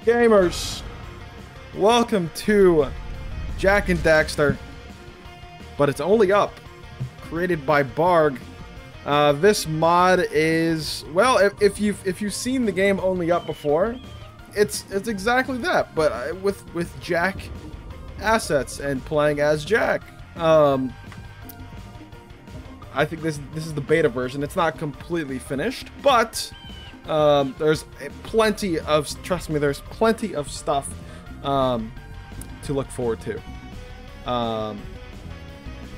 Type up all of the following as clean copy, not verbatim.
Gamers, welcome to Jak and Daxter, but it's only up, created by Barg. This mod is, well, if you've seen the game only up before, it's exactly that, but with Jak assets and playing as Jak. I think this is the beta version. It's not completely finished, but there's plenty of, trust me, there's plenty of stuff to look forward to.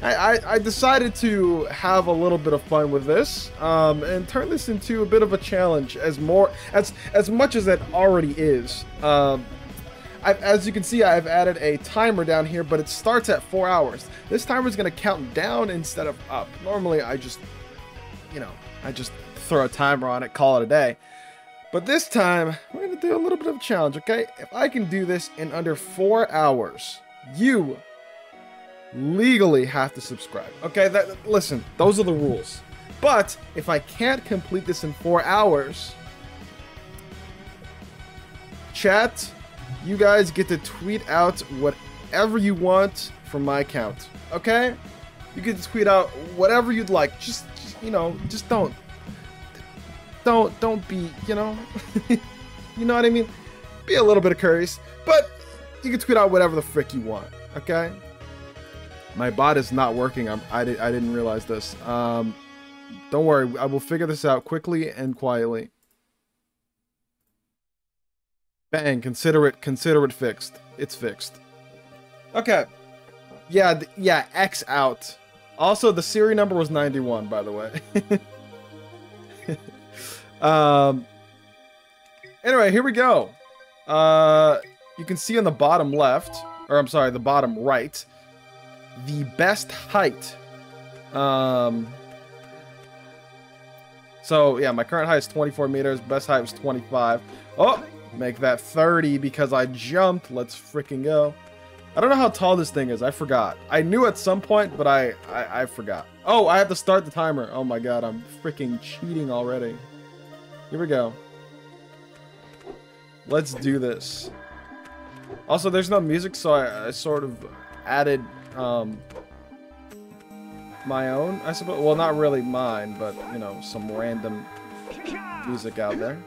I decided to have a little bit of fun with this and turn this into a bit of a challenge, as much as it already is. As you can see, I've added a timer down here, but it starts at 4 hours. This timer is going to count down instead of up. Normally, I just throw a timer on it, call it a day. But this time, we're going to do a little bit of a challenge, okay? If I can do this in under 4 hours, you legally have to subscribe. Okay, listen, those are the rules. But if I can't complete this in 4 hours, chat, you guys get to tweet out whatever you want from my account. Okay? You get to tweet out whatever you'd like. Just you know, just don't be, you know, you know what I mean? Be a little bit of courteous, but you can tweet out whatever the frick you want. Okay? My bot is not working. I didn't realize this. Don't worry. I will figure this out quickly and quietly. Bang, consider it fixed. It's fixed. Okay. Yeah, X out. Also, the serial number was 91, by the way. Anyway, here we go. You can see on the bottom left, or I'm sorry, the bottom right, the best height. So yeah, my current height is 24 meters. Best height was 25. Oh, make that 30 because I jumped. Let's freaking go. I don't know how tall this thing is. I forgot. I knew at some point, but I forgot. Oh, I have to start the timer. Oh my god, I'm freaking cheating already. Here we go. Let's do this. Also, there's no music, so I sort of added my own, I suppose. Well, not really mine, but you know, some random music out there.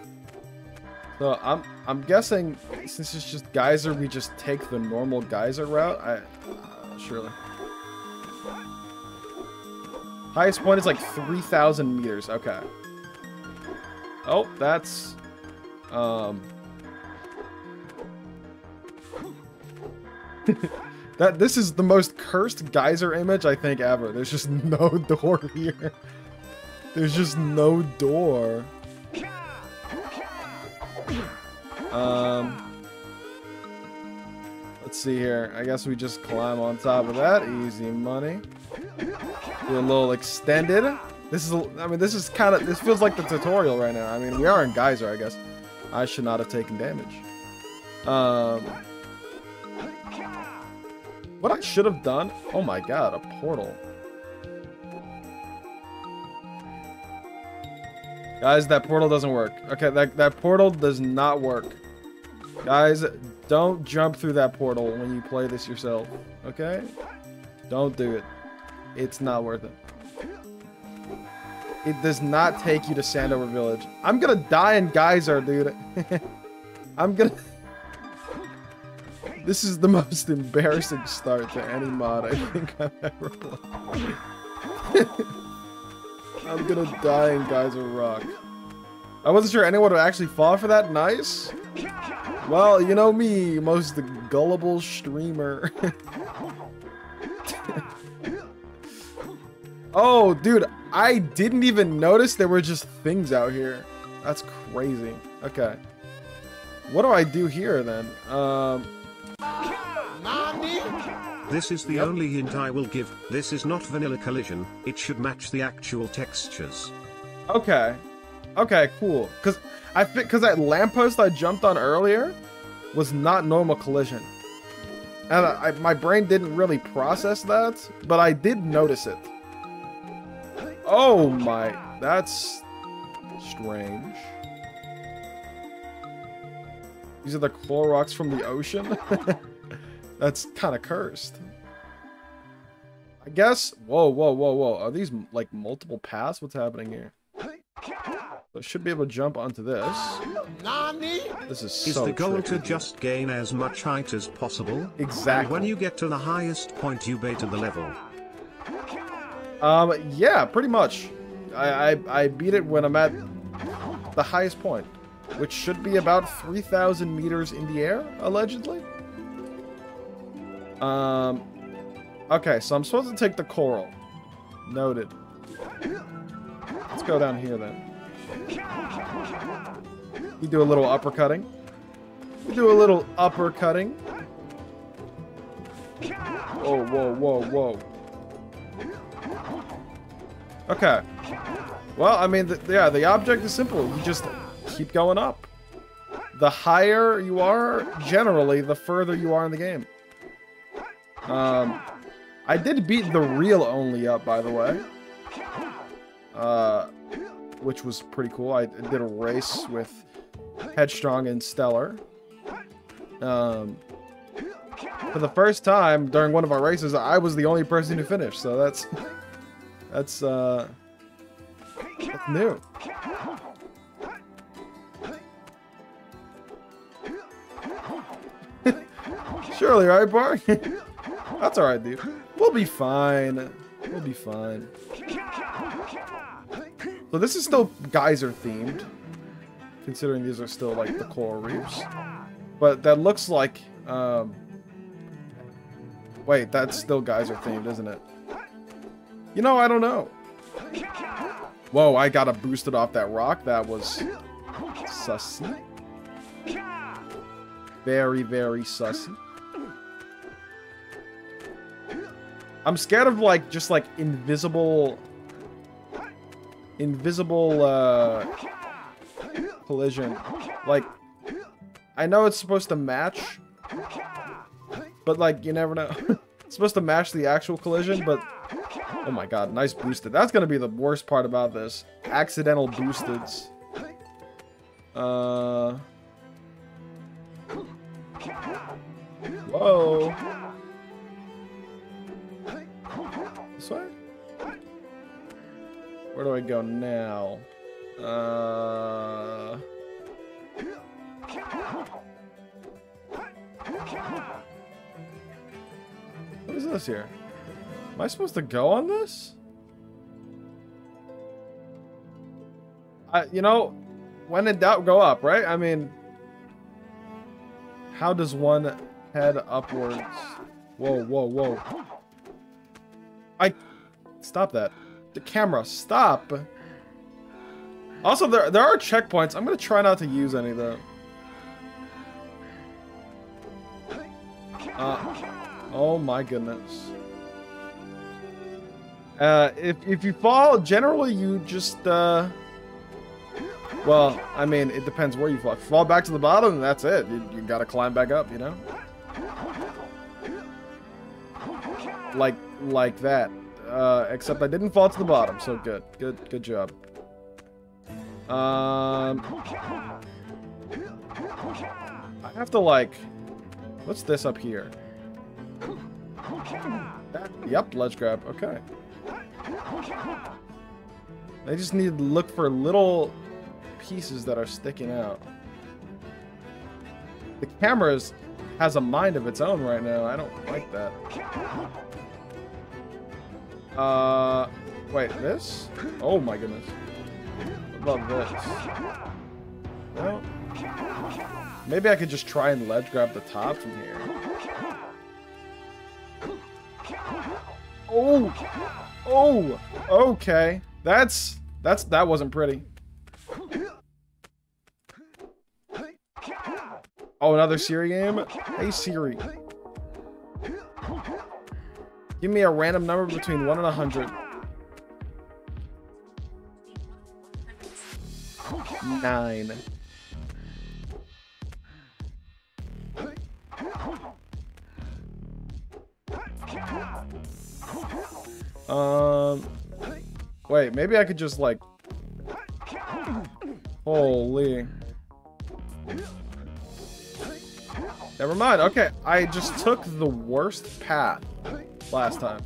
So I'm guessing since it's just Geyser, we just take the normal Geyser route. Surely. Highest point is like 3,000 meters. Okay. Oh, that's this is the most cursed Geyser image I think ever. There's just no door here. There's just no door. Let's see here. I guess we just climb on top of that. Easy money. Do a little extended. This is, I mean, this is kind of, this feels like the tutorial right now. I mean, we are in Geyser, I guess. I should not have taken damage. What I should have done, oh my god, a portal. Guys, that portal doesn't work. Okay, that portal does not work. Guys, don't jump through that portal when you play this yourself. Okay? Don't do it. It's not worth it. It does not take you to Sandover Village. I'm gonna die in Geyser, dude. I'm gonna... This is the most embarrassing start to any mod I think I've ever played. I'm gonna die in Geyser Rock. I wasn't sure anyone would actually fall for that. Nice. Well, you know me, most gullible streamer. Oh, dude, I didn't even notice there were just things out here. That's crazy. Okay. What do I do here then? This is the only hint I will give. This is not vanilla collision. It should match the actual textures. Okay. Okay, cool. Cause that lamppost I jumped on earlier was not normal collision. And my brain didn't really process that, but I did notice it. Oh my, that's strange. These are the coral rocks from the ocean? That's kind of cursed. I guess. Whoa, whoa, whoa, whoa. Are these like multiple paths? What's happening here? So I should be able to jump onto this. This is so the goal tricky. to just gain as much height as possible? Exactly. And when you get to the highest point, you beta the level. Yeah, pretty much. I beat it when I'm at the highest point, which should be about 3,000 meters in the air, allegedly. Okay, so I'm supposed to take the coral. Noted. Let's go down here then. You do a little uppercutting. You do a little uppercutting. Whoa, whoa, whoa, whoa. Okay. Well, I mean, yeah, the object is simple. You just keep going up. The higher you are, generally, the further you are in the game. I did beat the real only up, by the way. Which was pretty cool. I did a race with Headstrong and Stellar. For the first time during one of our races, I was the only person who finished. So that's new. Surely, right, Barg? That's alright, dude. We'll be fine. We'll be fine. So this is still Geyser themed, considering these are still like the coral reefs. But that looks like, wait, that's still Geyser themed, isn't it? You know, I don't know. Whoa, I got boosted off that rock. That was sussy. Very, very sussy. I'm scared of like just like invisible collision. Like, I know it's supposed to match, but like you never know. It's supposed to match the actual collision, but oh my god, nice boosted. That's gonna be the worst part about this. Accidental boosteds. Whoa. This way? Where do I go now? What is this here? Am I supposed to go on this? You know, when in doubt, go up, right? I mean, how does one head upwards? Whoa, whoa, whoa. Stop that. The camera, stop. Also, there are checkpoints. I'm going to try not to use any, though. Oh my goodness. If you fall, generally you just, well, I mean, it depends where you fall. If you fall back to the bottom, and that's it. You gotta climb back up, you know? Like that. Except I didn't fall to the bottom, so good. Good job. I have to, like... What's this up here? Yep, ledge grab. Okay. I just need to look for little pieces that are sticking out. The camera has a mind of its own right now. I don't like that. Wait, this? Oh my goodness. What about this? No. Maybe I could just try and ledge grab the top from here. Oh! Oh! Okay. That wasn't pretty. Oh, another Siri game? Hey Siri. Give me a random number between 1 and 100. 9. Wait, maybe I could just like... Holy. Never mind. Okay, I just took the worst path last time.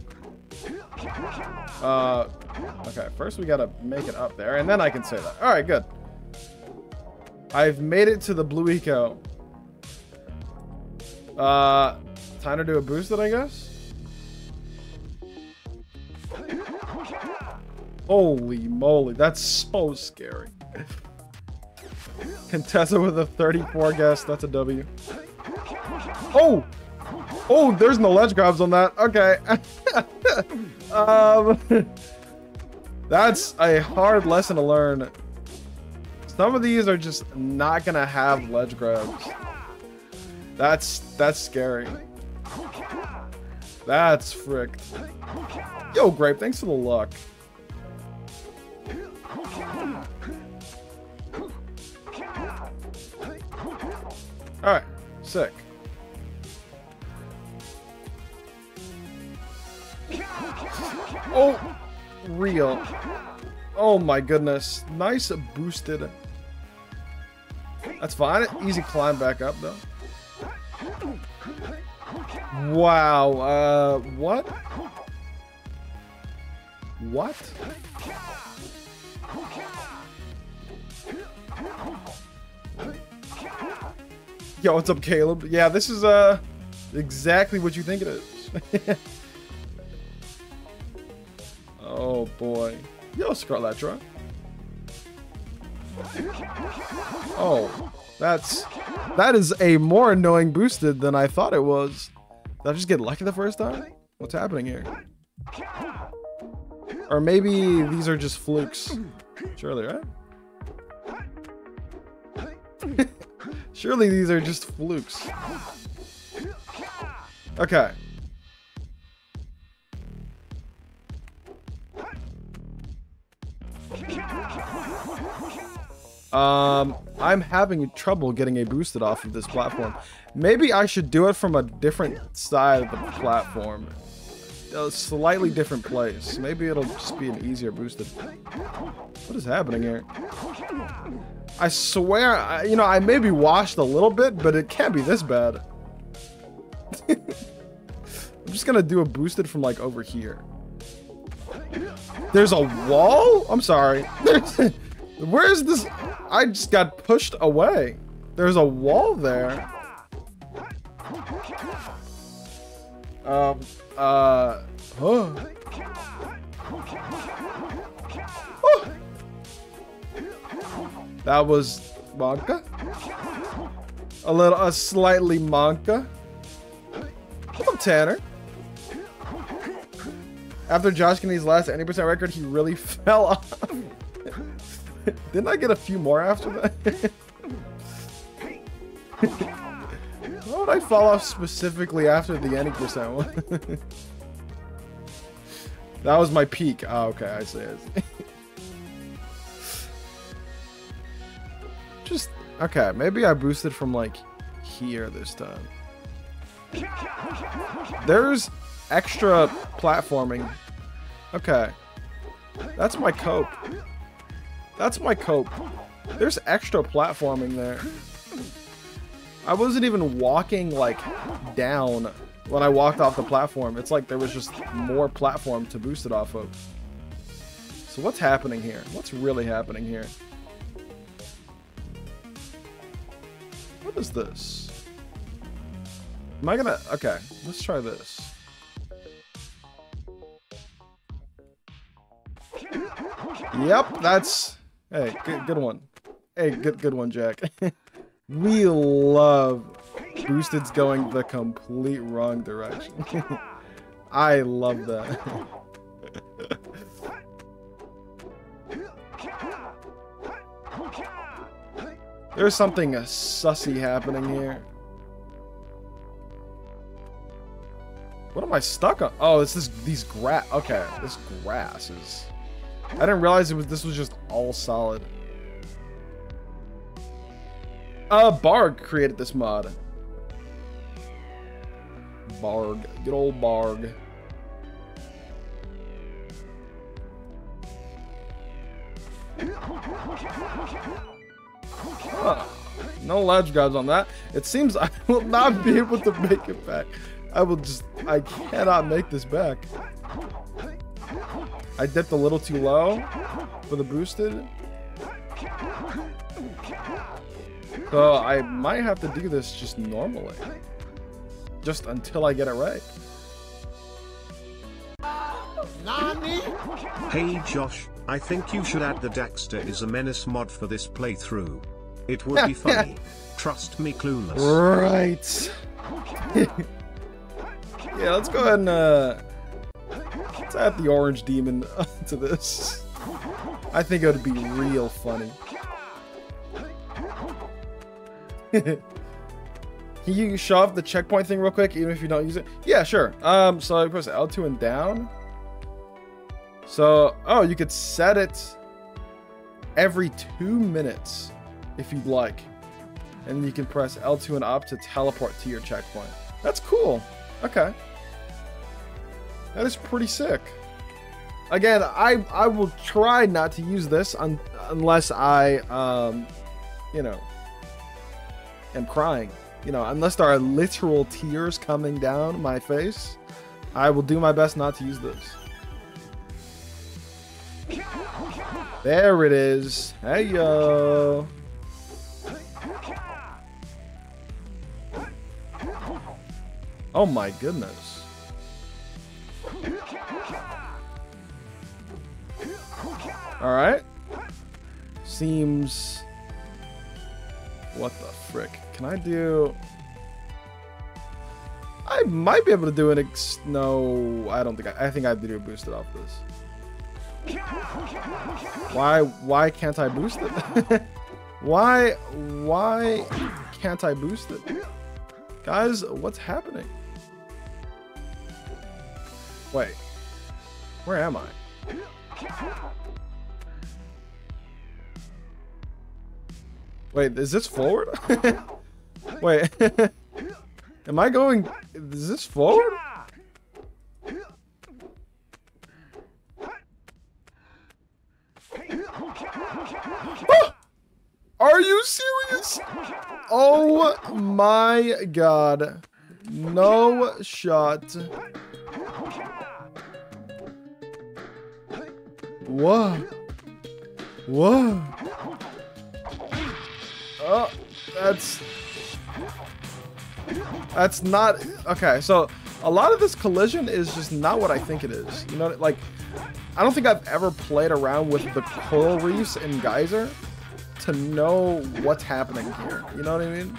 Okay, first we gotta make it up there, and then I can say that. Alright, good. I've made it to the blue eco. Time to do a boosted, I guess? Holy moly, that's so scary. Contessa with a 34 guess, that's a W. Oh! Oh, there's no ledge grabs on that. Okay. That's a hard lesson to learn. Some of these are just not gonna have ledge grabs. That's scary. That's fricked. Yo, Grape, thanks for the luck. Alright, sick. Oh, real. Oh my goodness. Nice boosted. That's fine. Easy climb back up though. Wow. What? What? Yo, what's up, Caleb? Yeah, this is exactly what you think it is. Oh boy. Yo, Scarlatra. Oh, that is a more annoying boosted than I thought it was. Did I just get lucky the first time? What's happening here? Or maybe these are just flukes. Surely, right? Surely these are just flukes. Okay. I'm having trouble getting a boosted off of this platform. Maybe I should do it from a different side of the platform. A slightly different place. Maybe it'll just be an easier boosted. What is happening here? I swear, I may be washed a little bit, but it can't be this bad. I'm just gonna do a boosted from like over here. There's a wall? I'm sorry. Where's this? I just got pushed away. There's a wall there. Oh. That was Monka. A slightly Monka. What's up, Tanner? After Josh Kennedy's last 80% record, he really fell off. Didn't I get a few more after that? Why would I fall off specifically after the 80% one? That was my peak. Oh, okay, I see it. Just, okay, maybe I boosted from like here this time. There's extra platforming. Okay. That's my cope. That's my cope. There's extra platforming there. I wasn't even walking like down when I walked off the platform. It's like there was just more platform to boost it off of. So what's happening here? What's really happening here? What is this? Am I gonna... Okay, let's try this. Yep, that's... Hey, good one. Hey, good one, Jack. We love boosteds going the complete wrong direction. I love that. There's something sussy happening here. What am I stuck on? Oh, it's these grass. Okay, this grass is... I didn't realize this was just all solid. Barg created this mod. Barg, good old Barg. Huh. No ledge grabs on that. It seems I will not be able to make it back. I cannot make this back. I dipped a little too low for the boosted. So I might have to do this just normally. Just until I get it right. Hey Josh, I think you should add the Daxter is a menace mod for this playthrough. It would be funny. Trust me, clueless. Right. Yeah, let's go ahead and let's add the orange demon to this. I think it would be real funny. Can you show off the checkpoint thing real quick, even if you don't use it? Yeah, sure. So I press L2 and down. So, oh, you could set it every 2 minutes if you'd like. And you can press L2 and up to teleport to your checkpoint. That's cool. Okay. That is pretty sick. Again, I will try not to use this unless I, you know, am crying. You know, unless there are literal tears coming down my face, I will do my best not to use this. There it is. Hey, yo. Oh my goodness. All right. Seems... What the frick? Can I do... I might be able to do an no, I don't think I think I have to do a boosted off this. Why can't I boost it? Why can't I boost it? Guys, what's happening? Wait. Where am I? Wait, is this forward? Wait. Am I going... Is this forward? Are you serious? Oh my god. No shot. Whoa. Whoa. Oh, that's not... Okay, so a lot of this collision is just not what I think it is. You know, like, I don't think I've ever played around with the coral reefs in Geyser to know what's happening here. You know what I mean?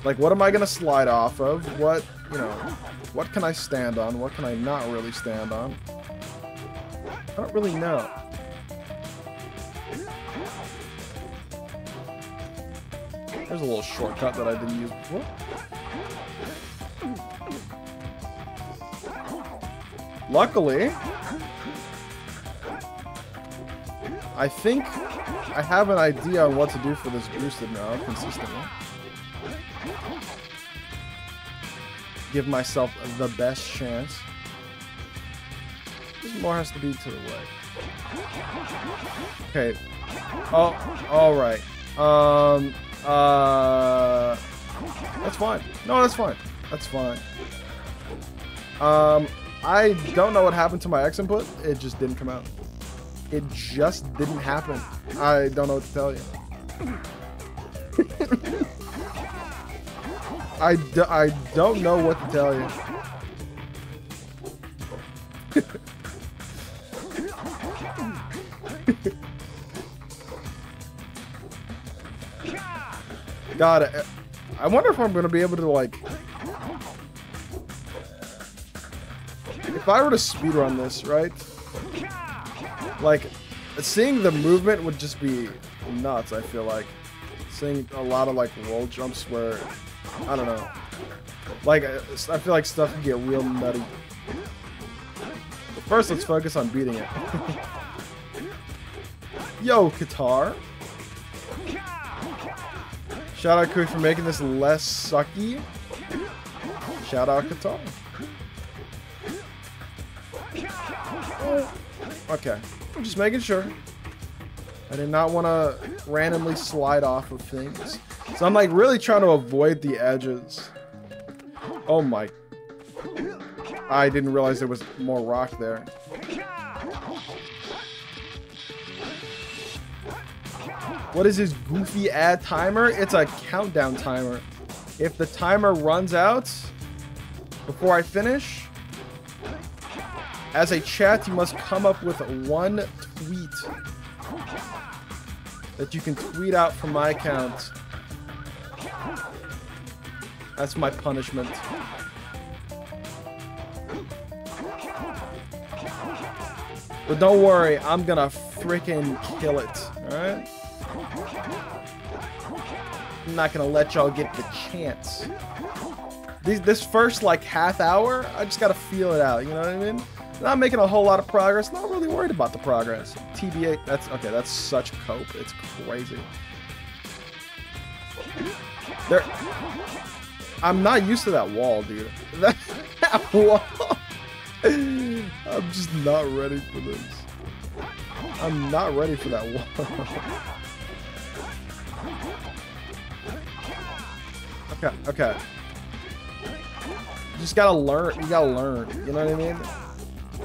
Like, what am I gonna slide off of? What, you know, what can I stand on? What can I not really stand on? I don't really know. There's a little shortcut that I didn't use before. Luckily, I think I have an idea on what to do for this boosted now consistently. Give myself the best chance. This more has to be to the right. Okay. Oh, all right. That's fine. No, that's fine. That's fine. I don't know what happened to my X input. It just didn't come out. It just didn't happen. I don't know what to tell you. I don't know what to tell you. God, I wonder if I'm going to be able to, like... If I were to speedrun this, right? Like, seeing the movement would just be nuts, I feel like. Seeing a lot of, like, roll jumps where... I don't know. Like, I feel like stuff can get real nutty. But first, let's focus on beating it. Yo, Qatar. Shout out Kui for making this less sucky. Shout out Qatar. Okay, I'm just making sure. I did not want to randomly slide off of things. So I'm like really trying to avoid the edges. Oh my. I didn't realize there was more rock there. What is this goofy ad timer? It's a countdown timer. If the timer runs out before I finish, as a chat, you must come up with one tweet that you can tweet out from my account. That's my punishment. But don't worry, I'm gonna freaking kill it, alright? I'm not gonna let y'all get the chance. This first, like, half hour, I just gotta feel it out, you know what I mean? Not making a whole lot of progress, not really worried about the progress. TBA, that's, okay, that's such cope, it's crazy. There, I'm not used to that wall, dude. That wall. I'm just not ready for this. I'm not ready for that wall. Okay, okay. You just gotta learn. You gotta learn. You know what I mean?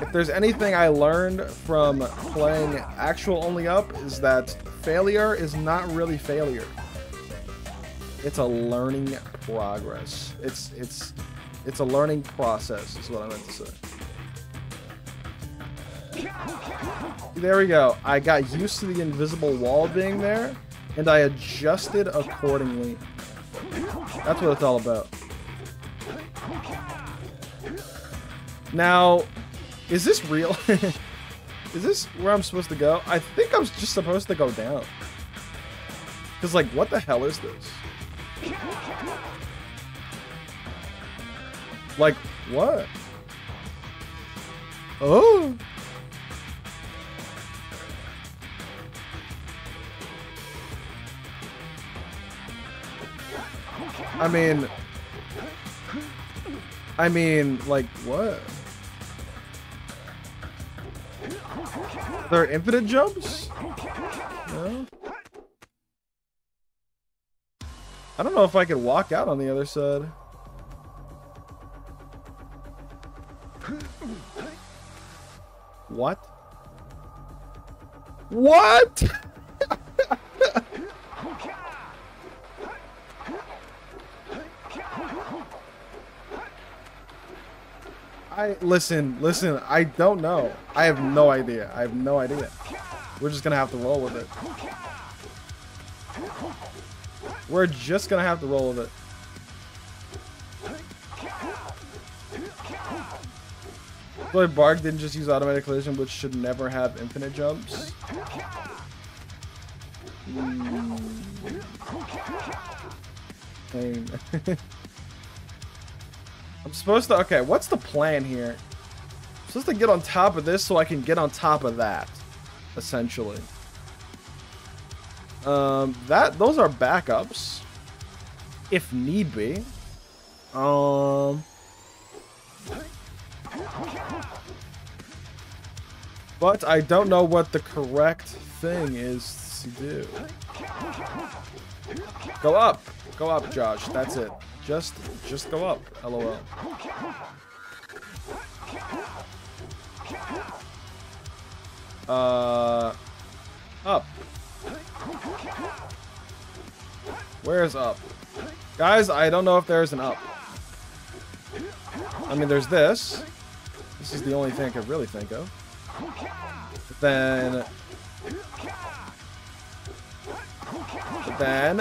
If there's anything I learned from playing actual only up, is that failure is not really failure. It's a learning progress. It's a learning process, is what I meant to say. There we go. I got used to the invisible wall being there, and I adjusted accordingly. That's what it's all about. Now, is this real? Is this where I'm supposed to go? I think I was just supposed to go down. Because, like, what the hell is this? Like, what? Oh! I mean, like, what? There are infinite jumps? No? I don't know if I could walk out on the other side. What? What? Listen, I don't know. I have no idea. I have no idea. We're just gonna have to roll with it. We're just gonna have to roll with it. Boy, Barg didn't just use automatic collision, which should never have infinite jumps. Pain. I'm supposed to... Okay, what's the plan here? I'm supposed to get on top of this so I can get on top of that, essentially. Those are backups, if need be. But I don't know what the correct thing is to do. Go up, Josh. That's it. Just go up. LOL. Up. Where's up? Guys, I don't know if there's an up. I mean, there's this. This is the only thing I could really think of. But then... And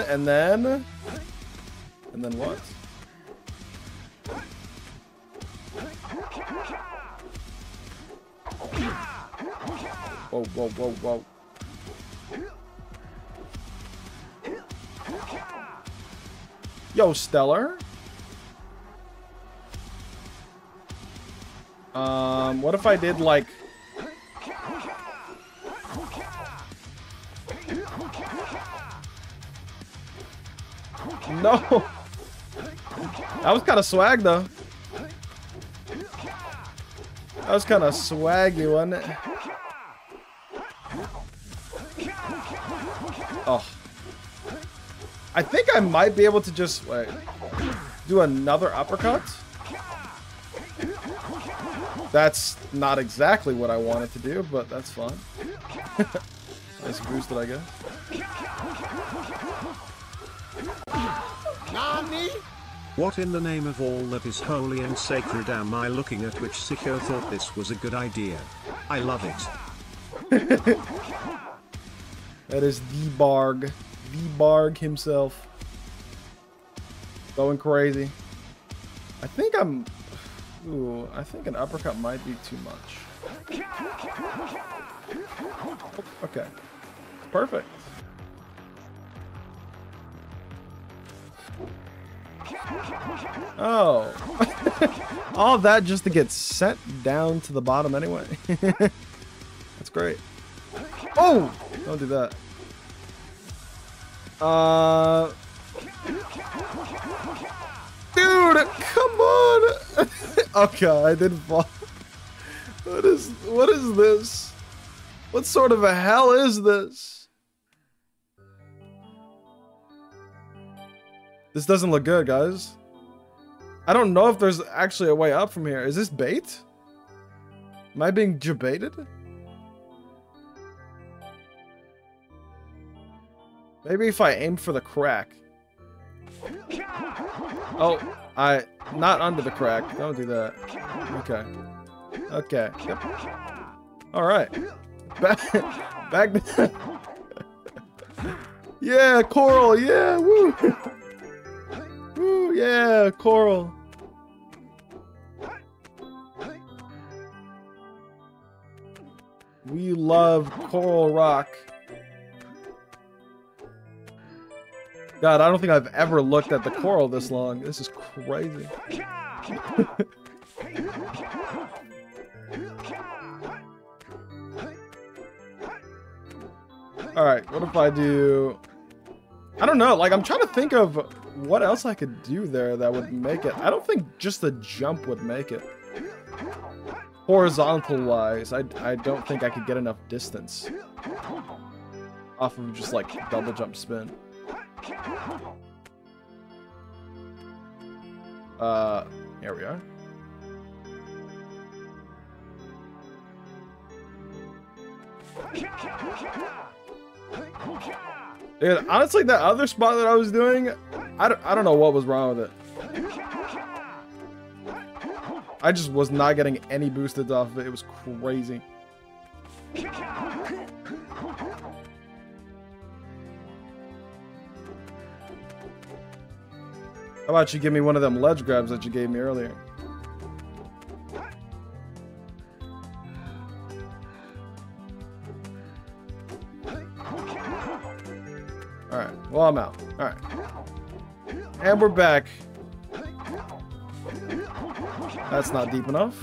then what? Whoa, whoa, whoa, whoa. Yo, Stellar. What if I did like... No! That was kind of swag, though. That was kind of swaggy, wasn't it? I think I might be able to just wait, do another uppercut. That's not exactly what I wanted to do, but that's fine. Nice boosted, I guess. Nani? What in the name of all that is holy and sacred am I looking at, which sicko thought this was a good idea? I love it. That is the Barg. The Barg himself. Going crazy. I think I'm... Ooh, I think an uppercut might be too much. Okay. Perfect. Oh. All that just to get sent down to the bottom anyway. That's great. Oh! Don't do that. Dude, come on! Okay, I didn't fall. What is this? What sort of a hell is this? This doesn't look good, guys. I don't know if there's actually a way up from here. Is this bait? Am I being jebaited? Maybe if I aim for the crack. Oh, not under the crack. Don't do that. Okay. Okay. Yep. All right. Back. Yeah, coral. Yeah. Woo. Woo. Yeah, coral. We love coral rock. God, I don't think I've ever looked at the coral this long. This is crazy. Alright, what if I do... I don't know, like I'm trying to think of what else I could do there that would make it. I don't think just the jump would make it. Horizontal-wise, I don't think I could get enough distance off of just like double jump spin. Here we are. Dude, honestly, that other spot that I was doing, I don't know what was wrong with it. I just was not getting any boosted off of it. It was crazy. How about you give me one of them ledge grabs that you gave me earlier? Alright, well I'm out. Alright. And we're back. That's not deep enough.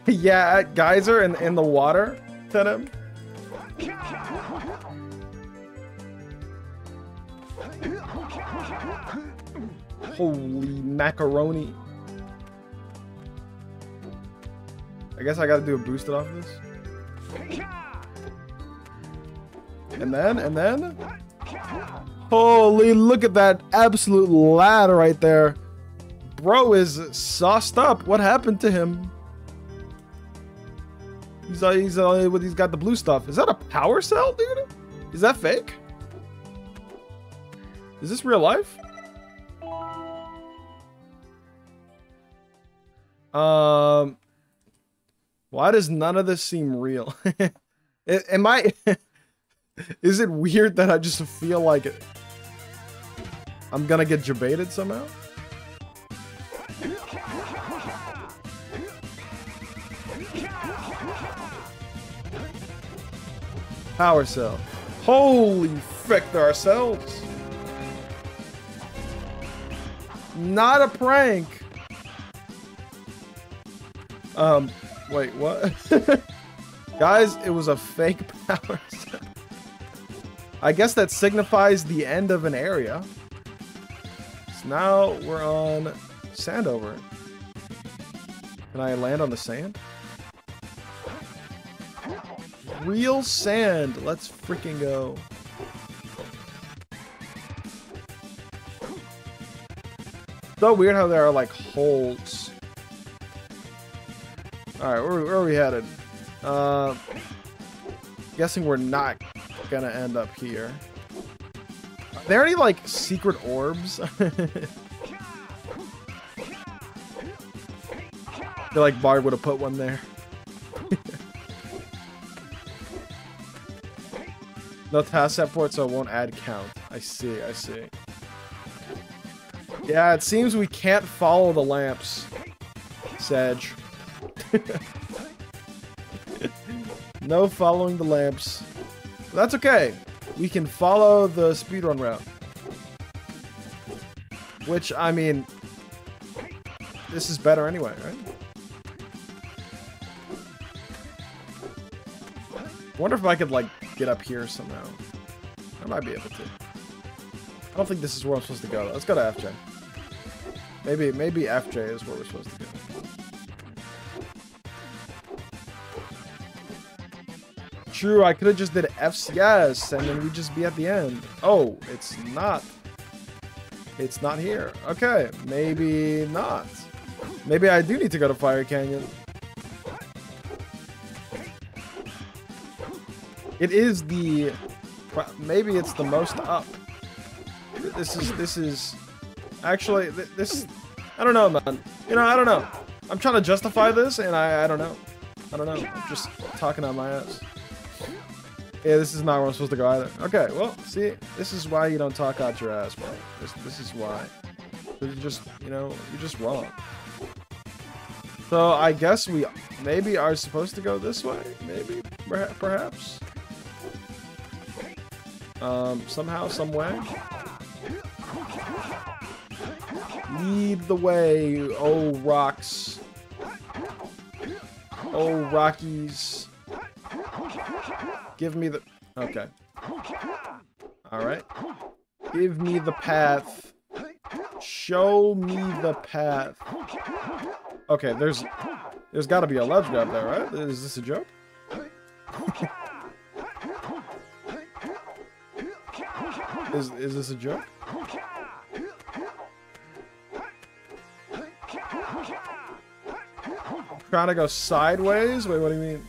Yeah, at Geyser in the water, hit him. Holy macaroni. I guess I gotta do a boosted off of this. And then. Holy, look at that absolute ladder right there. Bro is sauced up. What happened to him? He's got the blue stuff. Is that a power cell, dude? Is that fake? Is this real life? Why does none of this seem real? Am I... Is it weird that I just feel like it? I'm gonna get jebaited somehow? Power cell. Holy frick, there are cells. Not a prank. Wait, what? Guys, it was a fake power cell. I guess that signifies the end of an area. So now we're on Sandover. Can I land on the sand? Real sand. Let's freaking go. So weird how there are like holes. Alright, where are we headed? Guessing we're not gonna end up here. Are there any like secret orbs? I feel like Barg would have put one there. No task set for it, so it won't add count. I see, I see. Yeah, it seems we can't follow the lamps, Sedge. No following the lamps. But that's okay. We can follow the speedrun route. Which, I mean, this is better anyway, right? I wonder if I could, like, get up here somehow. I might be able to. I don't think this is where I'm supposed to go. Let's go to FJ. Maybe FJ is where we're supposed to go. True, I could have just did FCS and then we'd just be at the end. Oh, it's not. It's not here. Okay, maybe not. Maybe I do need to go to Fire Canyon. It is the... Maybe it's the most up. This is... Actually, this... I don't know, man. You know, I don't know. I'm trying to justify this, and I don't know. I don't know. I'm just talking on my ass. Yeah, this is not where I'm supposed to go either. Okay, well, see, this is why you don't talk out your ass, bro. This is why. You're just, you know, you're just wrong. So I guess we maybe are supposed to go this way. Maybe, perhaps. Somehow, some way. Lead the way, oh rocks. Oh Rockies. Give me the... Okay. Alright. Give me the path. Show me the path. Okay, there's gotta be a ledge grab there, right? Is this a joke? Is this a joke? Trying to go sideways? Wait, what do you mean?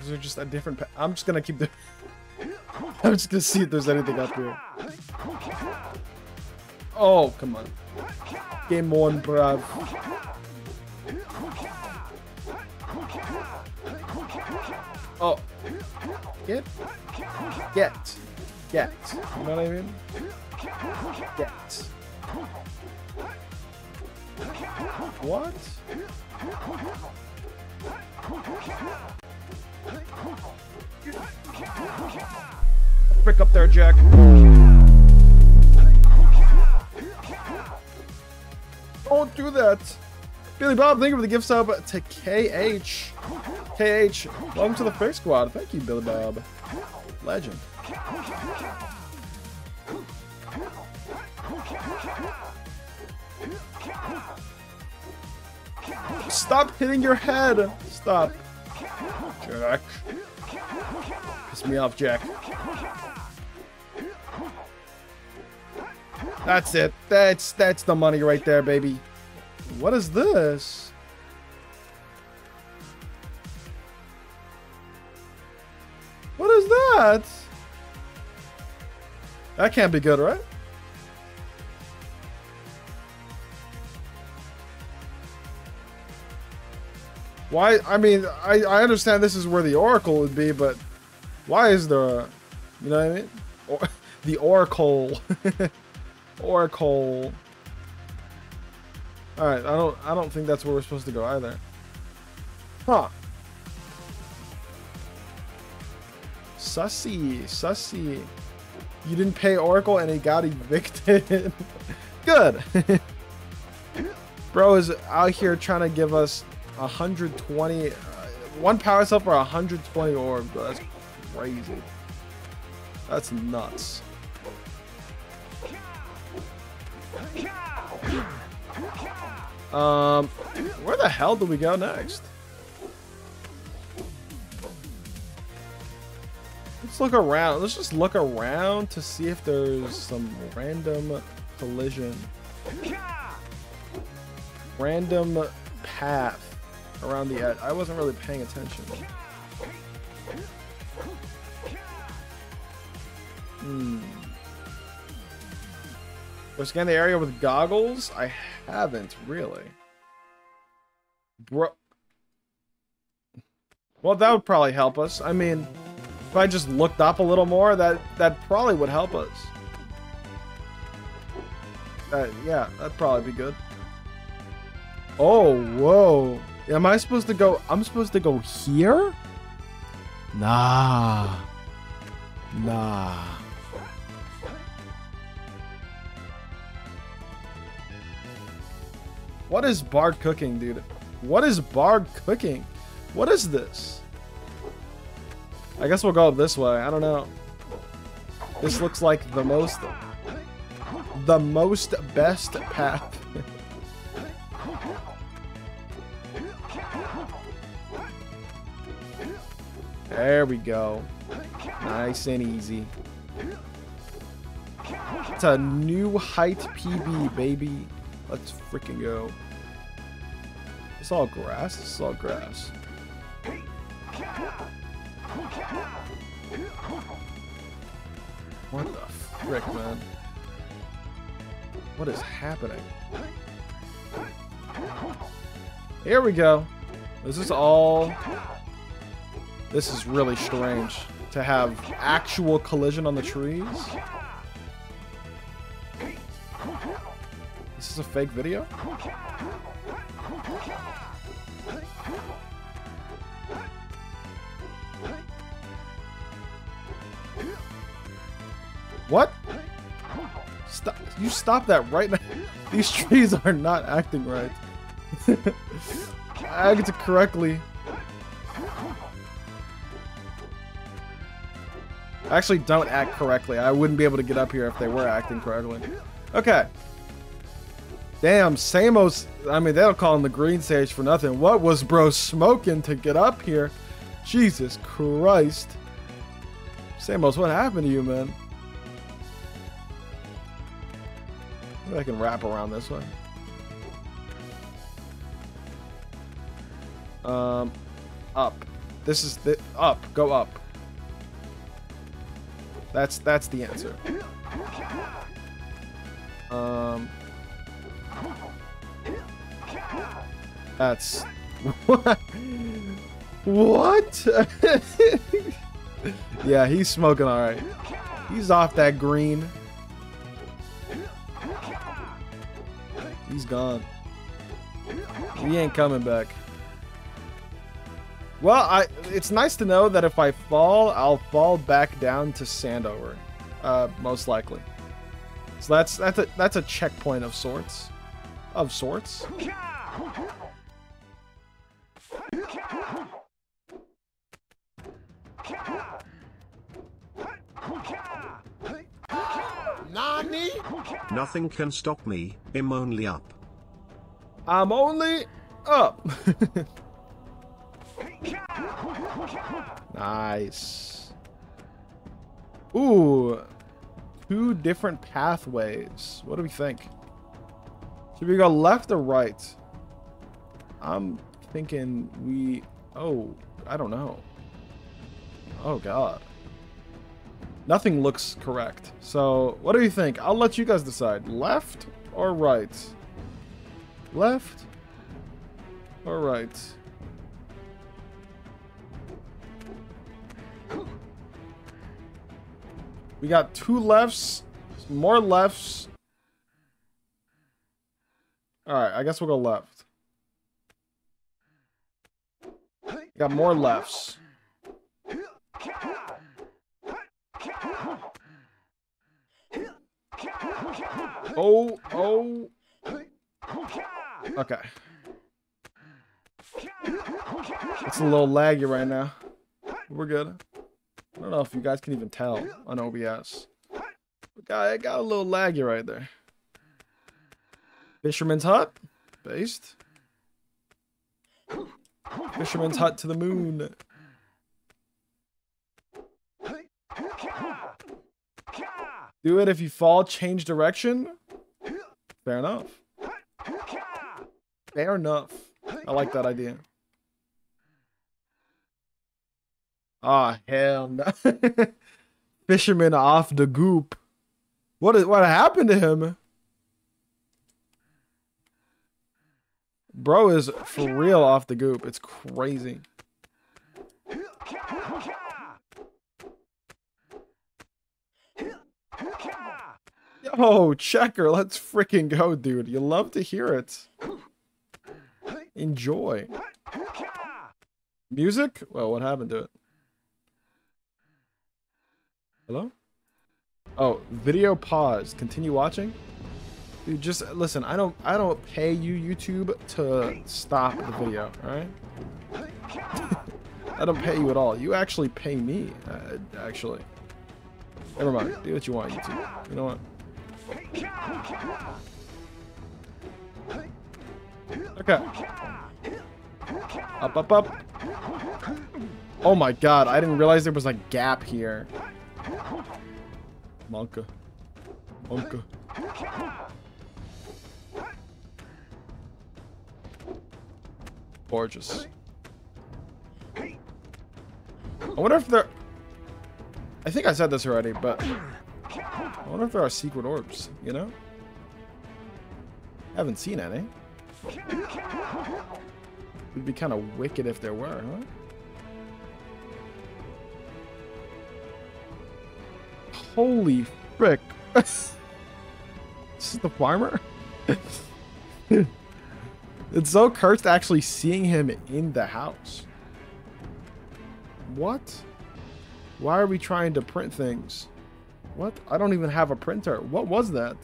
Is there just a different path? I'm just gonna keep the... I'm just gonna see if there's anything up here. Oh, come on. Game on, bruv. Oh. Get. You know what I mean? Get. What? Frick up there, Jak. Don't do that. Billy Bob, thank you for the gift sub to KH. KH, welcome to the Frick Squad. Thank you, Billy Bob. Legend. Stop hitting your head. Stop. Jak. Piss me off, Jak. That's it. That's the money right there, baby. What is this? What is that? That can't be good, right? Why? I mean, I understand this is where the Oracle would be, but why is there a, you know what I mean? Or, the Oracle. Oracle. Alright, I don't think that's where we're supposed to go either. Huh. Sussy. You didn't pay Oracle and he got evicted. Good. Bro is out here trying to give us 120 one power cell for 120 orbs, bro. That's crazy. That's nuts. Where the hell do we go next? Let's look around. Let's just look around to see if there's some random collision. Random path around the edge. I wasn't really paying attention. Do I scan the area with goggles? I haven't really. Bro. Well, that would probably help us. I mean, if I just looked up a little more, that probably would help us. Yeah, that'd probably be good. Oh, whoa. Am I supposed to go? I'm supposed to go here? Nah. Nah. What is Barg cooking, dude? What is Barg cooking? What is this? I guess we'll go this way. I don't know. This looks like the most best path. There we go. Nice and easy. It's a new height PB, baby. Let's freaking go. It's all grass. This is all grass. What the frick, man? What is happening? Here we go. This is all... This is really strange to have actual collision on the trees. Is this a fake video? What? Stop! You stop that right now. These trees are not acting right. Act correctly. Actually, don't act correctly. I wouldn't be able to get up here if they were acting correctly. Okay. Damn, Samos. I mean, they don't call him the green sage for nothing. What was bro smoking to get up here? Jesus Christ. Samos, what happened to you, man? Maybe I can wrap around this way. Up. This is the up. Go up. That's the answer. That's what? What? Yeah, he's smoking all right. He's off that green. He's gone. He ain't coming back. Well, it's nice to know that if I fall, I'll fall back down to Sandover, most likely. So that's a checkpoint of sorts. Of sorts. Nani? Nothing can stop me. I'm only up. I'm only up. Nice. Ooh. 2 different pathways. What do we think? Should we go left or right? I'm thinking we... Oh, I don't know. Oh, God. Nothing looks correct. So, what do you think? I'll let you guys decide. Left or right? Left or right? We got 2 lefts, more lefts. Alright, I guess we'll go left. Got more lefts. Oh. Okay. It's a little laggy right now. We're good. I don't know if you guys can even tell on OBS. I got a little laggy right there. Fisherman's hut. Based. Fisherman's hut to the moon. Do it if you fall, change direction. Fair enough. Fair enough. I like that idea. Ah, oh, hell no. Fisherman off the goop. What happened to him? Bro is for real off the goop. It's crazy. Yo, Checker, let's freaking go, dude. You love to hear it. Enjoy. Music? Well, what happened to it? Hello? Oh, video pause. Continue watching? Dude, just listen, I don't pay you, YouTube, to stop the video, alright? I don't pay you at all. You actually pay me, actually. Never mind. Do what you want, YouTube. You know what? Okay. Up, up, up. Oh my god, I didn't realize there was a gap here. Monka. Monka. Gorgeous. I wonder if there... I think I said this already, but... I wonder if there are secret orbs, you know? Haven't seen any. It'd be kind of wicked if there were, huh? Holy frick. This is the farmer? It's so cursed actually seeing him in the house. What? Why are we trying to print things? What? I don't even have a printer. What was that?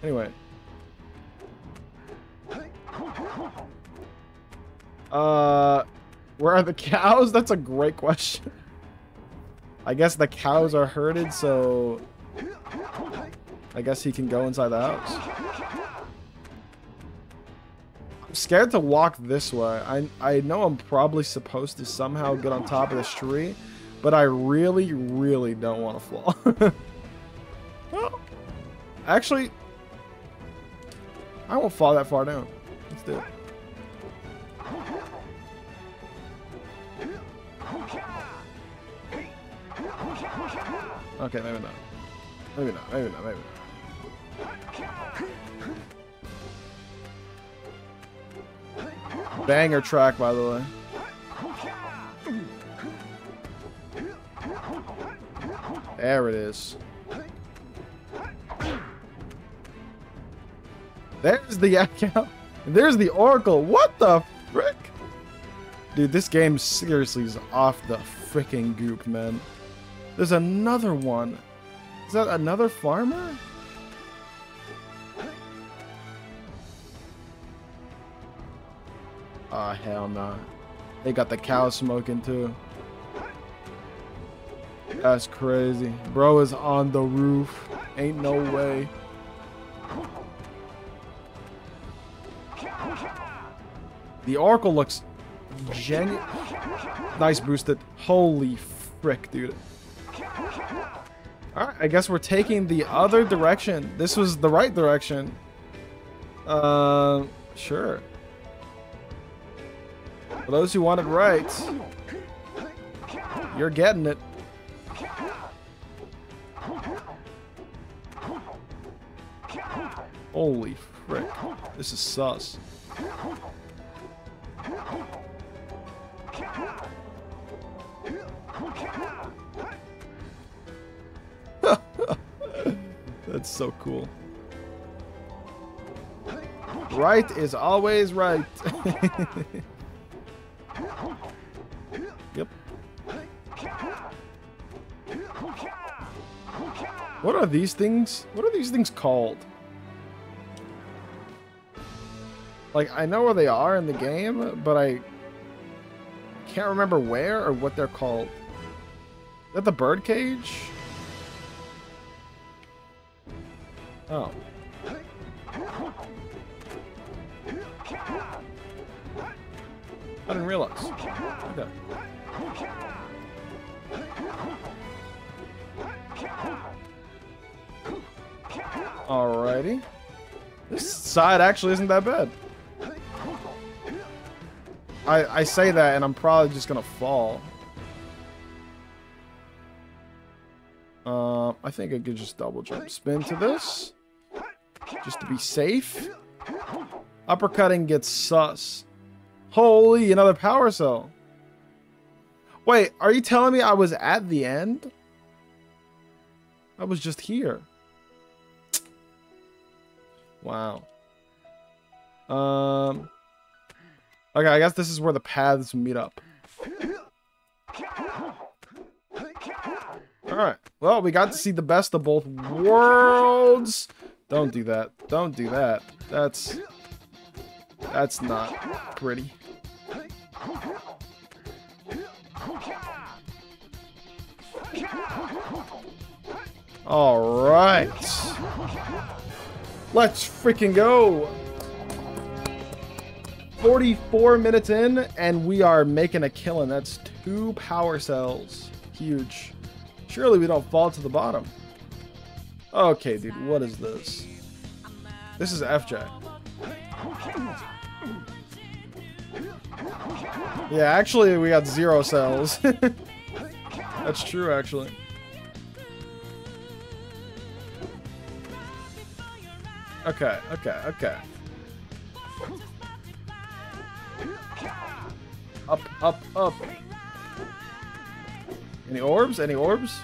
Anyway. Where are the cows? That's a great question. I guess the cows are herded, so I guess he can go inside the house. I'm scared to walk this way. I know I'm probably supposed to somehow get on top of this tree, but I really, really don't want to fall. Well, actually, I won't fall that far down. Let's do it. Okay, maybe not. Maybe not, maybe not, maybe not. Banger track, by the way. There it is. There's the account. There's the Oracle. What the frick? Dude, this game seriously is off the freaking goop, man. There's another one. Is that another farmer? Ah, hell nah. They got the cow smoking too. That's crazy. Bro is on the roof. Ain't no way. The Oracle looks genuine. Nice boosted. Holy frick, dude. Alright, I guess we're taking the other direction. This was the right direction. Sure. For those who want it right, you're getting it. Holy frick. This is sus. That's so cool. Right is always right. Yep. What are these things? What are these things called? Like, I know where they are in the game, but I can't remember where or what they're called. Is that the bird cage? Oh. I didn't realize. Okay. Alrighty. This side actually isn't that bad. I say that and I'm probably just gonna fall. I think I could just double jump. Spin to this. Just to be safe. Uppercutting gets sus. Holy, another power cell. Wait, are you telling me I was at the end? I was just here. Wow. Okay, I guess this is where the paths meet up. Alright. Well, we got to see the best of both worlds. Don't do that. Don't do that. That's not pretty. Alright. Let's freaking go. 44 minutes in, and we are making a killing. That's 2 power cells. Huge. Surely we don't fall to the bottom. Okay, dude, what is this? This is FJ. Yeah, actually, we got 0 cells. That's true, actually. Okay, okay, okay. Up, up, up. Any orbs? Any orbs?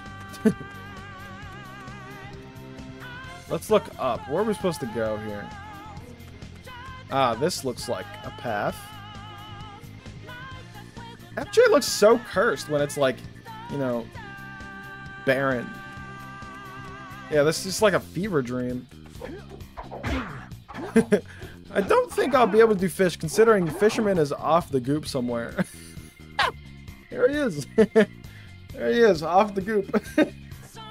Let's look up. Where are we supposed to go here? Ah, this looks like a path. FJ looks so cursed when it's like, you know, barren. Yeah, this is just like a fever dream. I don't think I'll be able to do fish, considering Fisherman is off the goop somewhere. There he is. There he is, off the goop.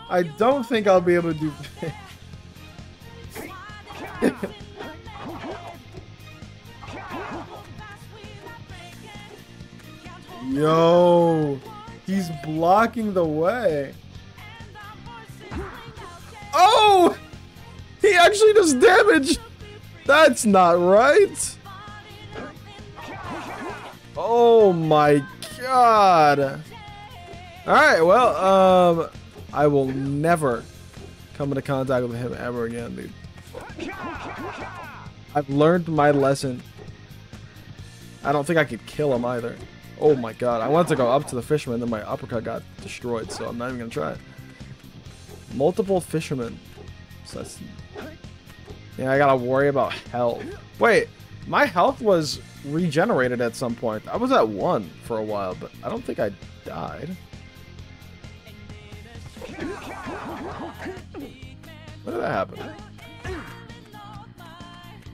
I don't think I'll be able to do fish. Yo, he's blocking the way. Oh! He actually does damage! That's not right! Oh my god! Alright, well, I will never come into contact with him ever again, dude. I've learned my lesson. I don't think I could kill him either. Oh my god, I wanted to go up to the Fisherman, then my uppercut got destroyed, so I'm not even gonna try it. Multiple Fishermen. So that's... Yeah, I gotta worry about health. Wait, my health was regenerated at some point. I was at 1 for a while, but I don't think I died. When did that happen?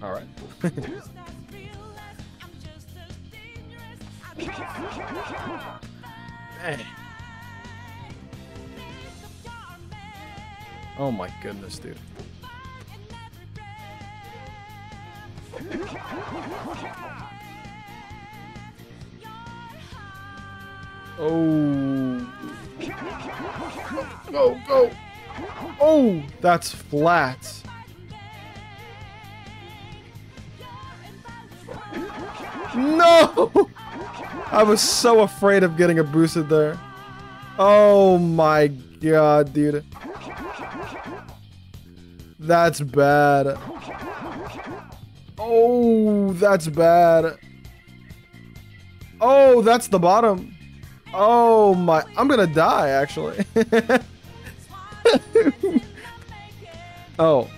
Alright. Hey. Oh my goodness, dude. Oh. Go, go. Oh, that's flat. No! I was so afraid of getting a boosted there. Oh my god, dude. That's bad. Oh, that's bad. Oh, that's the bottom. Oh my, I'm gonna die actually. Oh.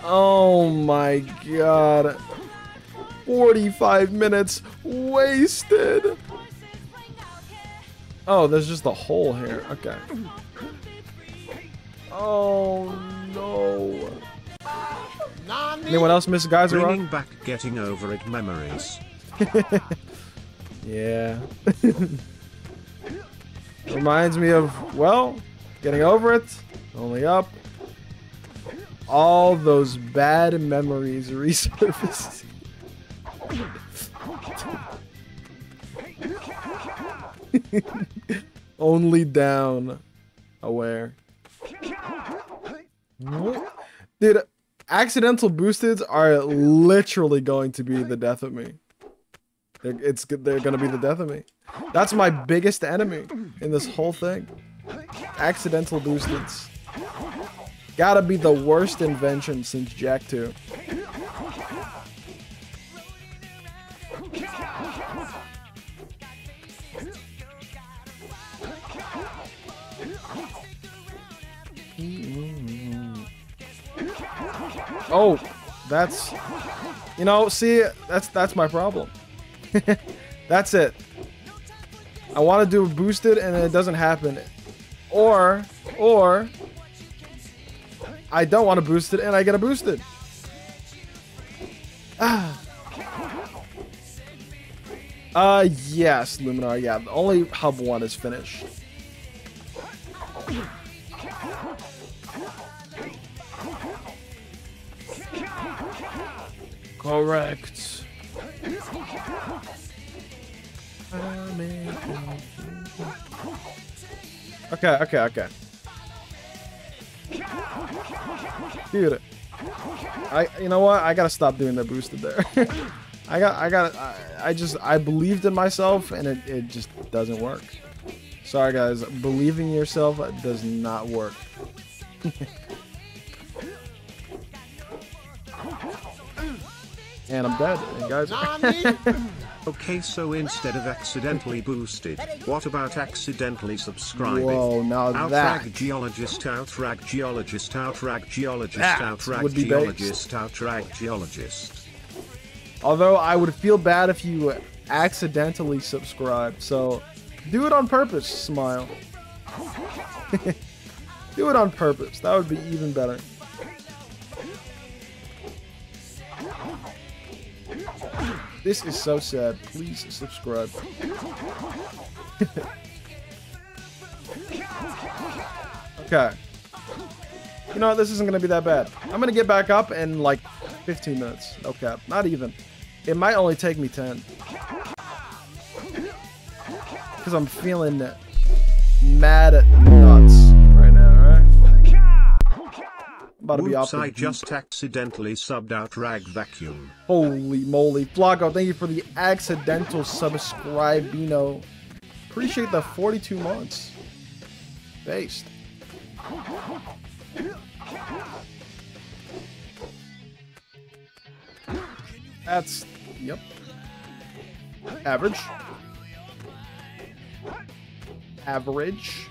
Oh my god. 45 minutes wasted. Oh, there's just a hole here. Okay. Oh no. Anyone else miss Geyser? Bringing back getting over it memories. Yeah. Reminds me of, well, getting over it. Only up. All those bad memories resurface. Only down. Aware. Dude, accidental boosteds are literally going to be the death of me. They're gonna be the death of me. That's my biggest enemy in this whole thing. Accidental boosteds. Gotta be the worst invention since Jak 2. Oh, that's, you know, see, that's my problem. That's it. I want to do a boosted and it doesn't happen. Or I don't want to boost it and I get a boosted. Yes, Luminar, yeah. Only hub 1 is finished. Correct. Okay. Dude, you know what? I gotta stop doing the boosted there. I believed in myself and it just doesn't work. Sorry guys, believing in yourself does not work. And I'm dead. And guys. Okay, so instead of accidentally boosted, what about accidentally subscribing? Whoa, now that. Outrag geologist, outrag geologist, outrag geologist, That outrag would be geologist, outrag geologist. Although I would feel bad if you accidentally subscribe, so do it on purpose, Smile. Do it on purpose. That would be even better. This is so sad. Please subscribe. Okay. You know what? This isn't going to be that bad. I'm going to get back up in like 15 minutes. Okay. Not even. It might only take me 10. Because I'm feeling mad at nuts right now, alright? About to be off. I just accidentally subbed out rag vacuum. Holy moly. Flocko, thank you for the accidental subscribe, Bino. Appreciate the 42 months. Based. That's, yep. Average. Average.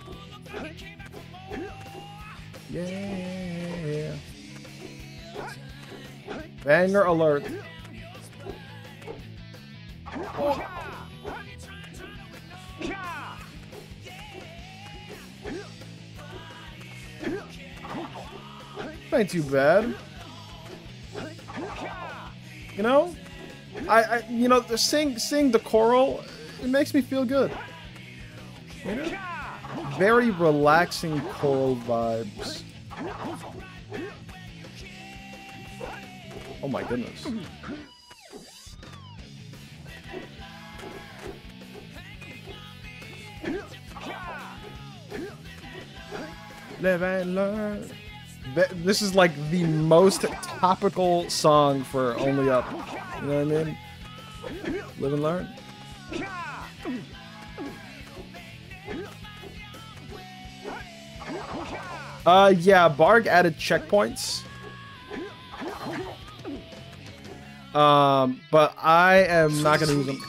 Yeah. Banger alert. Oh. Ain't too bad. You know? You know, sing the choral, it makes me feel good. You know? Very relaxing choral vibes. Oh my goodness. Live and learn. This is like the most topical song for Only Up. You know what I mean? Live and learn. Yeah, Barg added checkpoints. But I am not gonna use them.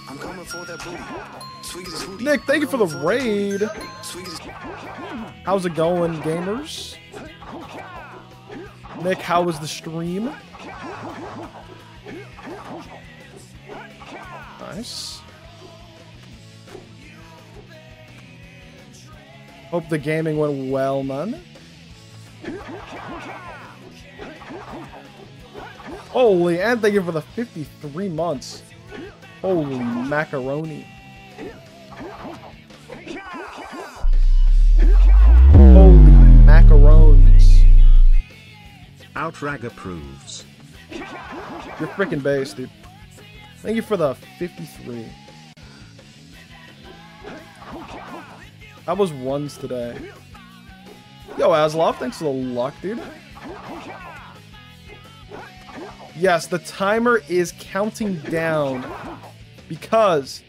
Nick, thank you for the raid. How's it going, gamers? Nick, how was the stream? Nice. Hope the gaming went well, man. Holy, and thank you for the 53 months. Holy macaroni. Holy macarons. Outrag approves. You're freaking base, dude. Thank you for the 53. That was ones today. Yo, Aslov, thanks for the luck, dude. Yes, the timer is counting down because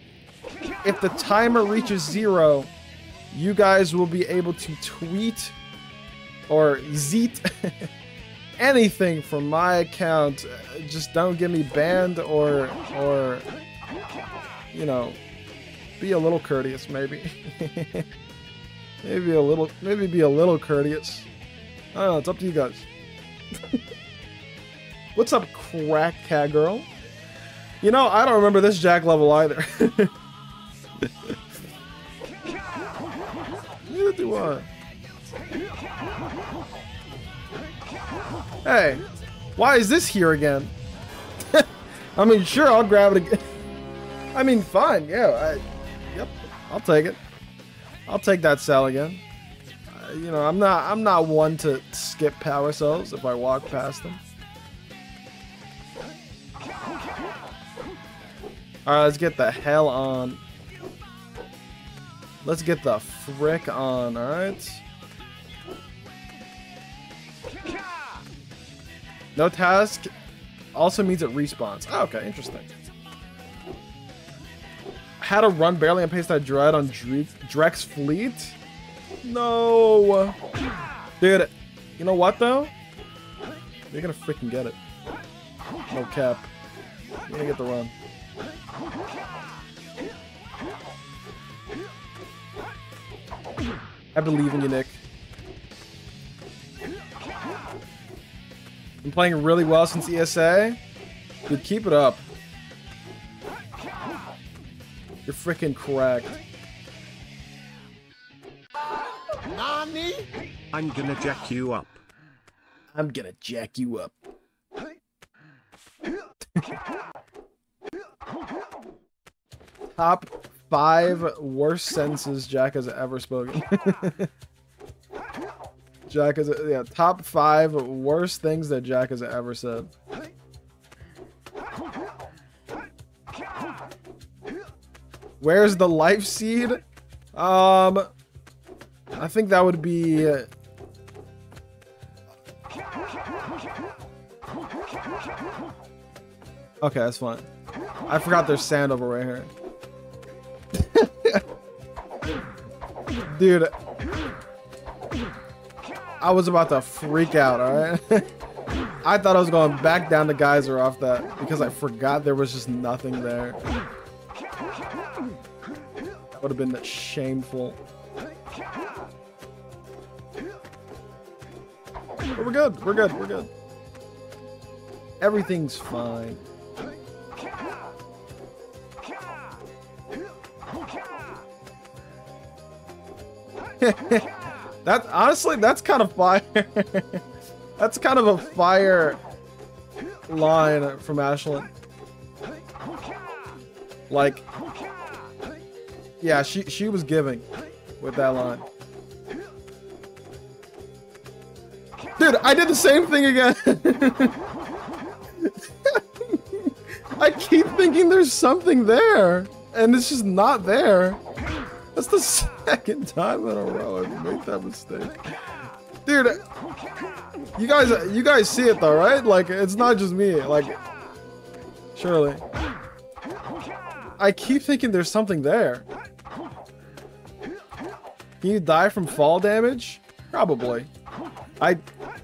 if the timer reaches 0, you guys will be able to tweet or zeet anything from my account. Just don't get me banned or you know, be a little courteous maybe. maybe be a little courteous. I don't know, it's up to you guys. What's up, crack cat girl? You know, I don't remember this Jack level either. Neither do I. Hey, why is this here again? I mean, sure, I'll grab it again. I mean, fine, yeah. Yep, I'll take it. I'll take that cell again. You know, I'm not one to skip power cells if I walk past them. Alright, let's get the hell on. Let's get the frick on, alright? No task also means it respawns. Oh, okay, interesting. How to run barely and paste that dread on Drex fleet? No. Dude, you know what though? You're gonna freaking get it. No cap. You're gonna get the run. I believe in you, Nick. I'm playing really well since ESA. Dude, keep it up. You're freaking cracked. Nani? I'm gonna jack you up. I'm gonna jack you up. Top 5 worst sentences Jack has ever spoken. Jack has, yeah, top 5 worst things that Jack has ever said. Where's the life seed? I think that would be. Okay, that's fine. I forgot there's sandover right here. Dude, I was about to freak out, alright? I thought I was going back down the geyser off that because I forgot there was just nothing there. That would have been shameful. But we're good, we're good, we're good. Everything's fine. That honestly, that's kind of fire. That's kind of a fire line from Ashlyn. Like, yeah, she was giving with that line. Dude, I did the same thing again. I keep thinking there's something there, and it's just not there. That's the second time in a row I've made that mistake. Dude, you guys see it though, right? Like, it's not just me, like, surely. I keep thinking there's something there. Can you die from fall damage? Probably. I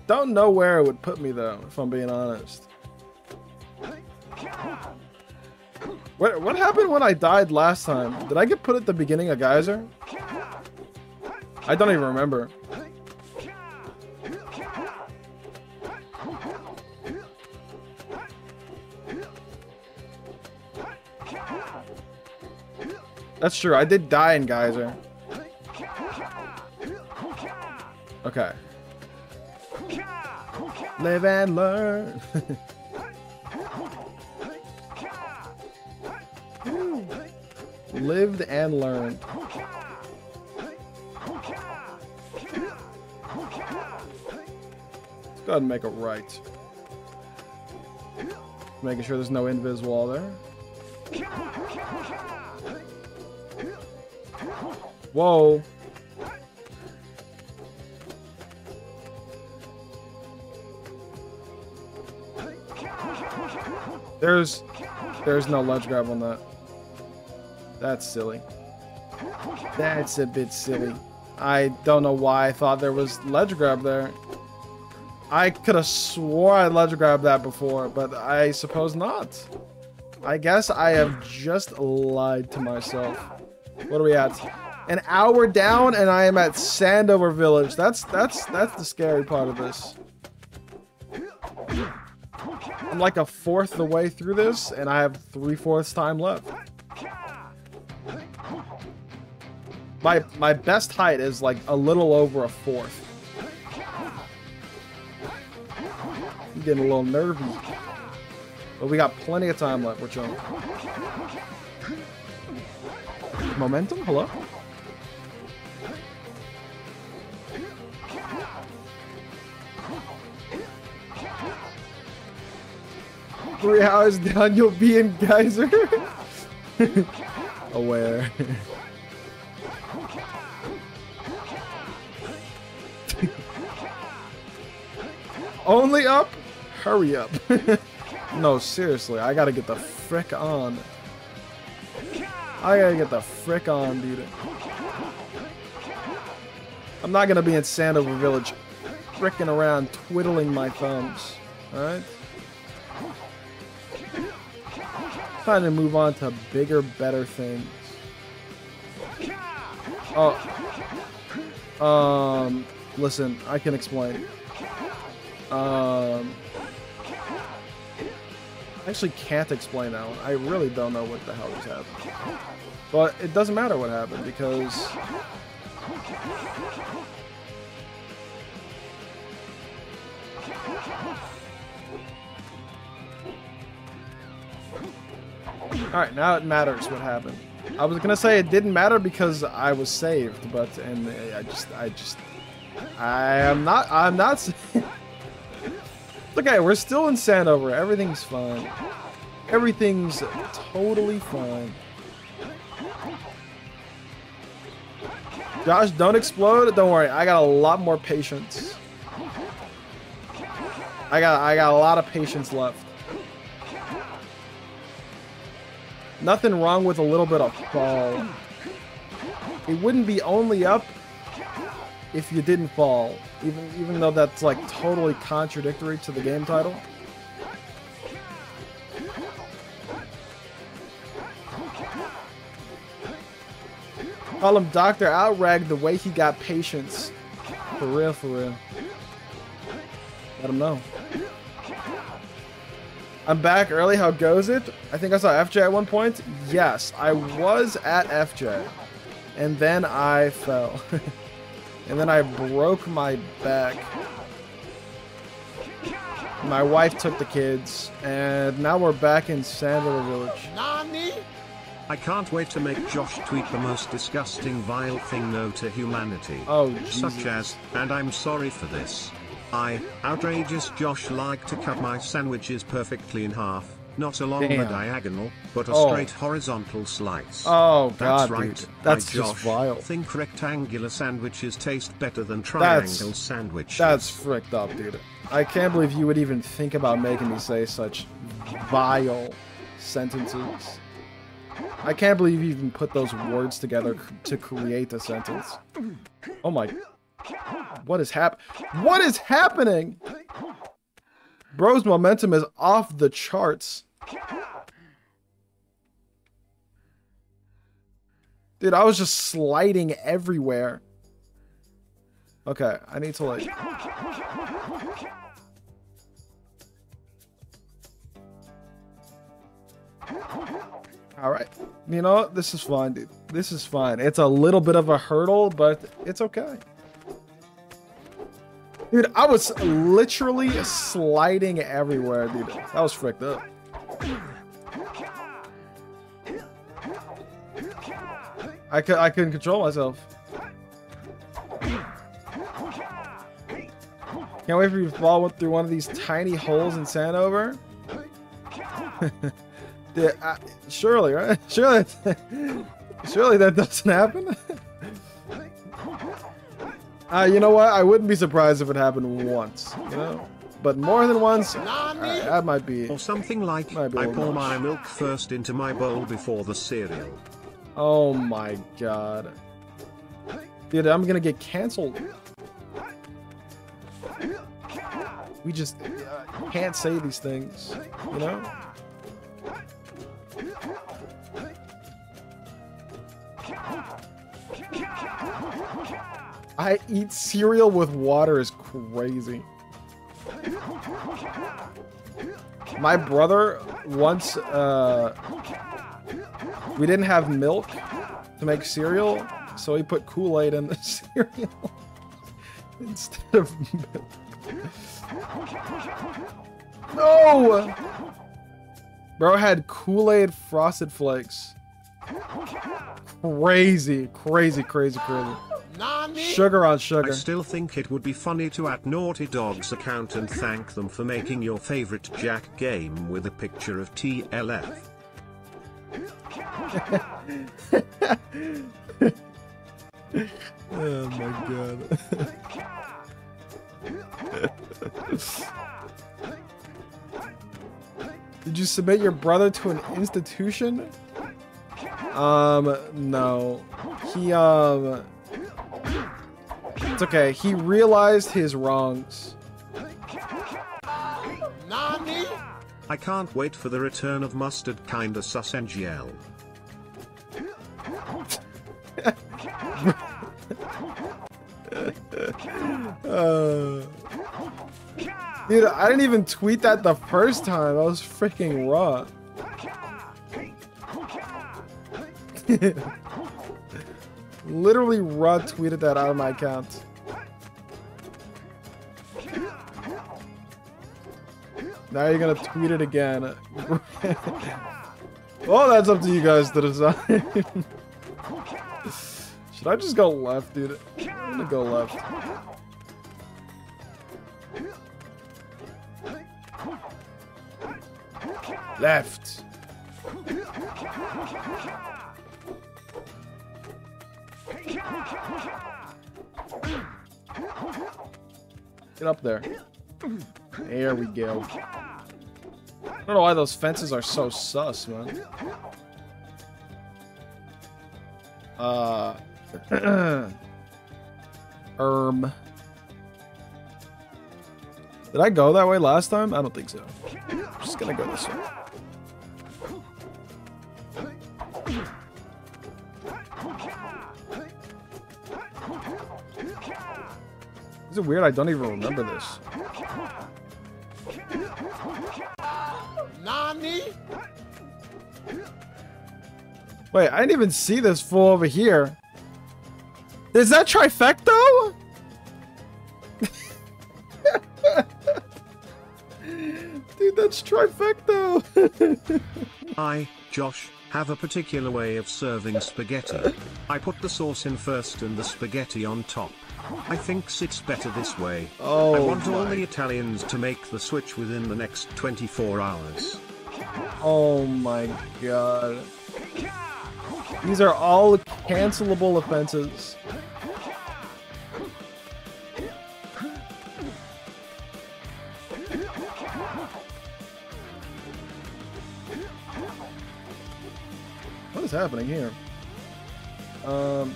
don't know where it would put me though, if I'm being honest. What happened when I died last time? Did I get put at the beginning of Geyser? I don't even remember. That's true, I did die in Geyser. Okay. Live and learn. Lived and learned. Let's go ahead and make a right. Making sure there's no invis wall there. Whoa. There's no ledge grab on that. That's silly. That's a bit silly. I don't know why I thought there was ledge grab there. I could have swore I ledge grabbed that before, but I suppose not. I guess I have just lied to myself. What are we at? An hour down and I am at Sandover Village. That's the scary part of this. I'm like a fourth the way through this and I have 3/4 time left. My best height is like a little over a fourth. I'm getting a little nervy. But we got plenty of time left. We're chilling. Momentum? Hello? Three hours down, you'll be in Geyser. Aware. Only up? Hurry up. No, seriously, I gotta get the frick on. I gotta get the frick on, dude. I'm not gonna be in Sandover Village fricking around twiddling my thumbs. Alright? Trying to move on to bigger, better things. Oh. Listen, I can explain. I actually can't explain that one. I really don't know what the hell just happened. But it doesn't matter what happened because... Alright, now it matters what happened. I was gonna say it didn't matter because I was saved, but I'm not okay, we're still in Sandover. Everything's fine. Everything's totally fine. Josh, don't explode. Don't worry. I got a lot more patience. I got a lot of patience left. Nothing wrong with a little bit of fall. It wouldn't be only up if you didn't fall. Even though that's like totally contradictory to the game title. Call him Dr. Outrag the way he got patience. For real, for real. Let him know. I'm back early. How goes it? I think I saw FJ at one point. Yes, I was at FJ. And then I fell. And then I broke my back. My wife took the kids. And now we're back in Sandover Village. Nani? I can't wait to make Josh tweet the most disgusting vile thing known to humanity. Oh, Jesus. Such as, and I'm sorry for this. Outrageous Josh like to cut my sandwiches perfectly in half, not along the diagonal, but a straight horizontal slice. Oh, that's God, right. Dude. That's Josh, just vile. Think rectangular sandwiches taste better than triangle sandwiches. That's fricked up, dude. I can't believe you would even think about making me say such vile sentences. I can't believe you even put those words together to create a sentence. Oh my... What is What is happening? Bro's momentum is off the charts. Dude, I was just sliding everywhere. Okay, I need to like... Alright. You know what? This is fine, dude. This is fine. It's a little bit of a hurdle, but it's okay. Dude, I was literally sliding everywhere, dude. That was fricked up. I couldn't control myself. Can't wait for you to fall through one of these tiny holes in Sandover. Yeah, surely, right? Surely, surely that doesn't happen. You know what? I wouldn't be surprised if it happened once. You know, but more than once, that might be. Or something like, I pour my milk first into my bowl before the cereal. Oh my god, dude! I'm gonna get canceled. We just can't say these things, you know? I eat cereal with water is crazy. My brother once, we didn't have milk to make cereal, so he put Kool-Aid in the cereal instead of milk. No! Bro had Kool-Aid Frosted Flakes. Crazy, crazy, crazy, crazy. Sugar on sugar. I still think it would be funny to at Naughty Dog's account and thank them for making your favorite Jak game with a picture of TLF. Oh my god. Did you submit your brother to an institution? No. He, it's okay. He realized his wrongs. Nani? I can't wait for the return of mustard kinda sus NGL. Dude, I didn't even tweet that the first time. I was freaking raw. Literally raw tweeted that out of my account. Now you're gonna tweet it again. Well, that's up to you guys to decide. Should I just go left, dude? I'm gonna go left. Left. Get up there. There we go. I don't know why those fences are so sus, man. Did I go that way last time? I don't think so. I'm just gonna go this way. Is it weird? I don't even remember this. Nani? Wait, I didn't even see this fool over here. Is that trifecta? Dude, that's trifecta. I, Josh, have a particular way of serving spaghetti. I put the sauce in first and the spaghetti on top. I think it's better this way. Oh, I want all the Italians to make the switch within the next 24 hours. Oh my god. These are all cancelable offenses. What is happening here? I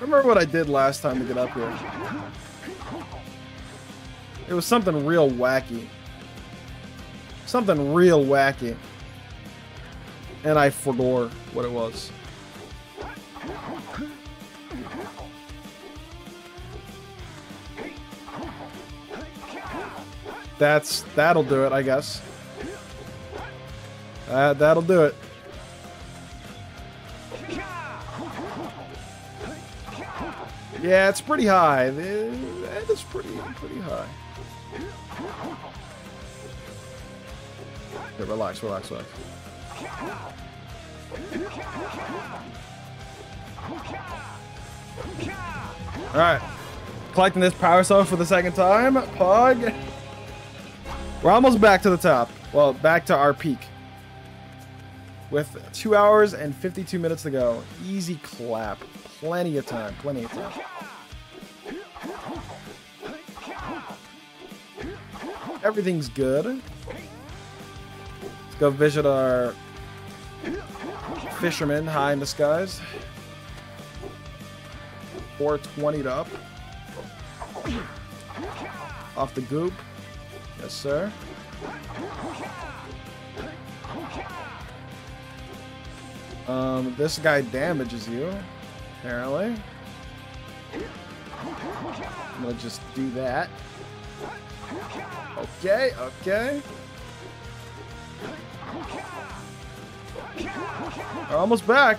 remember what I did last time to get up here. It was something real wacky. Something real wacky. And I forgot what it was. That'll do it, I guess. That'll do it. Yeah, it's pretty high. It is pretty high. Okay, relax. Alright. Collecting this power cell for the second time. Pog. We're almost back to the top. Well, back to our peak. With 2 hours and 52 minutes to go. Easy clap. Plenty of time. Plenty of time. Everything's good. Let's go visit our Fisherman high in the skies. 420'd up. Off the goop. Yes, sir. This guy damages you, apparently. I'm gonna just do that. Okay, okay. We're almost back.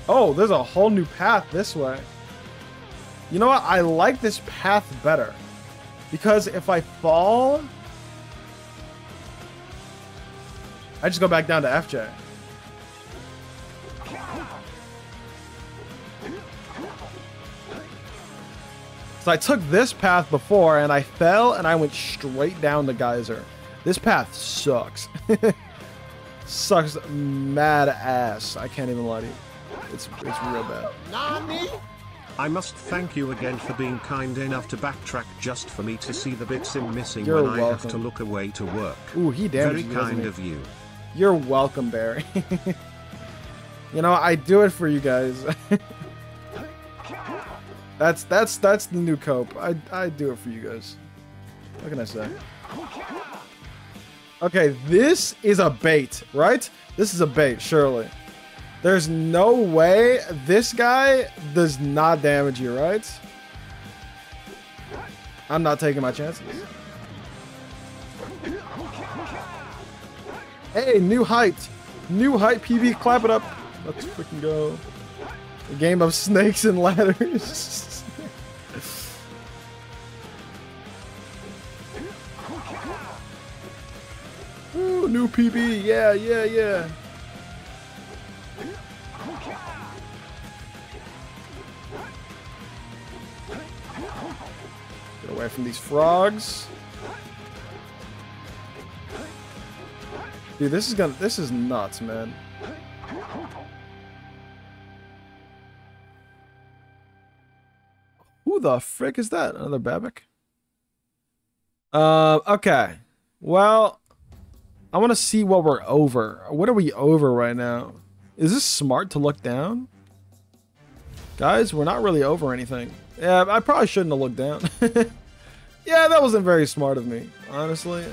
Oh, there's a whole new path this way. You know what? I like this path better. Because if I fall, I just go back down to FJ. So I took this path before and I fell and I went straight down the Geyser. This path sucks. Sucks mad ass. I can't even lie to you. It's real bad. Nani? I must thank you again for being kind enough to backtrack just for me to see the bits I'm missing You're when I welcome. have to look away to work. Ooh, he damaged me. Very kind of you. You're welcome, Barry. You know, I do it for you guys. That's the new cope. I do it for you guys. What can I say? Okay, this is a bait, right? This is a bait, surely. There's no way this guy does not damage you, right? I'm not taking my chances. Hey, new height. New height, PB, clap it up. Let's freaking go. A game of snakes and ladders. Ooh, new PB. Yeah, yeah, yeah. Get away from these frogs. Dude, this is nuts, man. Who the frick is that? Another Babic? Okay. Well, I want to see what we're over. What are we over right now? Is this smart to look down? Guys, we're not really over anything. Yeah, I probably shouldn't have looked down. Yeah, that wasn't very smart of me, honestly.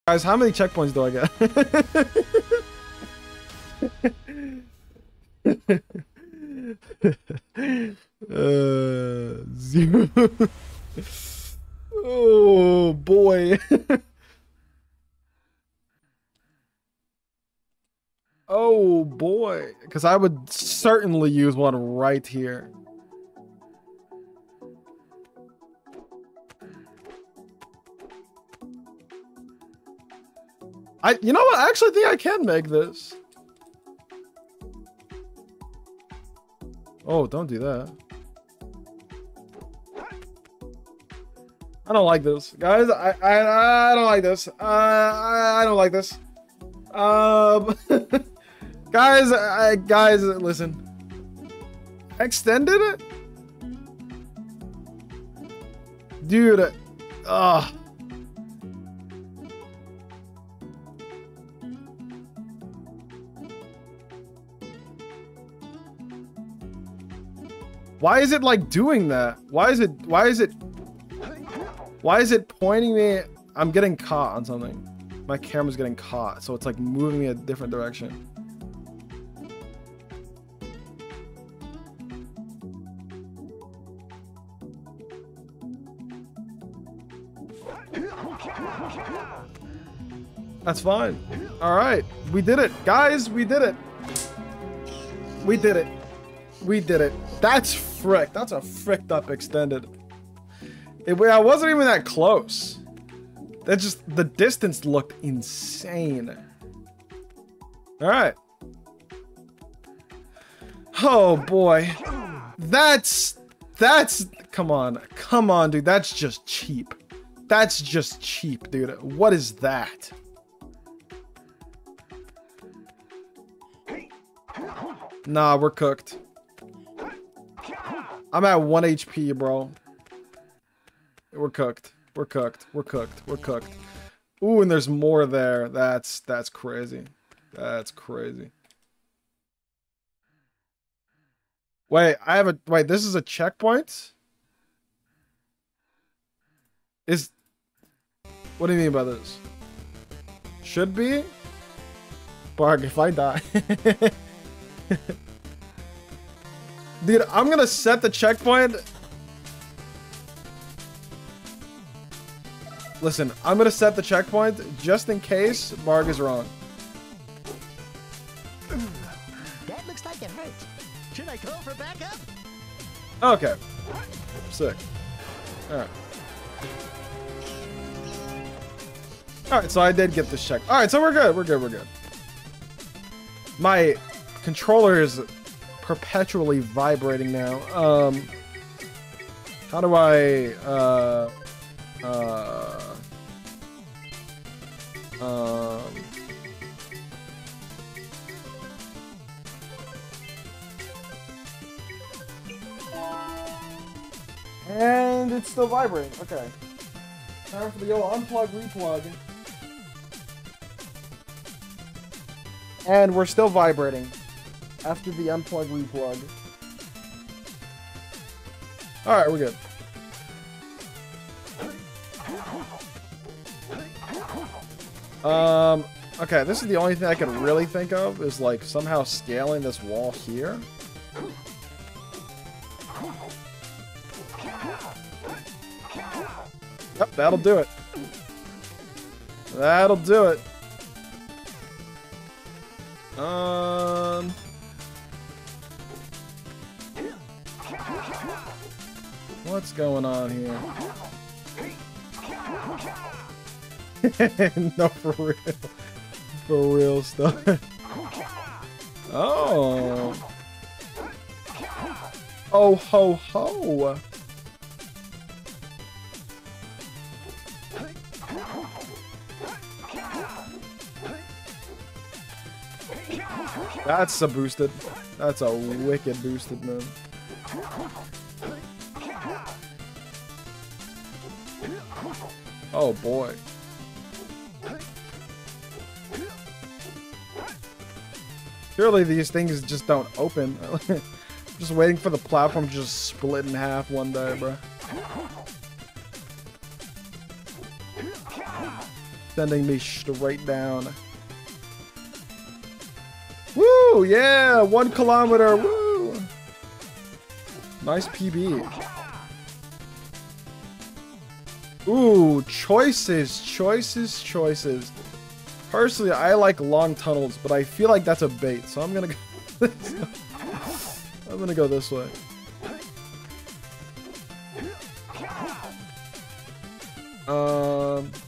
Guys, how many checkpoints do I get? 0. Oh boy. Oh boy. Because I would certainly use one right here. You know what? I actually think I can make this. Oh, don't do that. I don't like this. Guys, I don't like this. I don't like this. Guys, listen. Extended it? Dude, why is it like doing that? Why is it pointing me? I'm getting caught on something. My camera's getting caught, so it's like moving me a different direction. That's fine. All right, we did it, guys. We did it. We did it. We did it. That's frick. That's a fricked up extended. I wasn't even that close. That just, the distance looked insane. All right. Oh boy. That's, come on, dude. That's just cheap. That's just cheap, dude. What is that? Nah, we're cooked. I'm at 1 HP, bro. We're cooked. We're cooked. We're cooked. We're cooked. Ooh, and there's more there. That's crazy. That's crazy. Wait, wait, this is a checkpoint? What do you mean by this? Should be? Barg, if I die. Dude, I'm gonna set the checkpoint. Listen, I'm gonna set the checkpoint just in case Barg is wrong. That looks like it hurts. Should I call for backup? Okay. Sick. Alright. Alright, so I did get this check. Alright, so we're good. We're good. We're good. My controller is perpetually vibrating now. How do I and it's still vibrating. Okay. Time for the old unplug, replug. And we're still vibrating after the unplug, replug. Alright, we're good. Okay, this is the only thing I can really think of is like somehow scaling this wall here. Yep, that'll do it. That'll do it. What's going on here? No, for real. For real stuff. Oh. Oh, ho, ho. That's a boosted. That's a wicked boosted move. Oh boy. Surely these things just don't open. Just waiting for the platform to just split in half one day, bro. sending me straight down. Woo! Yeah! 1 kilometer! Woo! Nice PB. Ooh, choices, choices, choices. Personally, I like long tunnels, but I feel like that's a bait, so I'm gonna go this way. I'm gonna go this way.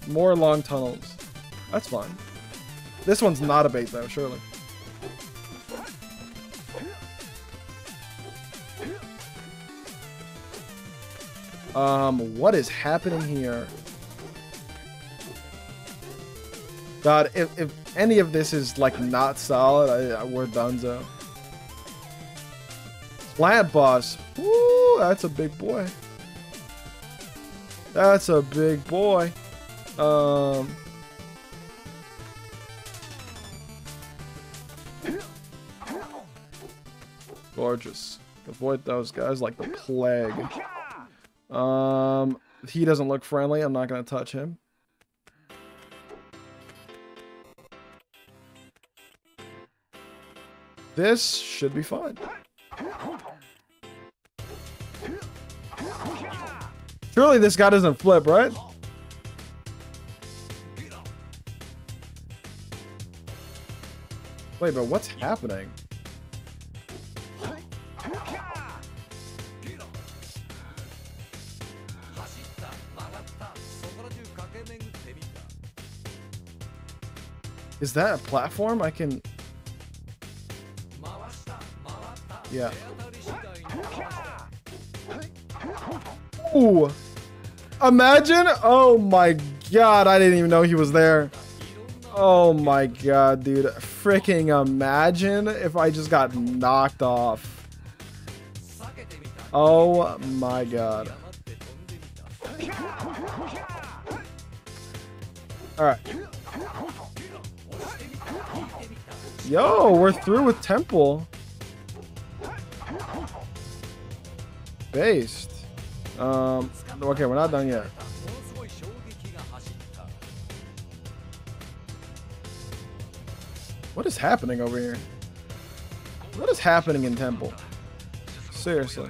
More long tunnels. That's fine. This one's not a bait though, surely. What is happening here? God, if any of this is like not solid, we're donezo. Plant boss. Woo, that's a big boy. That's a big boy. Gorgeous. Avoid those guys like the plague. He doesn't look friendly. I'm not gonna touch him. This should be fine. Surely this guy doesn't flip, right? Wait, but what's happening? Is that a platform I can... Yeah. Ooh. Imagine! Oh my god, I didn't even know he was there. Oh my god, dude. Freaking imagine if I just got knocked off. Oh my god. Alright. Yo, we're through with Temple. Based. Okay, we're not done yet. What is happening over here? What is happening in Temple? Seriously.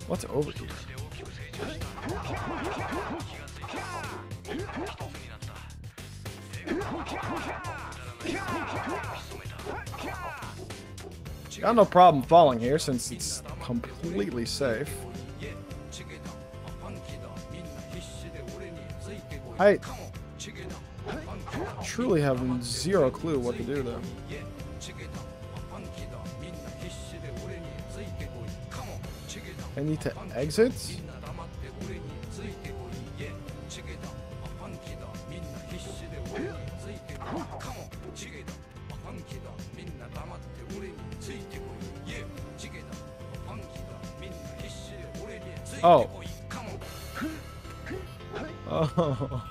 What's over here? Got no problem falling here since it's completely safe. I truly have zero clue what to do though. I need to exit? Oh. Oh.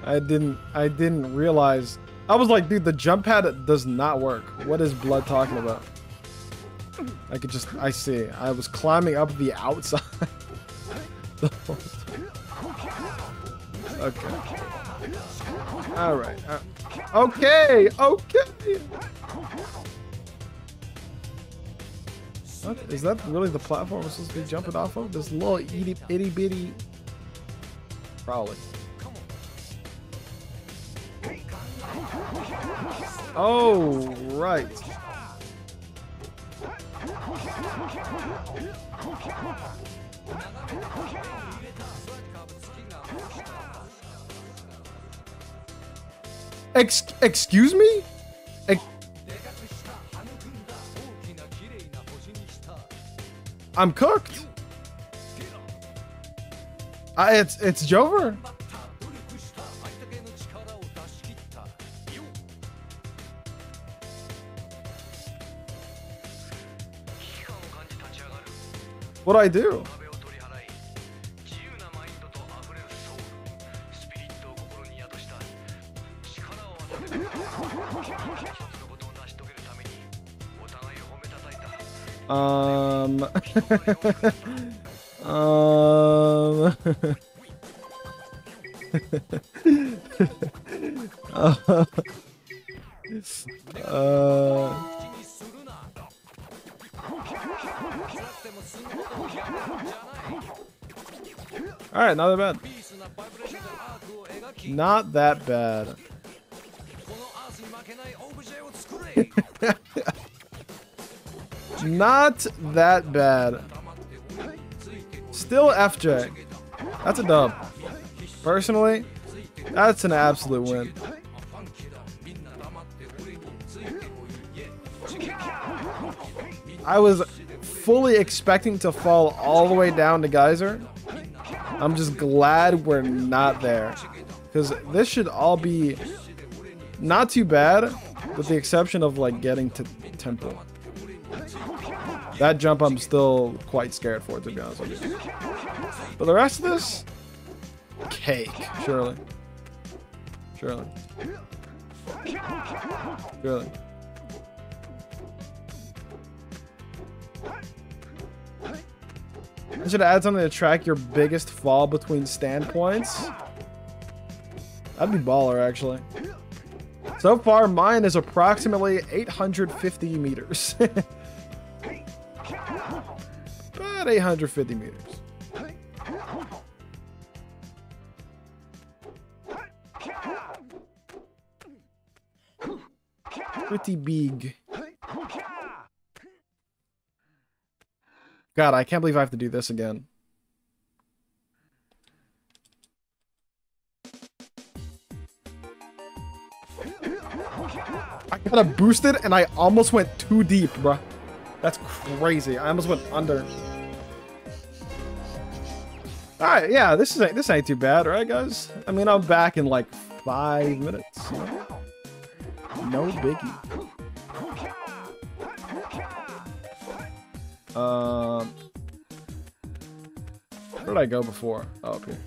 I didn't realize. I was like, dude, the jump pad does not work. What is Blood talking about? I see. I was climbing up the outside. Okay. All right. Okay. Okay. What? Is that really the platform we're supposed to be jumping off of? This little itty bitty. Probably. Oh, right. Excuse me? I'm cooked. It's Jover. What do I do? Alright, not that bad. Not that bad. Not that bad. Still FJ. That's a dub. Personally, that's an absolute win. I was fully expecting to fall all the way down to Geyser. I'm just glad we're not there. Because this should all be not too bad, with the exception of like getting to Temple. That jump I'm still quite scared for, to be honest with you. But the rest of this, cake, surely. Surely. Surely. I should add something to track your biggest fall between standpoints. That'd be baller, actually. So far, mine is approximately 850 meters. About 850 meters. Pretty big. God, I can't believe I have to do this again. I got a boosted and I almost went too deep, bruh. That's crazy. I almost went under. Alright, yeah, this ain't too bad, right, guys? I mean, I'm back in like 5 minutes. You know? No biggie. Where did I go before? Oh, up here.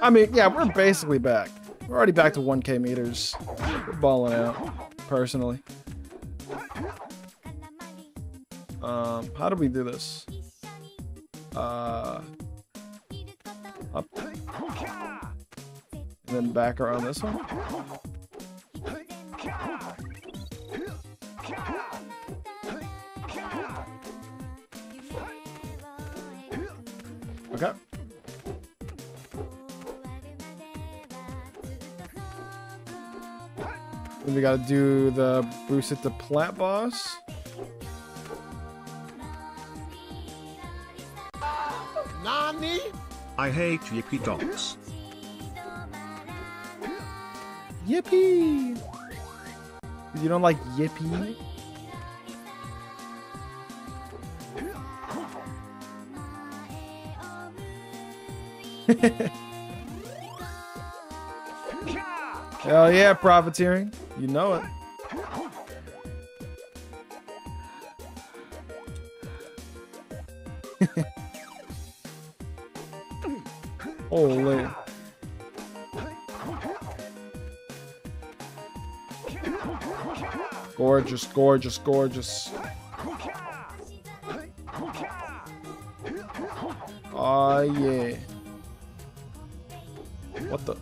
I mean, yeah, we're basically back. We're already back to 1K meters. We're balling out, personally. How do we do this? Up. And then back around this one. Okay. Then we gotta do the boost it to plant boss. Nani? I hate yippee dogs. Yippee! You don't like yippee? Hell yeah, profiteering. You know it. Holy. Gorgeous, gorgeous, gorgeous. Oh yeah. What the?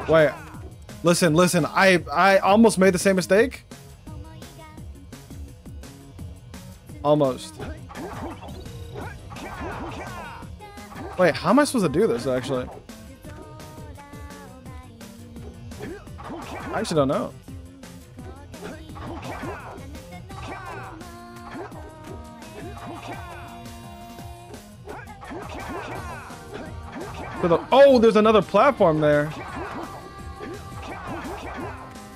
Wait. Listen. I almost made the same mistake. Almost. Wait, how am I supposed to do this, actually? I actually don't know. Oh, there's another platform there.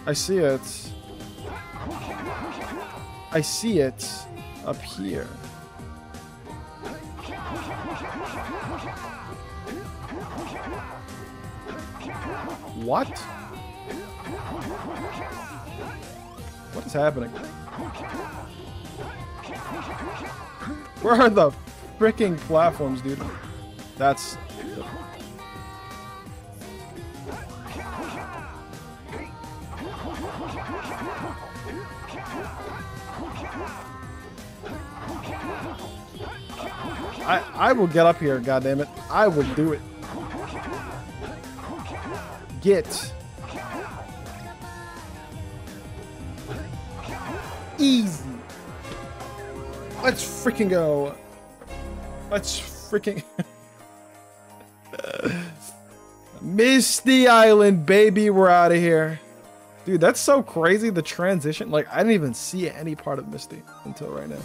I see it. I see it up here. What? What is happening? Where are the freaking platforms, dude? That's... I will get up here, goddammit. I will do it. Get. Easy. Let's freaking go. Let's freaking... Misty Island, baby. We're out of here. Dude, that's so crazy, the transition. Like, I didn't even see any part of Misty until right now.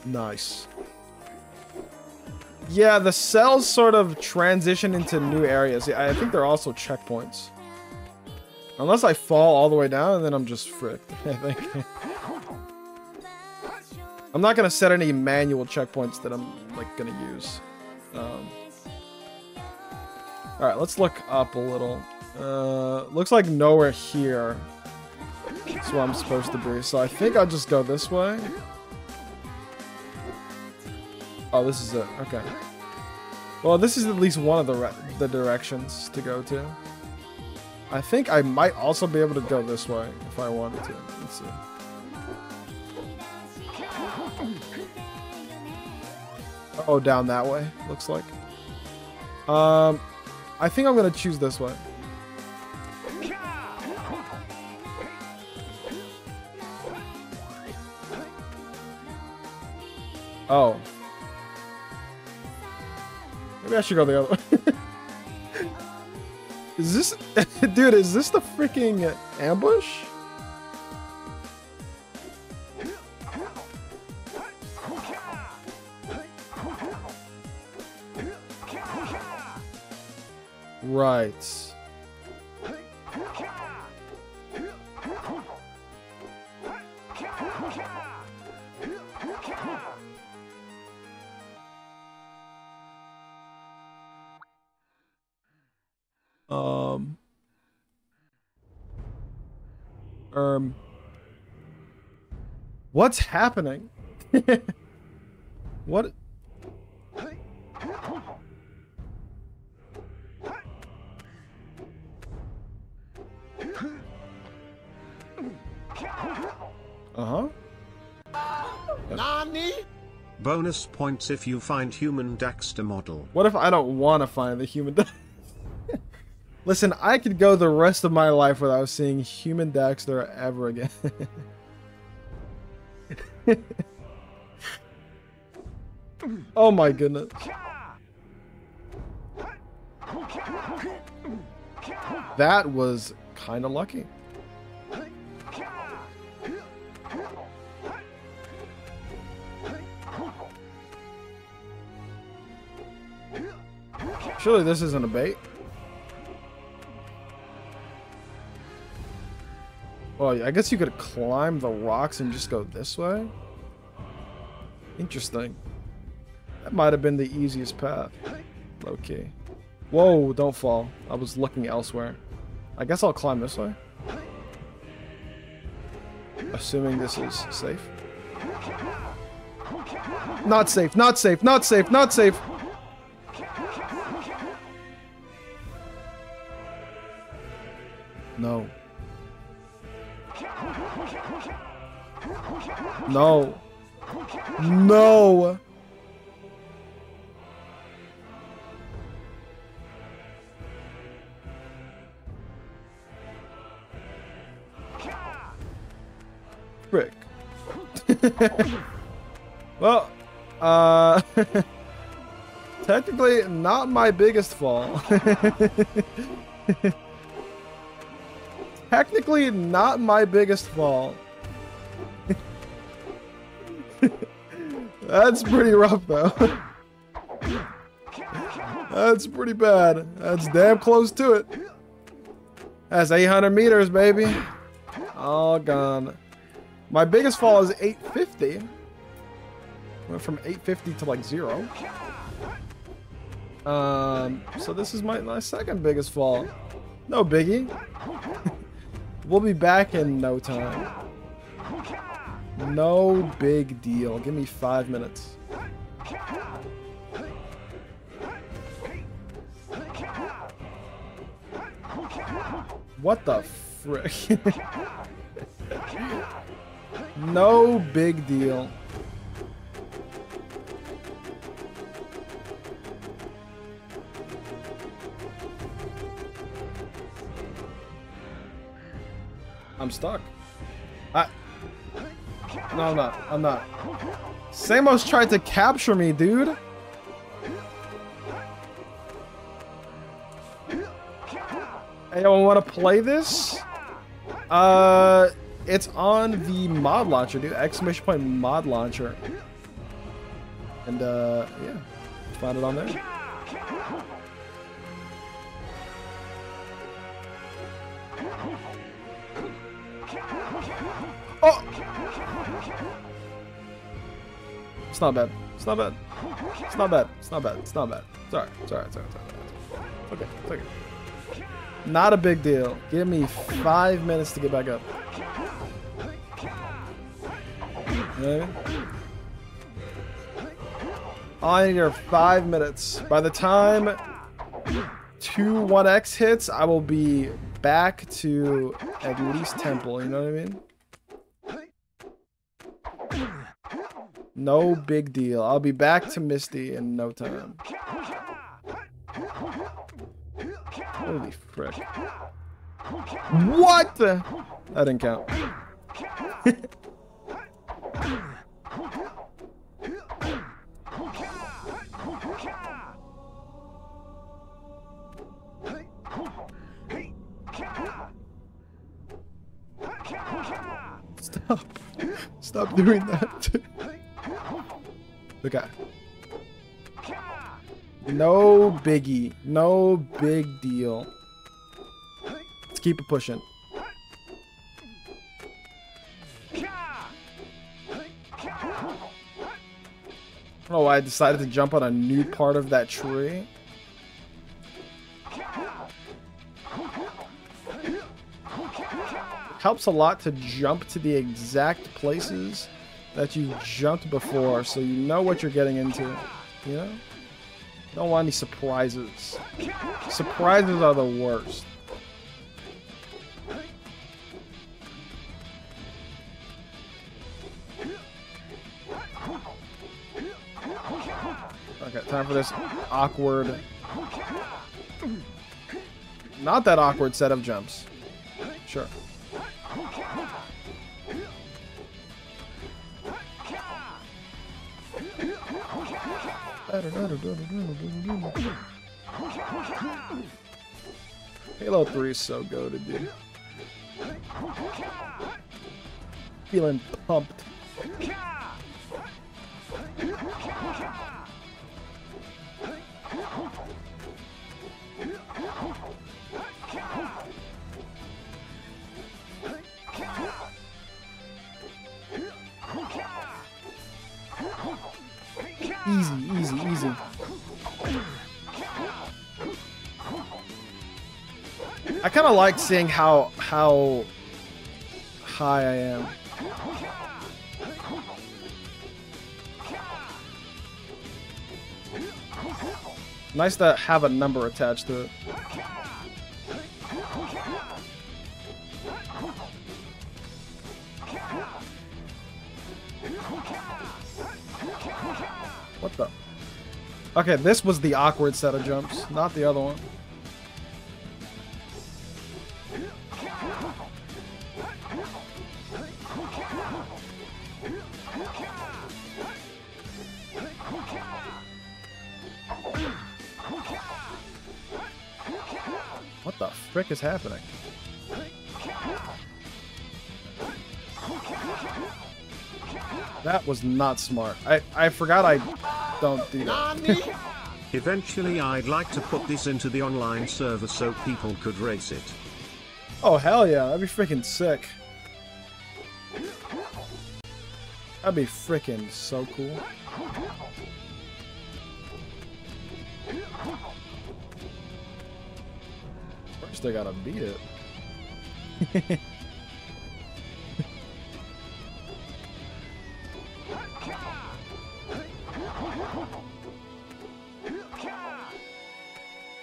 Nice. Yeah, the cells sort of transition into new areas. Yeah, I think they're also checkpoints. Unless I fall all the way down, and then I'm just fricked, I think. I'm not gonna set any manual checkpoints that I'm like gonna use. Alright, let's look up a little. Looks like nowhere here. That's where I'm supposed to be. So I think I'll just go this way. Oh, this is it. Okay. Well, this is at least one of the directions to go to. I think I might also be able to go this way if I wanted to. Let's see. Oh, down that way, looks like. I think I'm gonna choose this way. Oh. Maybe I should go the other way. Is this... Dude, is this the freaking ambush? Right. What's happening? What? Nani? Bonus points if you find human Daxter model. What if I don't want to find the human Listen, I could go the rest of my life without seeing human Daxter ever again. Oh my goodness. That was kind of lucky. Surely this isn't a bait. Well, I guess you could climb the rocks and just go this way. Interesting. That might have been the easiest path. Okay. Whoa, don't fall. I was looking elsewhere. I guess I'll climb this way. Assuming this is safe. Not safe, not safe, not safe, not safe. No. No. No. Frick. Well, technically not my biggest fall. Technically not my biggest fall. That's pretty rough though. That's pretty bad. That's damn close to it. That's 800 meters, baby. All gone. My biggest fall is 850. Went from 850 to like 0. So this is my second biggest fall. No biggie. We'll be back in no time. No big deal. Give me 5 minutes. What the frick? No big deal. I'm stuck. No, I'm not. I'm not. Samos tried to capture me, dude. Anyone want to play this? It's on the mod launcher, dude. Exclamation point mod launcher. And, yeah. Find it on there. Oh! It's not bad. It's not bad. It's not bad. It's not bad. It's not bad. Sorry. Sorry. Sorry. Sorry. Okay. It's okay. Not a big deal. Give me 5 minutes to get back up. You know what I mean? All I need are 5 minutes. By the time 2 1x hits, I will be back to at least Temple. You know what I mean? No big deal. I'll be back to Misty in no time. Holy frick. What the? That didn't count. Stop. Stop doing that. Okay. No biggie. No big deal. Let's keep it pushing. I don't know why I decided to jump on a new part of that tree. It helps a lot to jump to the exact places that you jumped before, so you know what you're getting into. You know? Don't want any surprises. Surprises are the worst. Okay, time for this awkward... Not that awkward set of jumps. Sure. Halo 3 is so goated, dude. Feeling pumped. Easy, easy, easy. I kind of like seeing how high I am. Nice to have a number attached to it. What the? Okay, this was the awkward set of jumps, not the other one. What the frick is happening? That was not smart. I forgot I don't do that. Eventually I'd like to put this into the online server so people could race it. Oh hell yeah, that'd be freaking sick. That'd be freaking so cool. First I gotta beat it.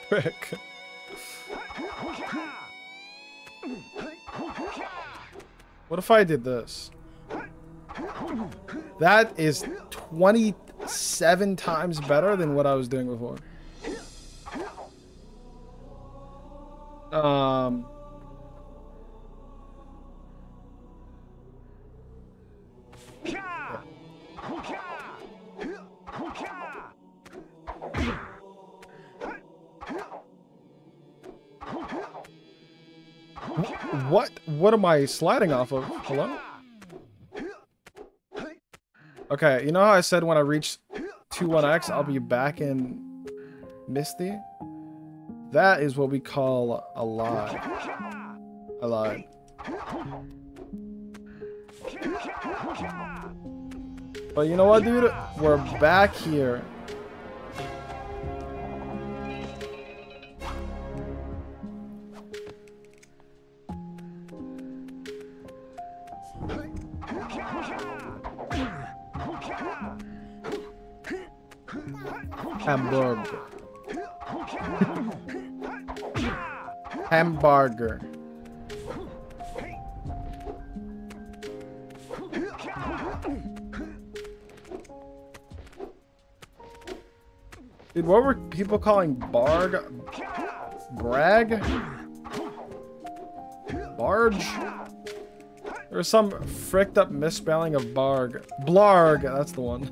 frick? What if I did this? That is 27 times better than what I was doing before. What am I sliding off of? Hello? Okay, you know how I said when I reach 21x, I'll be back in Misty? That is what we call a lie. I lied. But you know what, dude? We're back here. Hamburger. Hamburger. Dude, what were people calling Barg? Brag? Barge? There's some fricked up misspelling of Barg. Blarg, that's the one.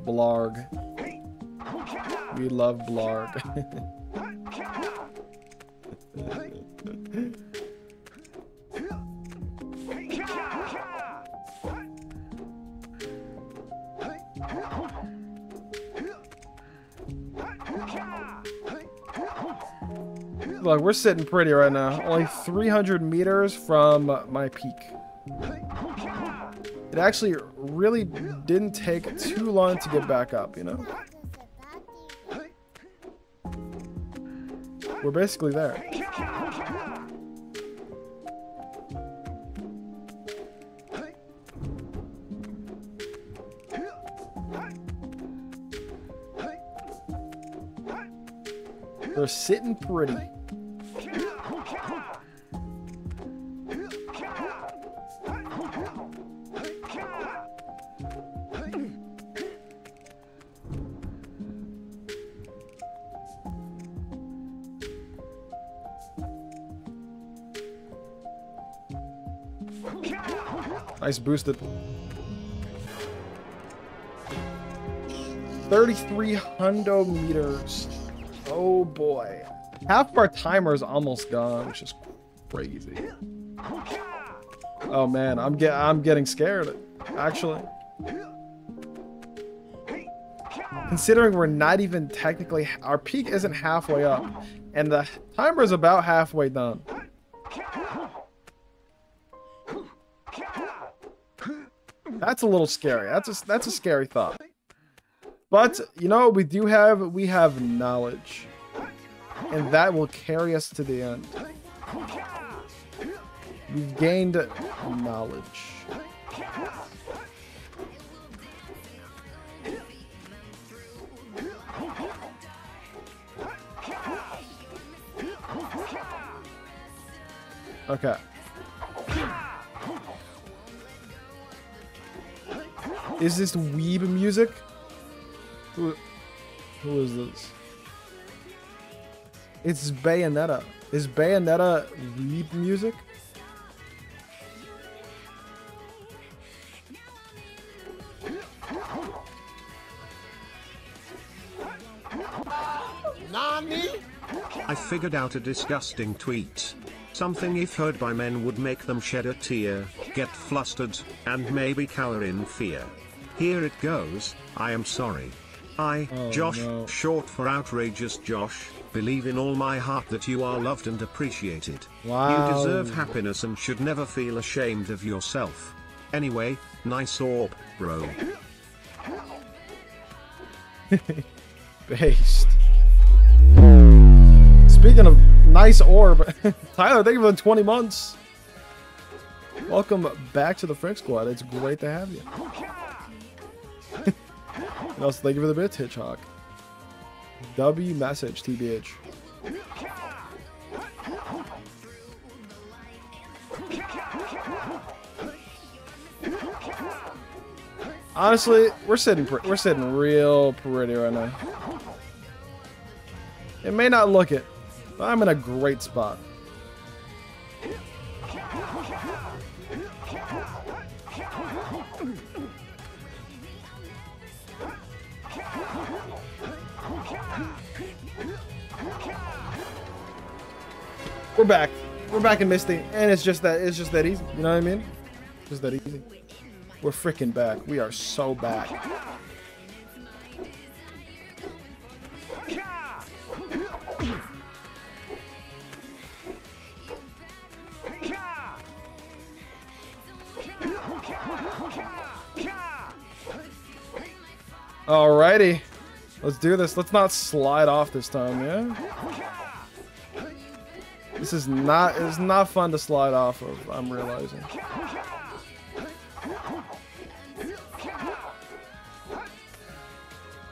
Blarg. We love Blarg. Look, we're sitting pretty right now. Only 300 meters from my peak. It actually really didn't take too long to get back up, you know? We're basically there. They're sitting pretty. Nice boosted. 3,300 meters. Oh boy. Half of our timer is almost gone, which is crazy. Oh man, I'm getting scared, actually. Considering we're not even technically, our peak isn't halfway up, and the timer is about halfway done. That's a little scary. That's a scary thought. But you know what we have knowledge, and that will carry us to the end. We've gained knowledge. Okay. Is this weeb music? Who is this? It's Bayonetta. Is Bayonetta weeb music? Nani? I figured out a disgusting tweet. Something if heard by men would make them shed a tear, get flustered, and maybe cower in fear. Here it goes. I am sorry. Josh, no. Short for outrageous Josh, believe in all my heart that you are loved and appreciated. Wow. You deserve happiness and should never feel ashamed of yourself. Anyway, nice orb, bro. Based. Speaking of nice orb, Tyler, thank you for the 20 months. Welcome back to the Frick Squad. It's great to have you. And also, thank you for the bits, Hitchhawk. W message, TBH. Honestly, we're sitting real pretty right now. It may not look it, but I'm in a great spot. We're back. We're back in Misty, and it's just that easy. You know what I mean? Just that easy. We're freaking back. We are so back. Alrighty. Let's do this. Let's not slide off this time, yeah? This is not, it's not fun to slide off of, I'm realizing.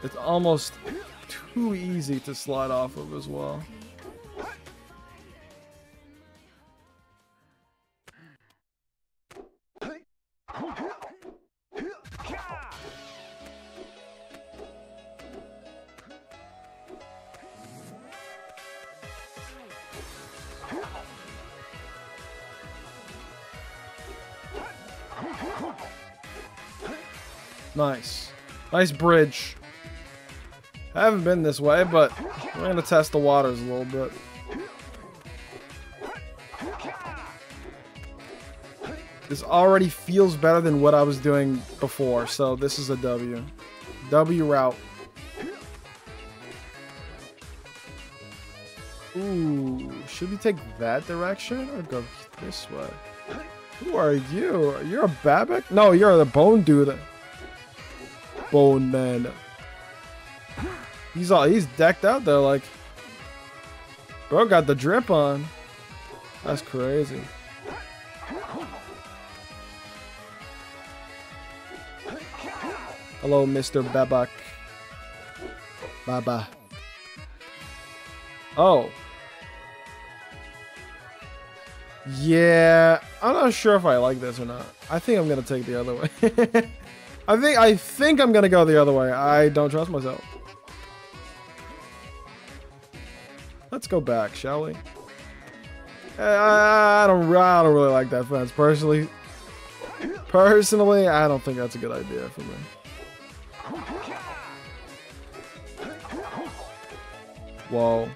It's almost too easy to slide off of as well. Nice. Nice bridge. I haven't been this way, but we're going to test the waters a little bit. This already feels better than what I was doing before, so this is a W. W route. Ooh, should we take that direction or go this way? Who are you? You're a Babbitt? No, you're the bone dude. Bone man. He's decked out there like, bro got the drip on. That's crazy. Hello, Mr. Babak. Baba. Oh. Yeah, I'm not sure if I like this or not. I think I'm gonna take the other way. I think I'm gonna go the other way. I don't trust myself. Let's go back, shall we? I don't really like that fence personally. Personally, I don't think that's a good idea for me. Whoa.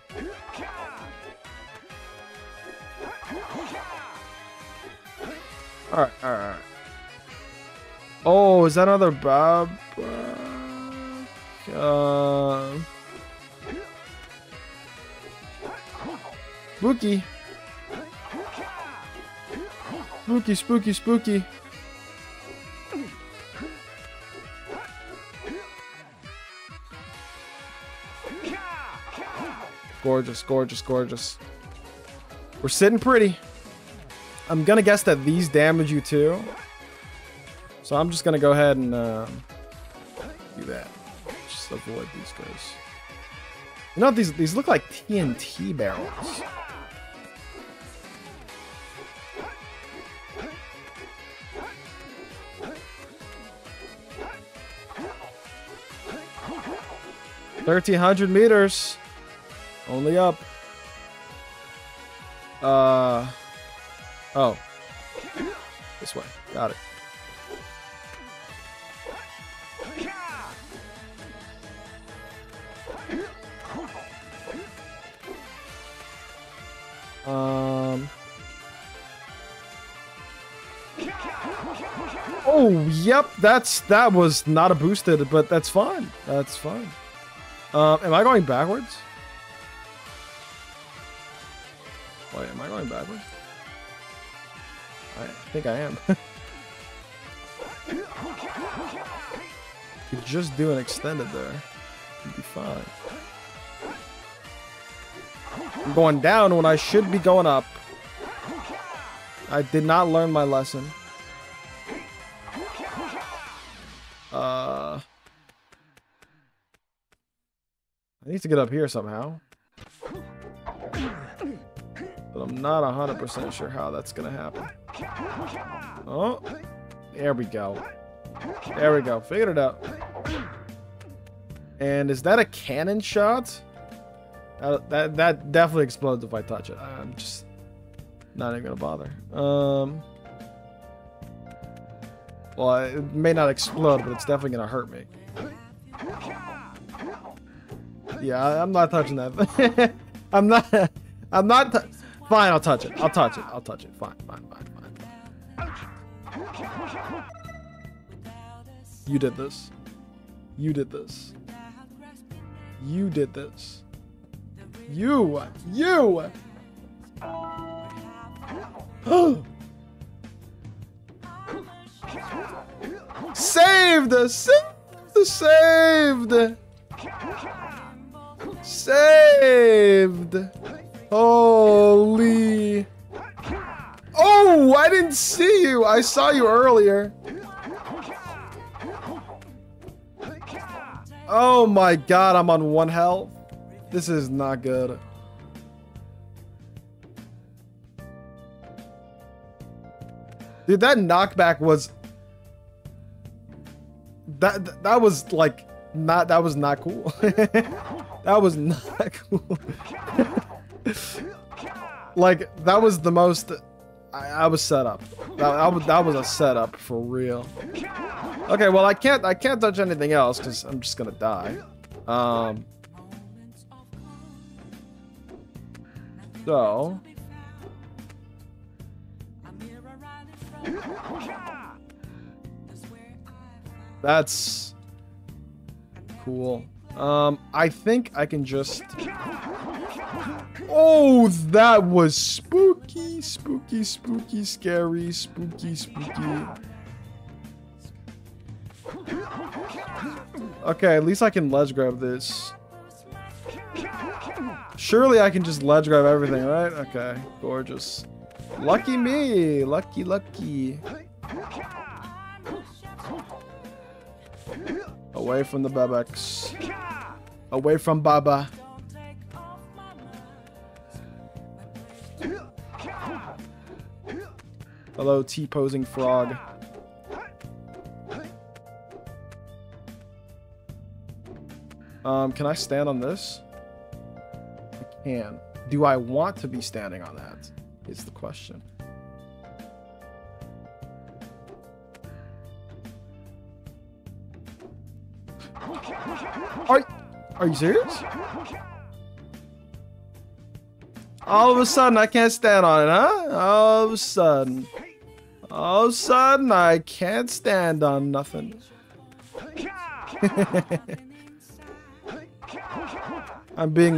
All right. Oh, is that another Bob? Spooky. Spooky. Gorgeous. We're sitting pretty. I'm gonna guess that these damage you too. So I'm just gonna go ahead and do that. Just avoid these guys. You know what, these look like TNT barrels. $1,300 meters. Only up. Oh. This way. Got it. Oh, yep. That was not a boosted, but that's fine. That's fine. Am I going backwards? Wait, am I going backwards? I think I am. Could just do an extended there. You'd be fine. I'm going down when I should be going up. I did not learn my lesson. I needs to get up here somehow. But I'm not 100% sure how that's gonna happen. Oh, there we go. There we go. Figured it out. And is that a cannon shot? That definitely explodes if I touch it. I'm just not even gonna bother. Well, it may not explode, but it's definitely gonna hurt me. Yeah, I'm not touching that. I'm not. Fine, I'll touch it. I'll touch it. I'll touch it. Fine. You did this. You did this. You did this. You. Saved! Saved! Holy. Oh, I didn't see you. I saw you earlier. Oh my god, I'm on 1 health. This is not good. Dude, that knockback was... That was like... That was not cool. That was not cool. Like, that was the most... I was set up. That was a setup for real. Okay, well, I can't touch anything else because I'm just gonna die. So... That's... cool. I think I can just... Oh, that was spooky, scary, spooky. Okay, at least I can ledge grab this. Surely I can just ledge grab everything, right? Okay, gorgeous. Lucky me, lucky. Away from the Bebex. Away from Baba. Hello, T-posing frog. Can I stand on this? I can. Do I want to be standing on that? Is the question. Are you serious? All of a sudden, I can't stand on it, huh? All of a sudden, I can't stand on nothing. I'm being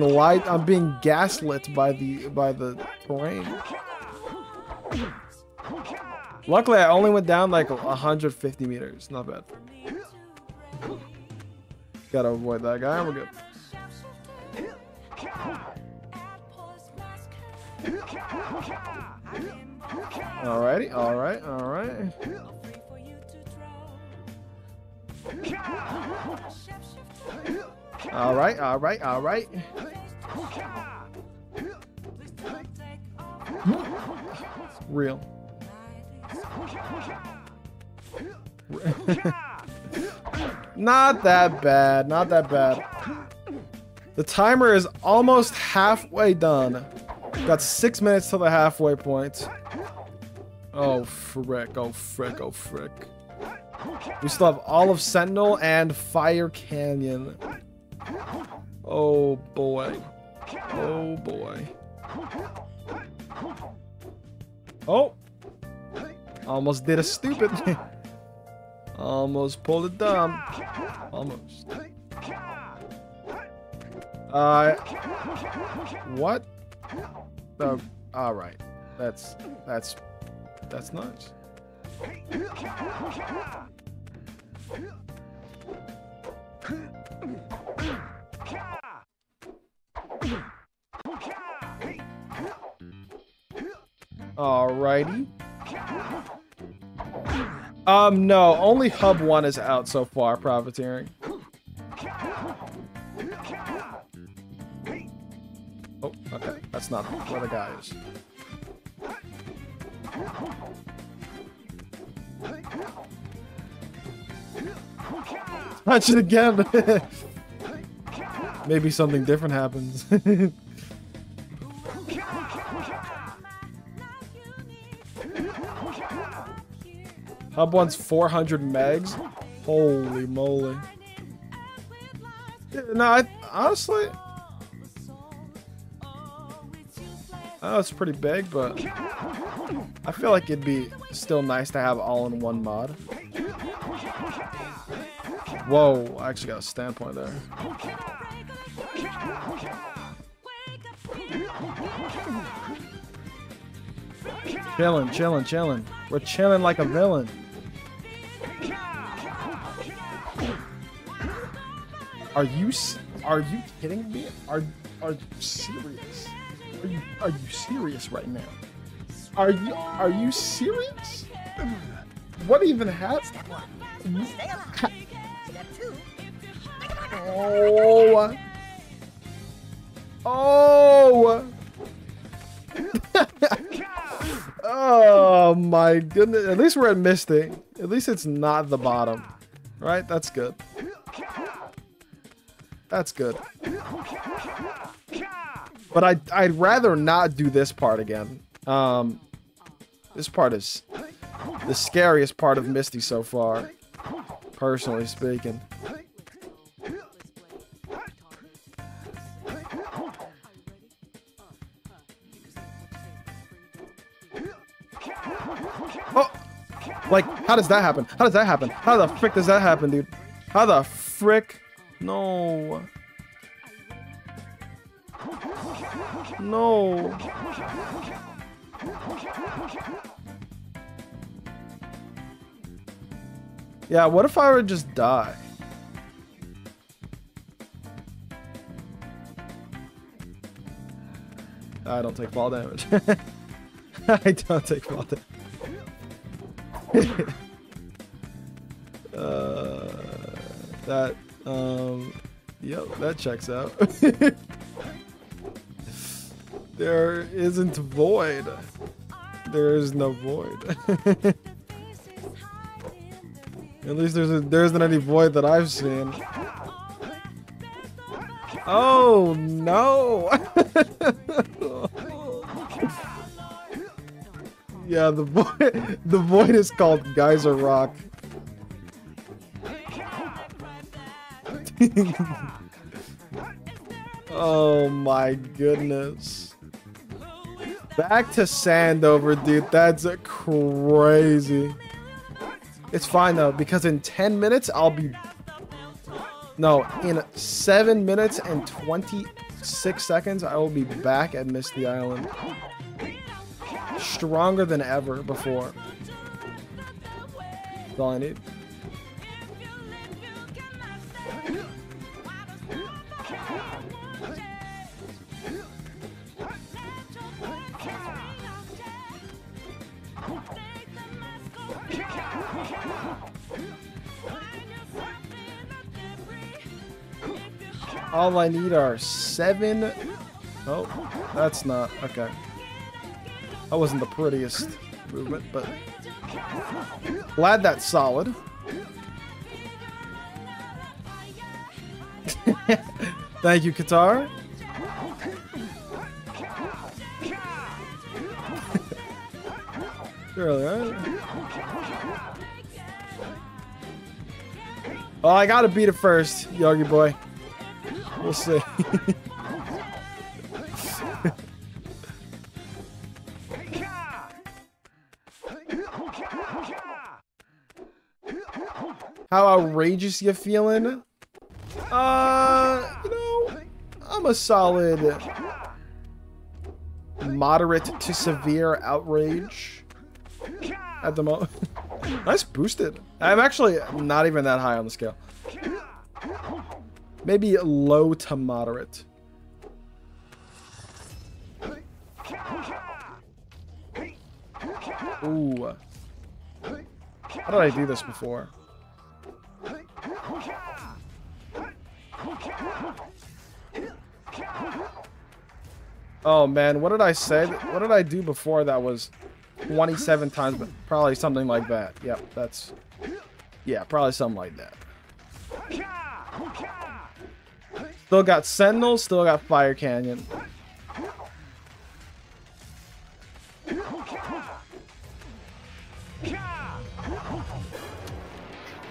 gaslit by the terrain. Luckily, I only went down like 150 meters. Not bad. Gotta avoid that guy. We're good. Alrighty, alright. Alright. Real. Not that bad. The timer is almost halfway done. Got 6 minutes till the halfway point. Oh frick. We still have all of Sentinel and Fire Canyon. Oh boy. Oh! Almost did a stupid. Almost pulled it dumb. Almost. What? Oh, all right. That's nice. Alrighty. No, only hub 1 is out so far, profiteering. Oh, okay. That's not where the guy is. Punch it again. Maybe something different happens. Hub wants 400 megs. Holy moly. No, honestly, oh, it's pretty big, but I feel like it'd be still nice to have all-in-one mod. Whoa, I actually got a standpoint there. Chilling, chilling, chilling. We're chilling like a villain. Are you kidding me? Are you serious? Are you serious right now? Are you serious? What even happened? Stay alive. Step 2. Oh. Oh. Oh my goodness. At least we're at Misty. At least it's not the bottom. Right? That's good. That's good. But I'd rather not do this part again. This part is the scariest part of Misty so far, personally speaking. Oh! Like, how does that happen? How does that happen? How the frick does that happen, dude? How the frick? No. No. Yeah, what if I would just die? I don't take fall damage. I don't take fall damage. Yep, that checks out. There isn't void. There is no void. At least there isn't any void that I've seen. Oh no! Yeah, the void is called Geyser Rock. Oh my goodness. Back to Sandover, dude. That's crazy. It's fine though, because in 10 minutes I'll be... No, in 7 minutes and 26 seconds I will be back at Misty Island. Stronger than ever before. That's all I need. All I need are 7... Oh, that's not... Okay. That wasn't the prettiest movement, but... Glad that's solid. Thank you, Qatar. Really, right? Oh, I gotta beat it first, Yogi boy. We'll see. How outrageous you feeling? You know, I'm a solid moderate to severe outrage at the moment. Nice boosted. I'm actually not even that high on the scale. Maybe low to moderate. Ooh. How did I do this before? Oh man, what did I say? What did I do before that was 27 times? But probably something like that. Yep, that's... Yeah, probably something like that. Still got Sentinel, still got Fire Canyon.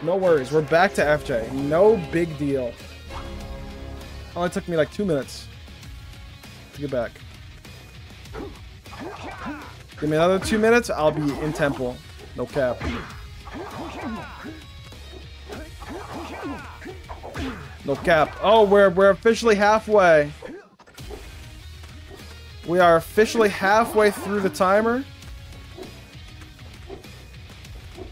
No worries, we're back to FJ. No big deal. Only took me like 2 minutes to get back. Give me another 2 minutes, I'll be in temple. No cap. No cap. Oh, we're officially halfway. We are officially halfway through the timer.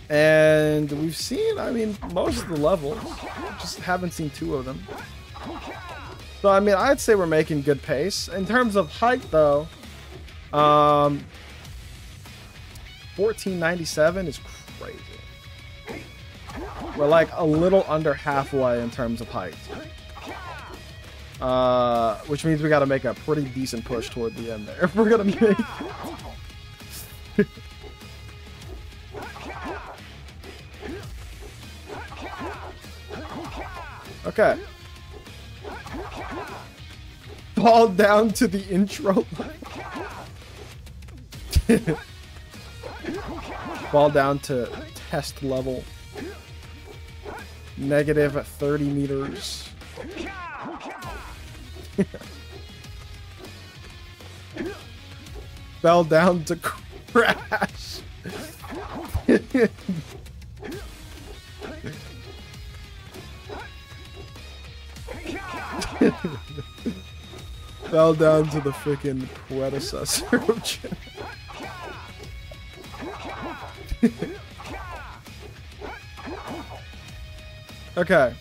And we've seen, I mean, most of the levels. Just haven't seen 2 of them. So, I mean, I'd say we're making good pace. In terms of height, though, 1497 is crazy. We're like a little under halfway in terms of height. Which means we got to make a pretty decent push toward the end there if we're going to make... Okay. Fall down to the intro. Fall down to test level. Negative 30 meters. Fell down to crash. Fell down to the freaking predecessor of Gen. Okay.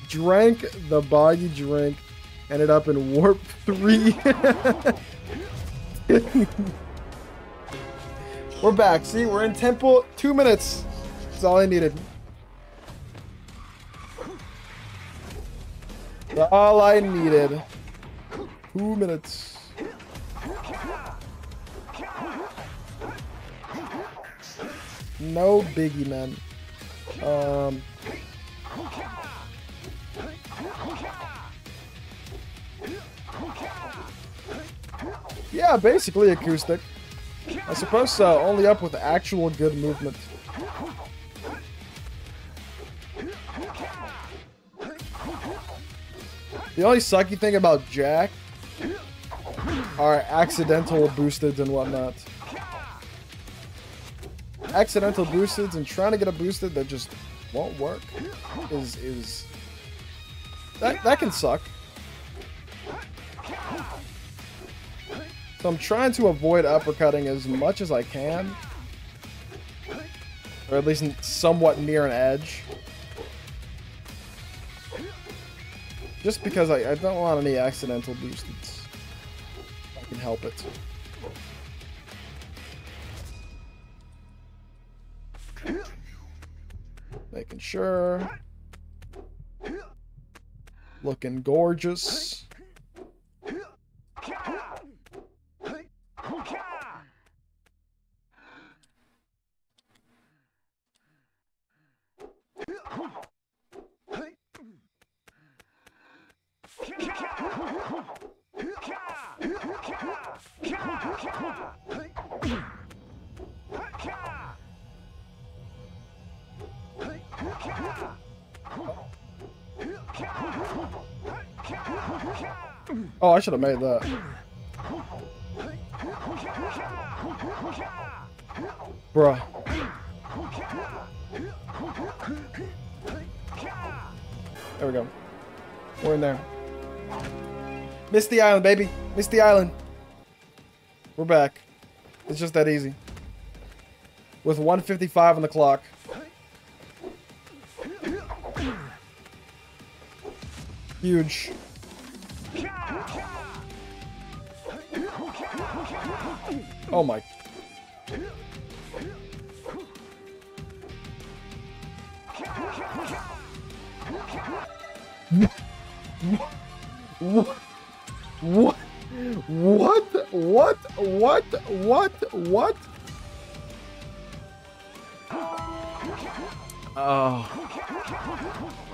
Drank the boggy drink. Ended up in warp 3. We're back. See, we're in temple. 2 minutes. That's all I needed. That's all I needed. 2 minutes. No biggie, man. Yeah, basically acoustic. I suppose so. Only up with actual good movement. The only sucky thing about Jak are accidental boosteds and whatnot. Accidental boosteds and trying to get a boosted that just won't work is that can suck. So I'm trying to avoid uppercutting as much as I can, or at least somewhat near an edge, just because I don't want any accidental boosteds. I can help it. Making sure. Looking gorgeous. Oh, I should have made that. Bruh. There we go. We're in there. Misty Island, baby. Misty Island. We're back. It's just that easy. With 1:55 on the clock. Huge. Oh my. What? What?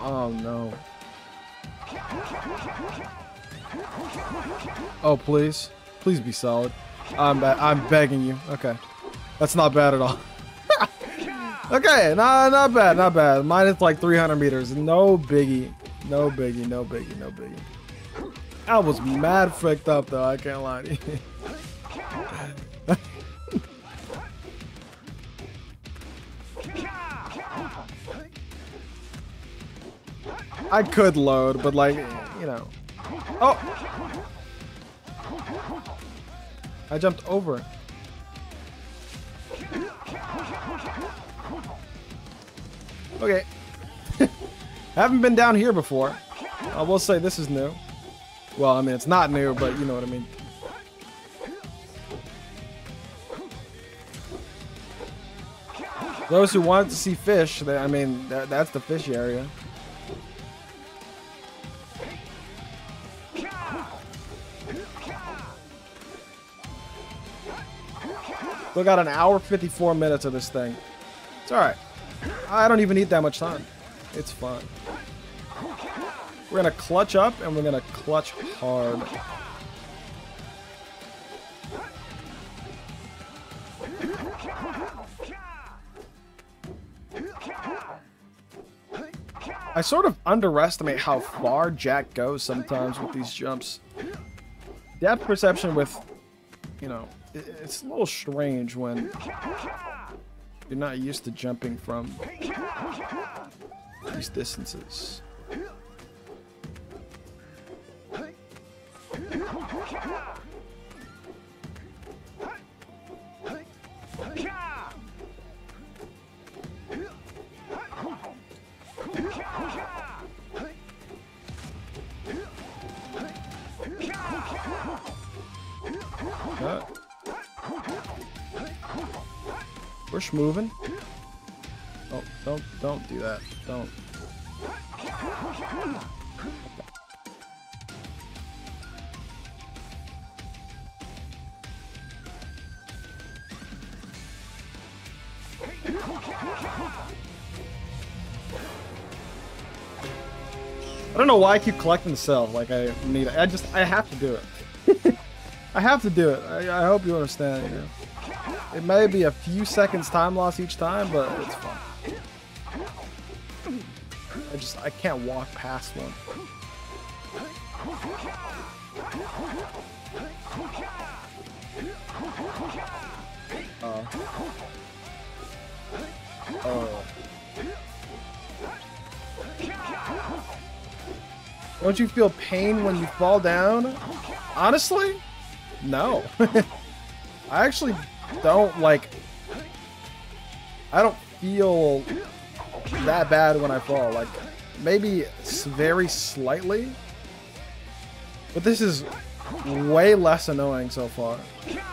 Oh no. Oh, please. Please be solid. I'm begging you. Okay. That's not bad at all. Okay, not bad, not bad. Mine is like 300 meters. No biggie. No biggie, no biggie, no biggie. I was mad fricked up though, I can't lie to you. I could load, but like, you know. Oh! I jumped over it. Okay. Haven't been down here before. I will say this is new. Well, I mean, it's not new, but you know what I mean. Those who wanted to see fish, I mean, that's the fish area. We got an hour 54 minutes of this thing. It's alright. I don't even need that much time. It's fun. We're gonna clutch up and we're gonna clutch hard. I sort of underestimate how far Jak goes sometimes with these jumps. Depth perception with, you know, it's a little strange when you're not used to jumping from these distances. We're moving. Oh, don't do that. Don't. I don't know why I keep collecting the cell. Like I have to do it. I have to do it. I hope you understand. You know? It may be a few seconds time loss each time, but it's fun. I can't walk past one. Don't you feel pain when you fall down? Honestly, no. I actually don't like. I don't feel that bad when I fall. Like maybe very slightly, but this is way less annoying so far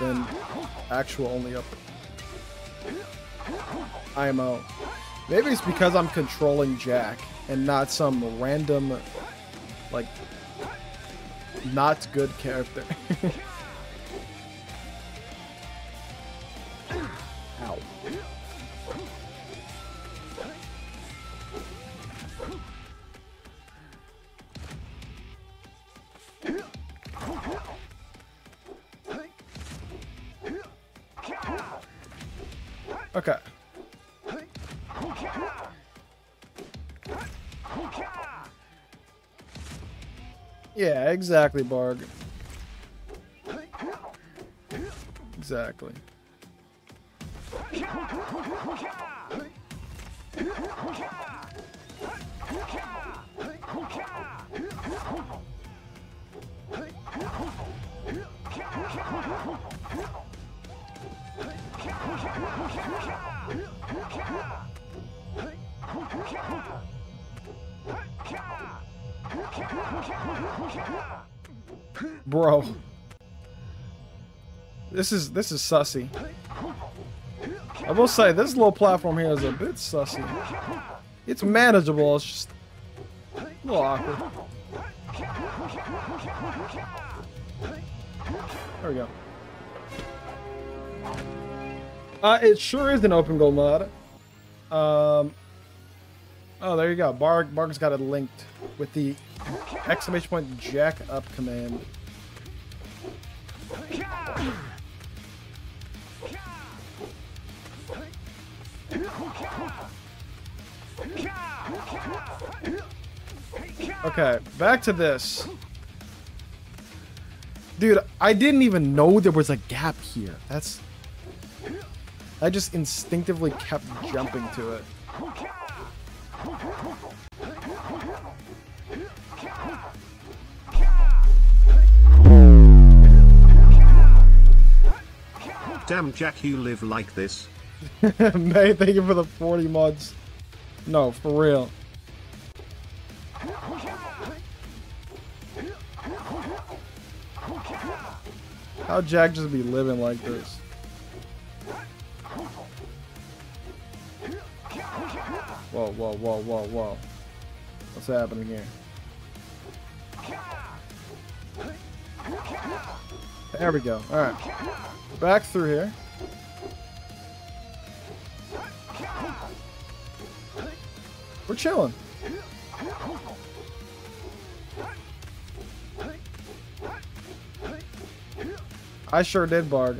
than actual only up IMO. Maybe it's because I'm controlling Jak and not some random, like, not good character. Ow. Okay. Yeah, exactly, Barg. Exactly. Bro, this is sussy. I will say this little platform here is a bit sussy. It's manageable. It's just A little awkward. There we go. It sure is an open goal mod. Oh, there you go. Barg's got it linked with the exclamation point jack up command. Okay, back to this. Dude, I didn't even know there was a gap here. I just instinctively kept jumping to it. Damn, Jak, you live like this. May, thank you for the 40 mods. No, for real. How'd Jak just be living like this? Whoa, whoa, whoa, whoa, whoa. What's happening here? There we go. Alright. Back through here. We're chilling. I sure did, Barg.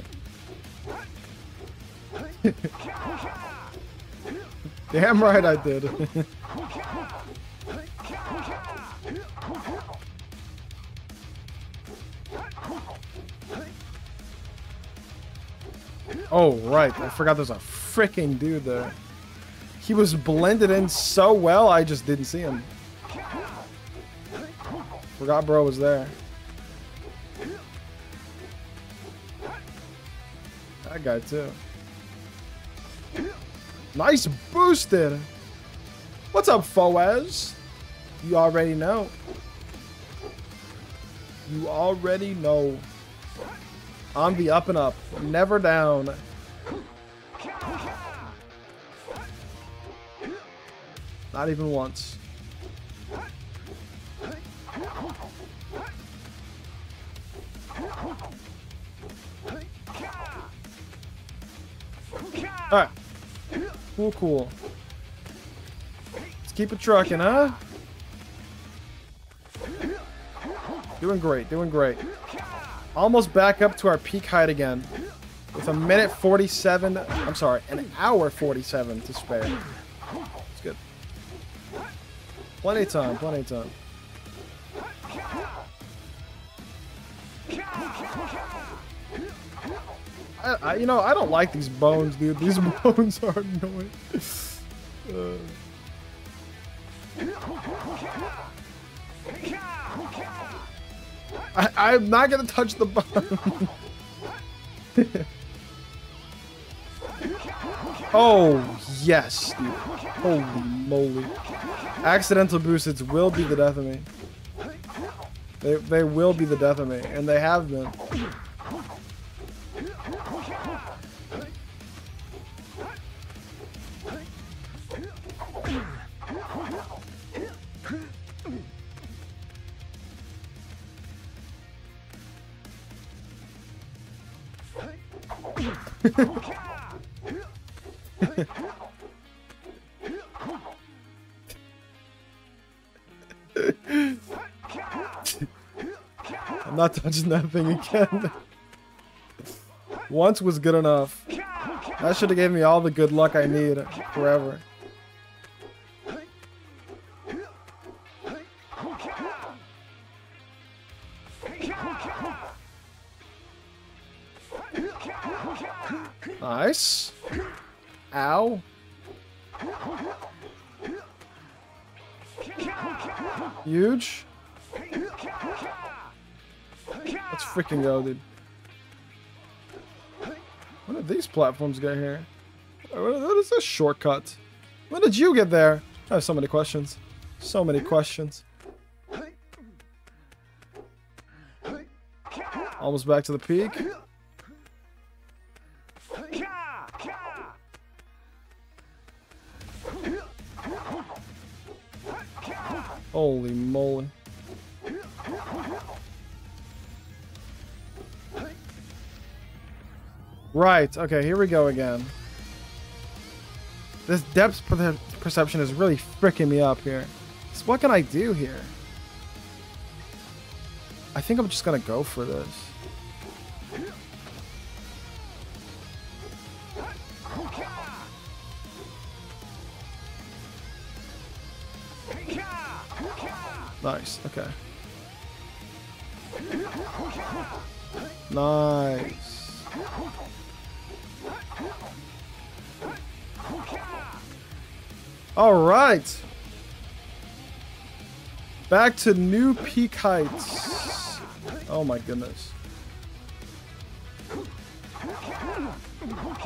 Damn right I did. Oh, right. I forgot there's a freaking dude there. He was blended in so well, I just didn't see him. Forgot bro was there. That guy too. Nice boosted. What's up, Foaz? You already know. You already know. On the up and up. Never down. Not even once. Alright. Cool, cool. Let's keep it trucking, huh? Doing great, doing great. Almost back up to our peak height again. With a minute 47, I'm sorry, an hour 47 to spare. It's good. Plenty of time, plenty of time. You know, I don't like these bones, dude. These bones are annoying. I'm not gonna touch the bone. Oh, yes, dude. Holy moly. Accidental boosteds will be the death of me. They will be the death of me, and they have been. I'm not touching that thing again. Once was good enough. That should have gave me all the good luck I need forever. Nice. Ow. Huge. Let's freaking go, dude. What did these platforms get here? What is this shortcut? When did you get there? I have so many questions. So many questions. Almost back to the peak. Holy moly. Right, okay, here we go again. This depth perception is really freaking me up here. So what can I do here? I think I'm just gonna go for this. Nice, okay. Nice. All right. Back to new peak heights. Oh my goodness.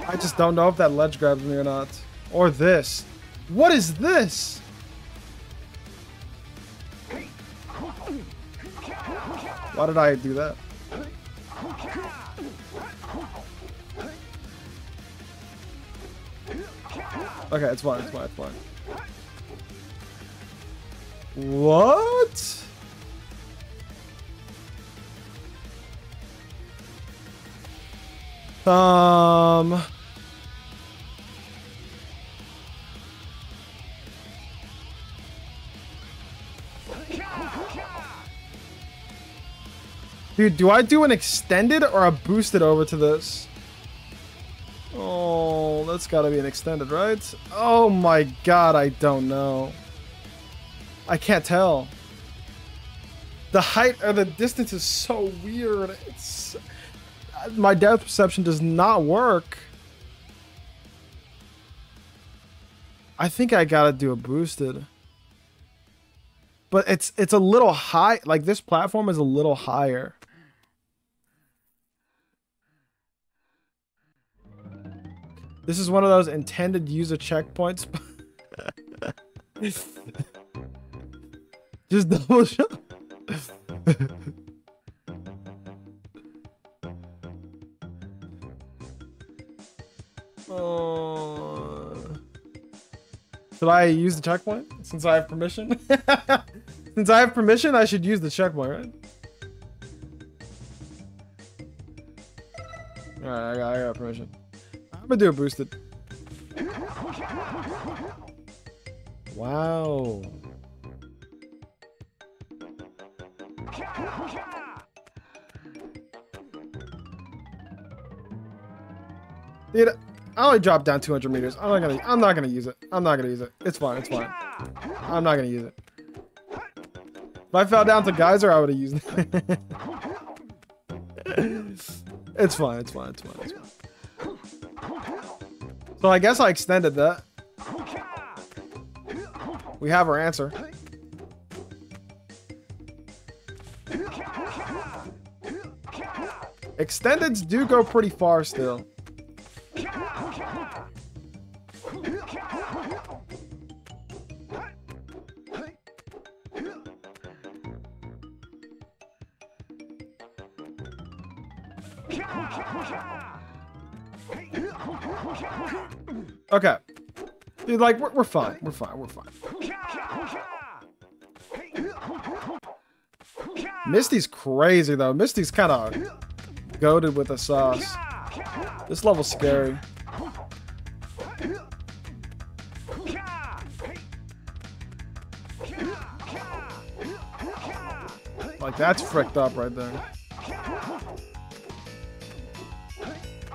I just don't know if that ledge grabs me or not. Or this. What is this? Why did I do that? Okay, it's fine, it's fine, it's fine. What? Dude, do I do an extended or a boosted over to this? Oh, that's gotta be an extended, right? Oh my god, I don't know. I can't tell. The height or the distance is so weird. It's my depth perception does not work. I think I gotta do a boosted. But it's a little high. Like this platform is a little higher. This is one of those intended user checkpoints. Just double shot. Should I use the checkpoint since I have permission? Since I have permission, I should use the checkpoint, right? Alright, I got permission. I'm gonna do a boosted. Wow. Dude, I only dropped down 200 meters. I'm not gonna use it. I'm not gonna use it. It's fine, it's fine. I'm not gonna use it. If I fell down to Geyser, I would have used it. It's fine, it's fine, it's fine, it's fine. So I guess I extended that. We have our answer. Extendeds do go pretty far still. Okay. Dude, like, we're fine. We're fine. We're fine. Misty's crazy, though. Misty's kind of goated with the sauce. This level's scary. Like, that's fricked up right there.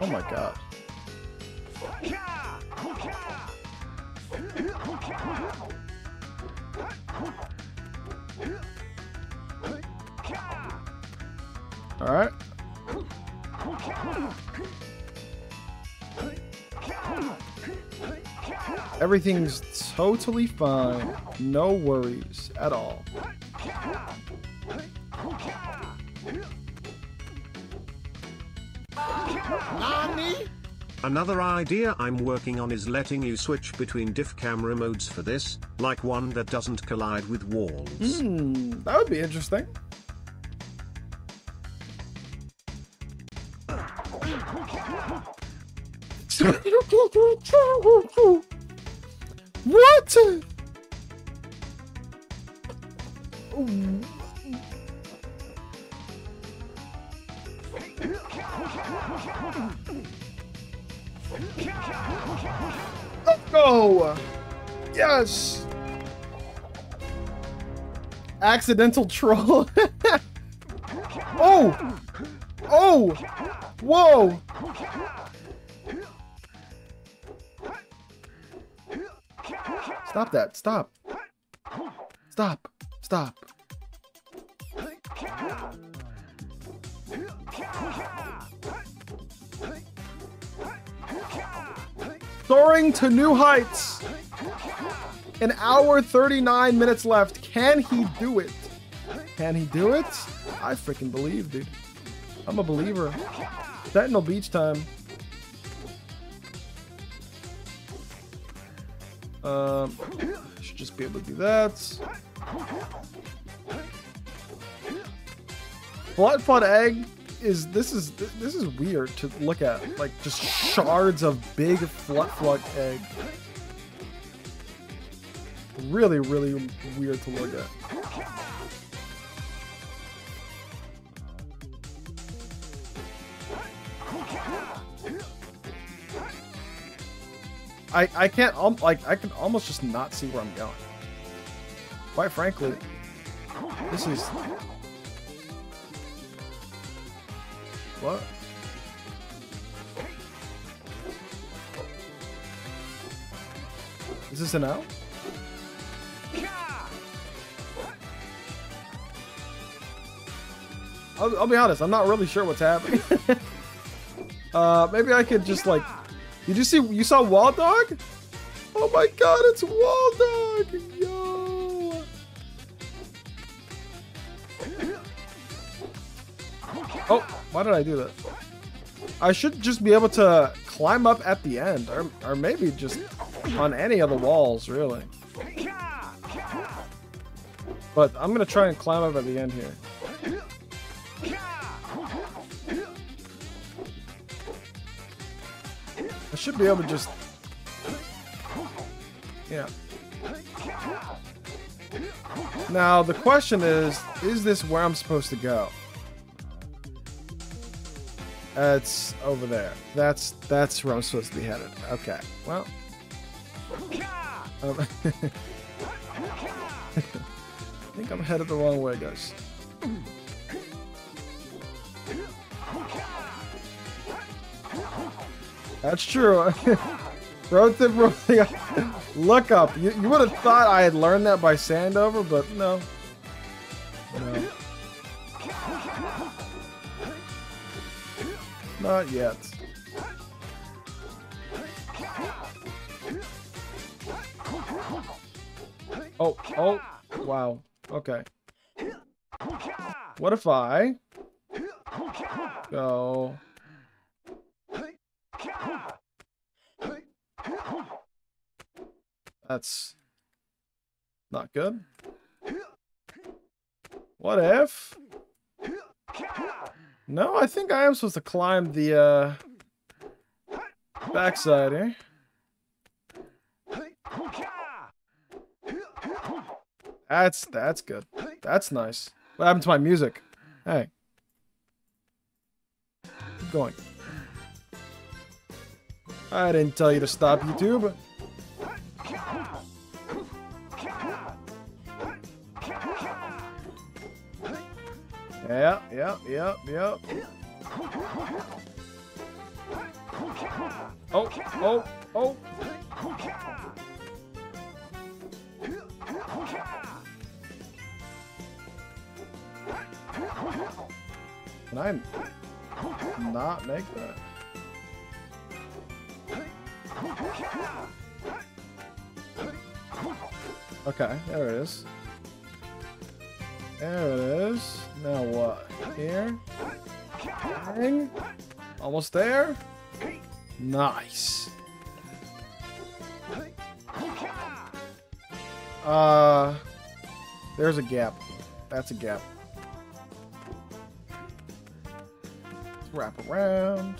Oh my god. All right. Everything's totally fine. No worries at all. Another idea I'm working on is letting you switch between diff camera modes for this, like one that doesn't collide with walls. That would be interesting. What? Let's go! Yes! Accidental troll. Oh! Oh! Whoa! Stop that. Stop. Stop. Stop. Soaring to new heights. An hour 39 minutes left. Can he do it? Can he do it? I freaking believe, dude. I'm a believer. Sentinel beach time. Should just be able to do that. Flood egg is this is weird to look at. Like just shards of big flood egg. Really, really weird to look at. I can't like I can almost just not see where I'm going. Quite frankly, this is what? Is this an L? I'll be honest, I'm not really sure what's happening. Maybe I could just like. Did you see? You saw Wall Dog? Oh my God, it's Wall Dog! Yo! Oh, why did I do that? I should just be able to climb up at the end, or maybe just on any of the walls, really. But I'm gonna try and climb up at the end here. I should be able to just, yeah. Now the question is this where I'm supposed to go? It's over there. That's where I'm supposed to be headed. Okay. Well. I think I'm headed the wrong way, guys. That's true. Road tip, look up. You would have thought I had learned that by Sandover, but no. No. Not yet. Oh, oh, wow. Okay. What if I go... That's not good. What if? No, I think I am supposed to climb the backside here. That's good. That's nice. What happened to my music? Hey. Keep going. I didn't tell you to stop, YouTube. Yep. Oh. Can I not make that? Okay, there it is. There it is. Now what? Here? Bang. Almost there? Nice. There's a gap. That's a gap. Let's wrap around.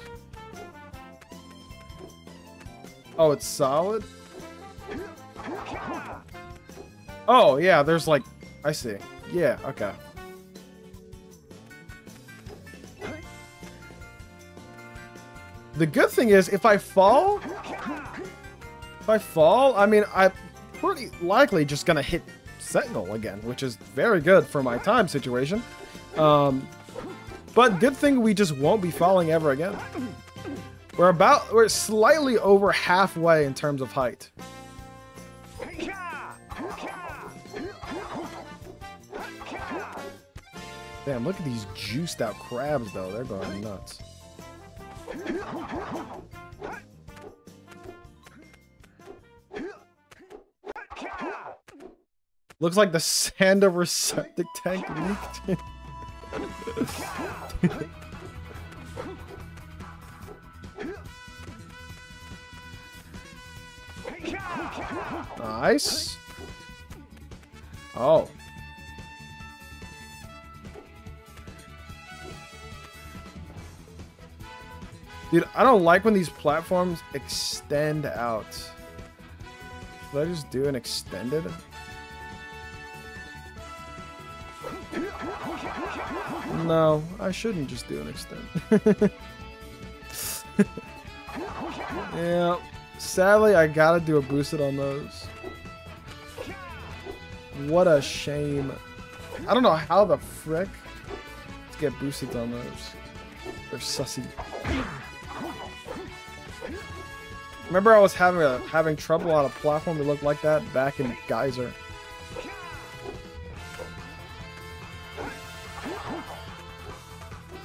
Oh, it's solid? Oh, yeah, there's like... I see. Yeah, okay. The good thing is, if I fall, I mean, I'm pretty likely just gonna hit Sentinel again, which is very good for my time situation. But good thing we just won't be falling ever again. We're slightly over halfway in terms of height. Damn, look at these juiced out crabs though, they're going nuts. Looks like the sandover septic tank leaked. Nice. Oh. Dude, I don't like when these platforms extend out. Should I just do an extended? No, I shouldn't just do an extend. Yeah, sadly I gotta do a boosted on those. What a shame. I don't know how the frick to get boosted on those. They're sussy. Remember I was having trouble on a platform that looked like that back in Geyser.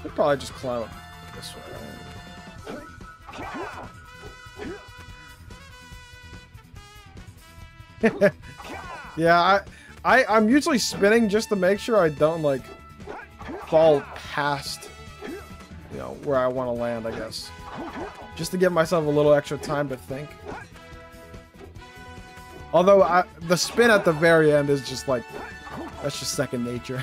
I'd probably just climb up this way. Yeah, I'm usually spinning just to make sure I don't like fall past, you know, where I want to land, I guess. Just to give myself a little extra time to think. Although the spin at the very end is just like, that's just second nature.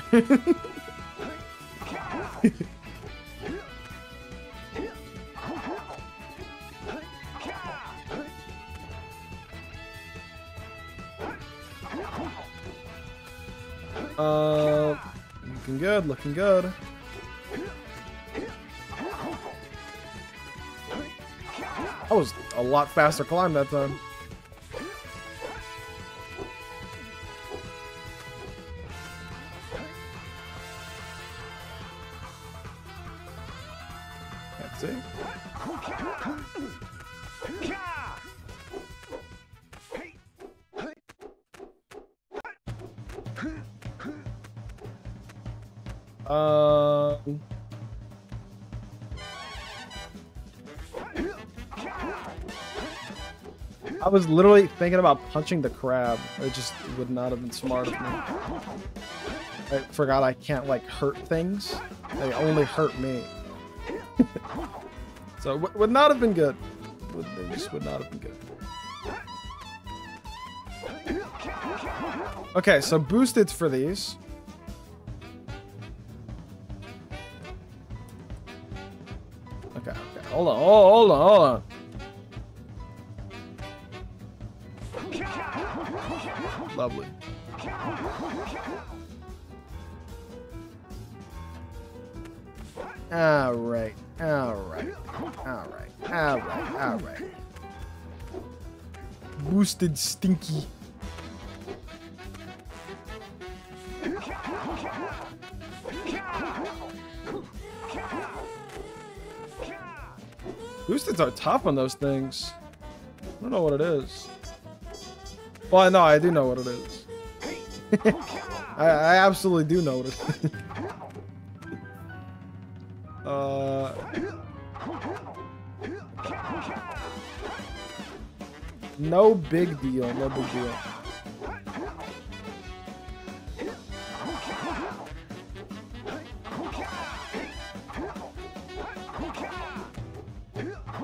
Looking good, looking good. That was a lot faster climb that time. Let's see. I was literally thinking about punching the crab. It just would not have been smart of me. I forgot I can't like hurt things. They only hurt me. So would not have been good. They just would not have been good. Okay, so boosteds for these. Okay, okay. Hold on, hold on, hold on. Lovely. Alright, alright, alright, alright, alright. Boosted stinky. Boosteds are tough on those things. I don't know what it is. Well, no, I do know what it is. I absolutely do know what it is. No big deal, no big deal.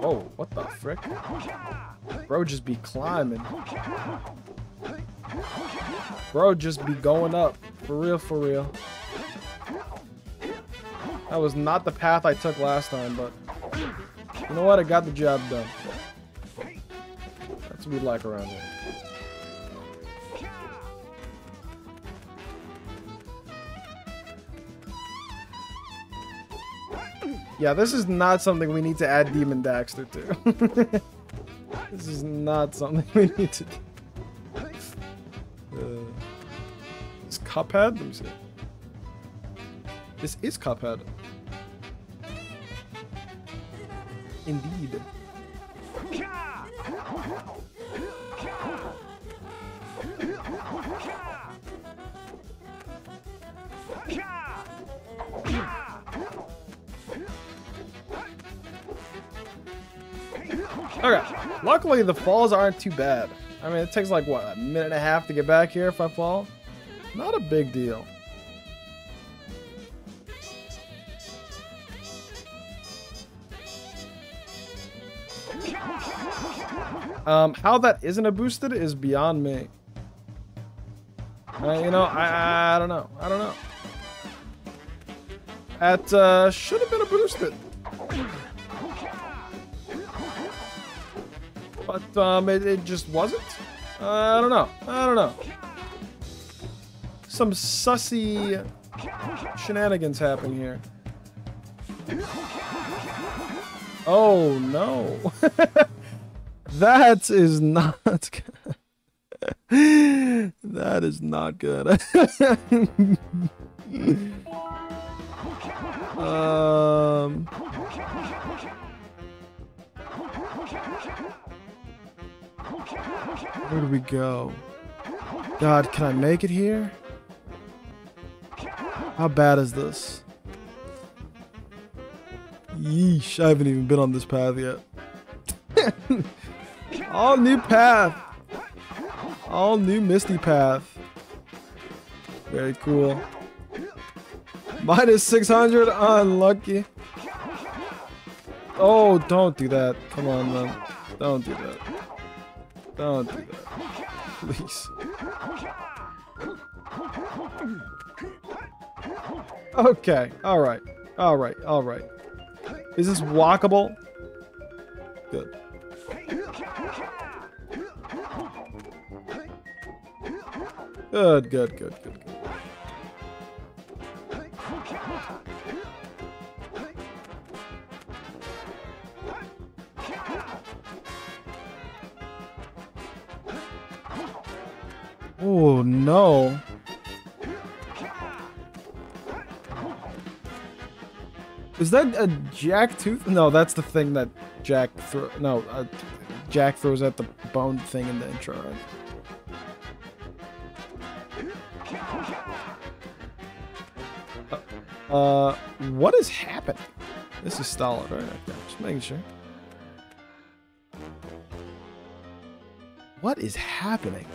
Oh, what the frick? Bro just be climbing. Bro just be going up. For real, for real. That was not the path I took last time, but you know what? I got the job done. That's what we like around here. Yeah, this is not something we need to add Demon Daxter to. This is not something we need to do. Is Cuphead? Let me see. This is Cuphead. Indeed. Okay, luckily the falls aren't too bad. I mean, it takes like, what, a minute and a half to get back here if I fall? Not a big deal. How that isn't a boosted is beyond me. You know, I don't know. I don't know. That should have been a boosted. But it just wasn't? I don't know. I don't know. Some sussy shenanigans happen here. Oh no. That is not good. That is not good. Where do we go? God, can I make it here? How bad is this? Yeesh, I haven't even been on this path yet. All new path. All new Misty path. Very cool. Minus 600, unlucky. Oh, don't do that. Come on, man. Don't do that. Don't do that. Please. Okay. Alright. Alright. Alright. Is this walkable? Good. Good, good, good, good, good. Oh no. Is that a jack tooth? No, that's the thing that Jack throw. No, Jack throws at the bone thing in the intro, right? What is happening? This is solid, right? Okay, just making sure. What is happening?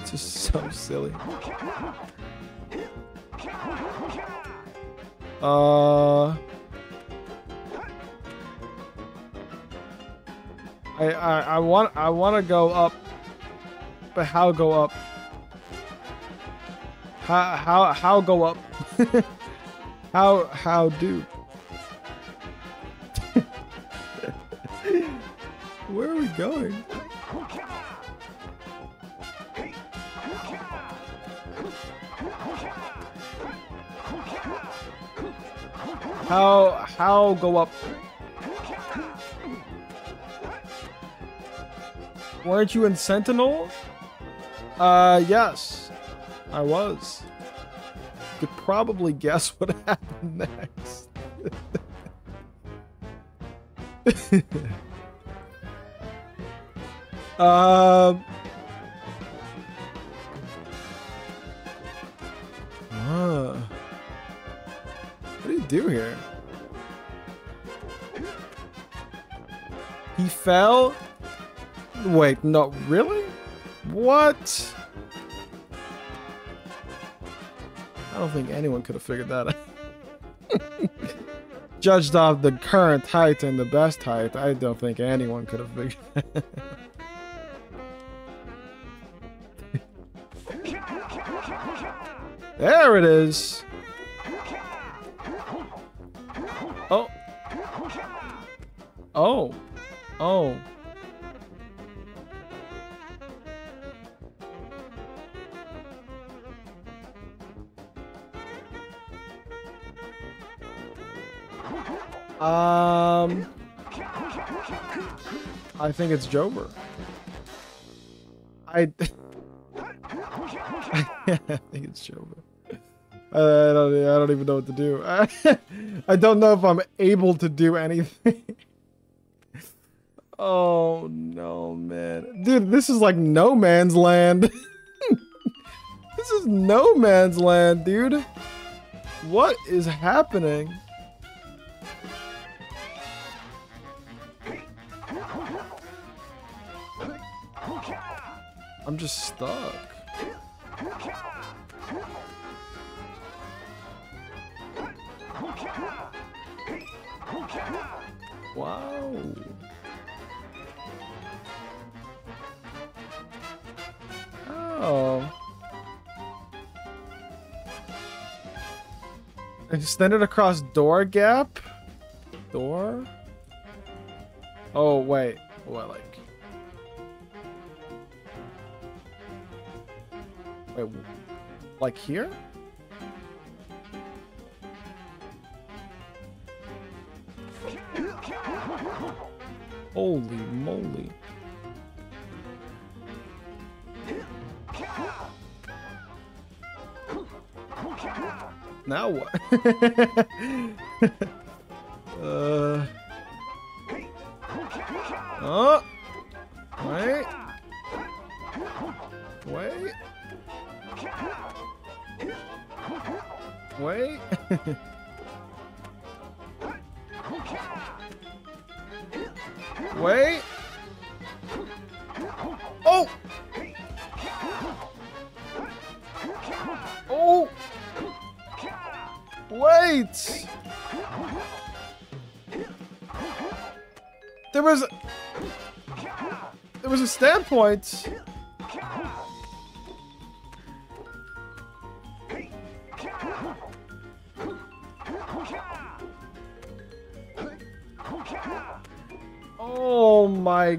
This is so silly. I want to go up, but how go up? How go up? how do? Where are we going? How go up? Weren't you in Sentinel? Yes, I was. You could probably guess what happened next. What do you do here? He fell? Wait, no, really? What? I don't think anyone could have figured that out. Judged off the current height and the best height, I don't think anyone could have figured that out. There it is. Oh. Oh. Oh. I think it's Jover. I think it's Jover. I don't even know what to do. I don't know if I'm able to do anything. Oh no, man. Dude, this is like no man's land. This is no man's land, dude. What is happening? I'm just stuck. Wow. Oh. Extended across door gap? Door? Oh, wait. What, wait, like here? Holy moly. Now what? Oh. Wait. Wait. Wait. Wait. Oh. Oh. Wait. There was a standpoint. Oh my.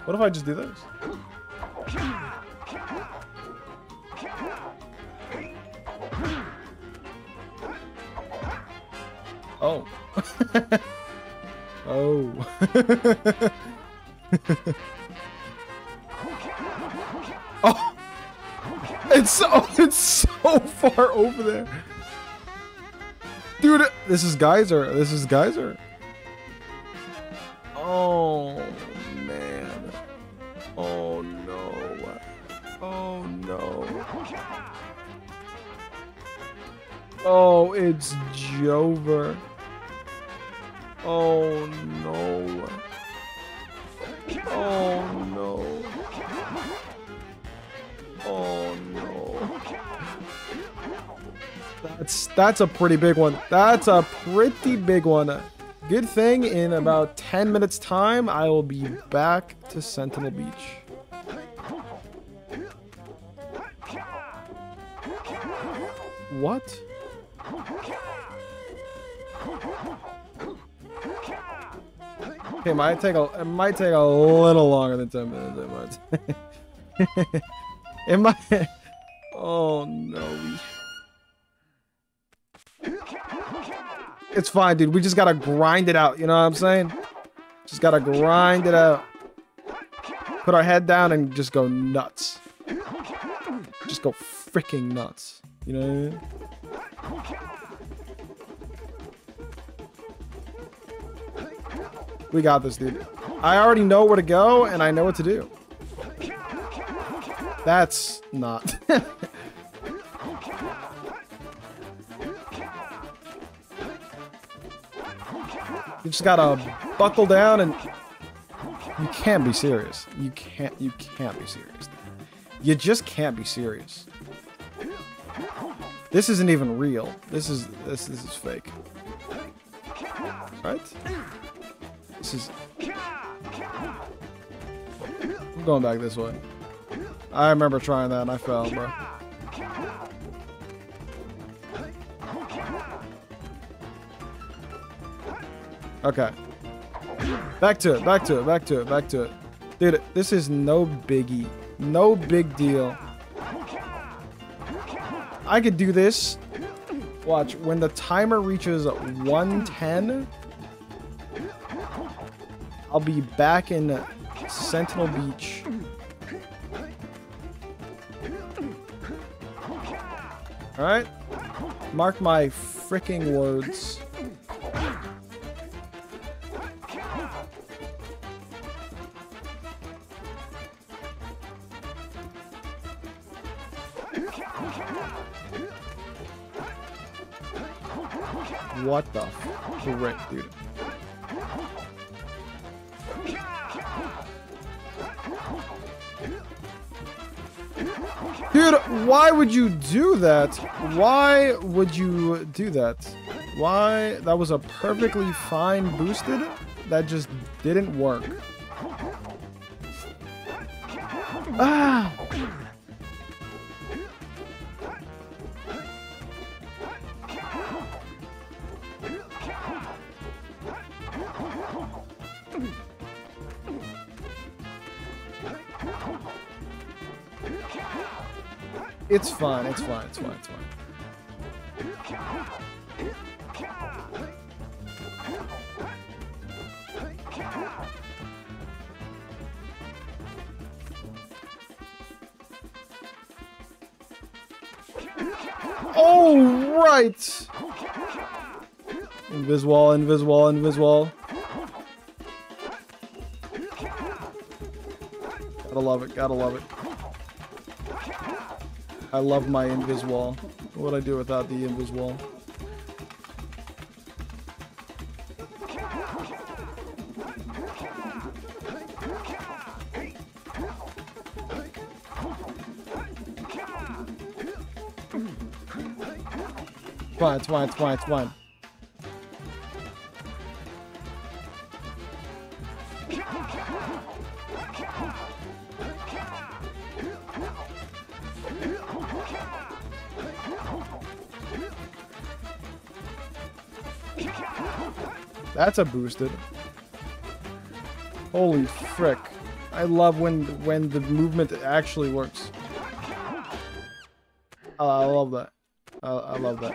What if I just do this? Oh. Oh. Oh. It's so far over there. Dude, this is Geyser. This is Geyser. Oh, man. Oh, no. Oh, no. Oh, it's Jover. Oh, no. Oh, no. Oh, no. That's a pretty big one. That's a pretty big one. Good thing in about 10 minutes time, I will be back to Sentinel Beach. What? Okay, it might take a little longer than 10 minutes. It might. Oh no. It's fine, dude. We just gotta grind it out. You know what I'm saying? Just gotta grind it out. Put our head down and just go nuts. Just go freaking nuts. You know what I mean? We got this, dude. I already know where to go, and I know what to do. That's not. You just gotta buckle down, and you can't be serious. You can't be serious. You just can't be serious. This isn't even real. This is fake. Right? This is. I'm going back this way. I remember trying that and I fell, bro. Okay. Back to it, back to it, back to it, back to it. Dude, this is no biggie. No big deal. I could do this Watch, when the timer reaches 110, I'll be back in Sentinel Beach. Alright? Mark my freaking words. What the frick, dude? Dude, why would you do that? Why would you do that? Why? That was a perfectly fine boosted. That just didn't work. Ah! It's fine, it's fine, it's fine, it's fine. Oh, right! Invisible, invisible, invisible. Gotta love it, gotta love it. I love my invis wall. What would I do without the invis wall? Fine, it's fine, it's fine, it's fine. That's a boosted. Holy frick. I love when the movement actually works. I love that. I love that.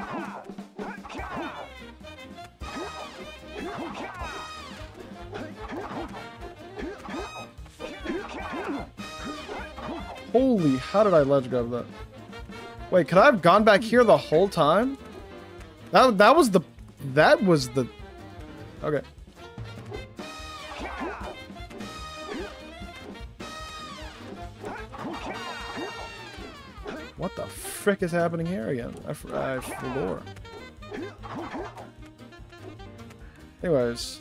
Holy, how did I ledge grab that? Wait, could I have gone back here the whole time? That was the okay. What the frick is happening here again? I floor. Anyways.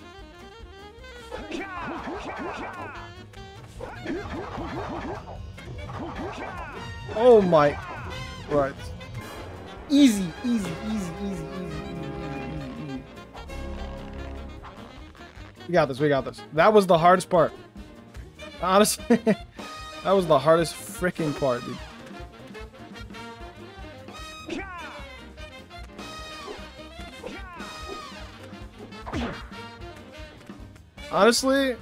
Oh my. Right. Easy, easy, easy, easy, easy, easy. We got this, we got this. That was the hardest part. Honestly, that was the hardest freaking part, dude. Honestly,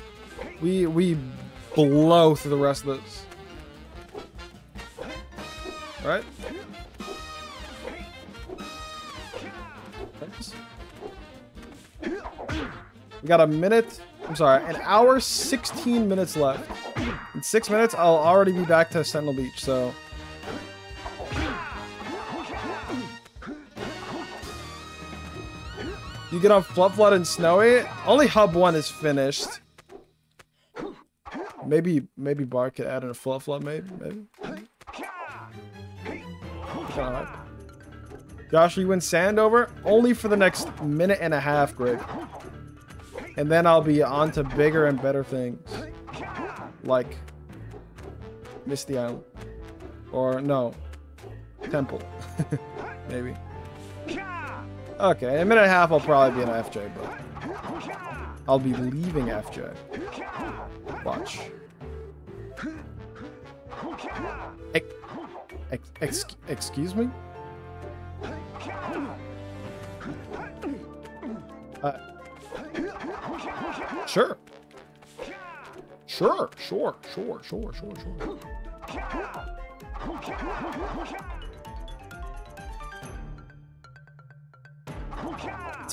we blow through the rest of this. Right? Thanks. We got a minute. I'm sorry, an hour, 16 minutes left. In 6 minutes, I'll already be back to Sentinel Beach, so. You get on Flood Flood and Snowy? Only Hub 1 is finished. Maybe Barg could add in a Flood Flood, maybe. Josh, you win Sandover? Only for the next minute and a half, Greg. And then I'll be on to bigger and better things. Like Misty Island. Or no. Temple. Maybe. Okay, in a minute and a half I'll probably be in FJ, but I'll be leaving FJ. Watch. Excuse me? Sure. Sure.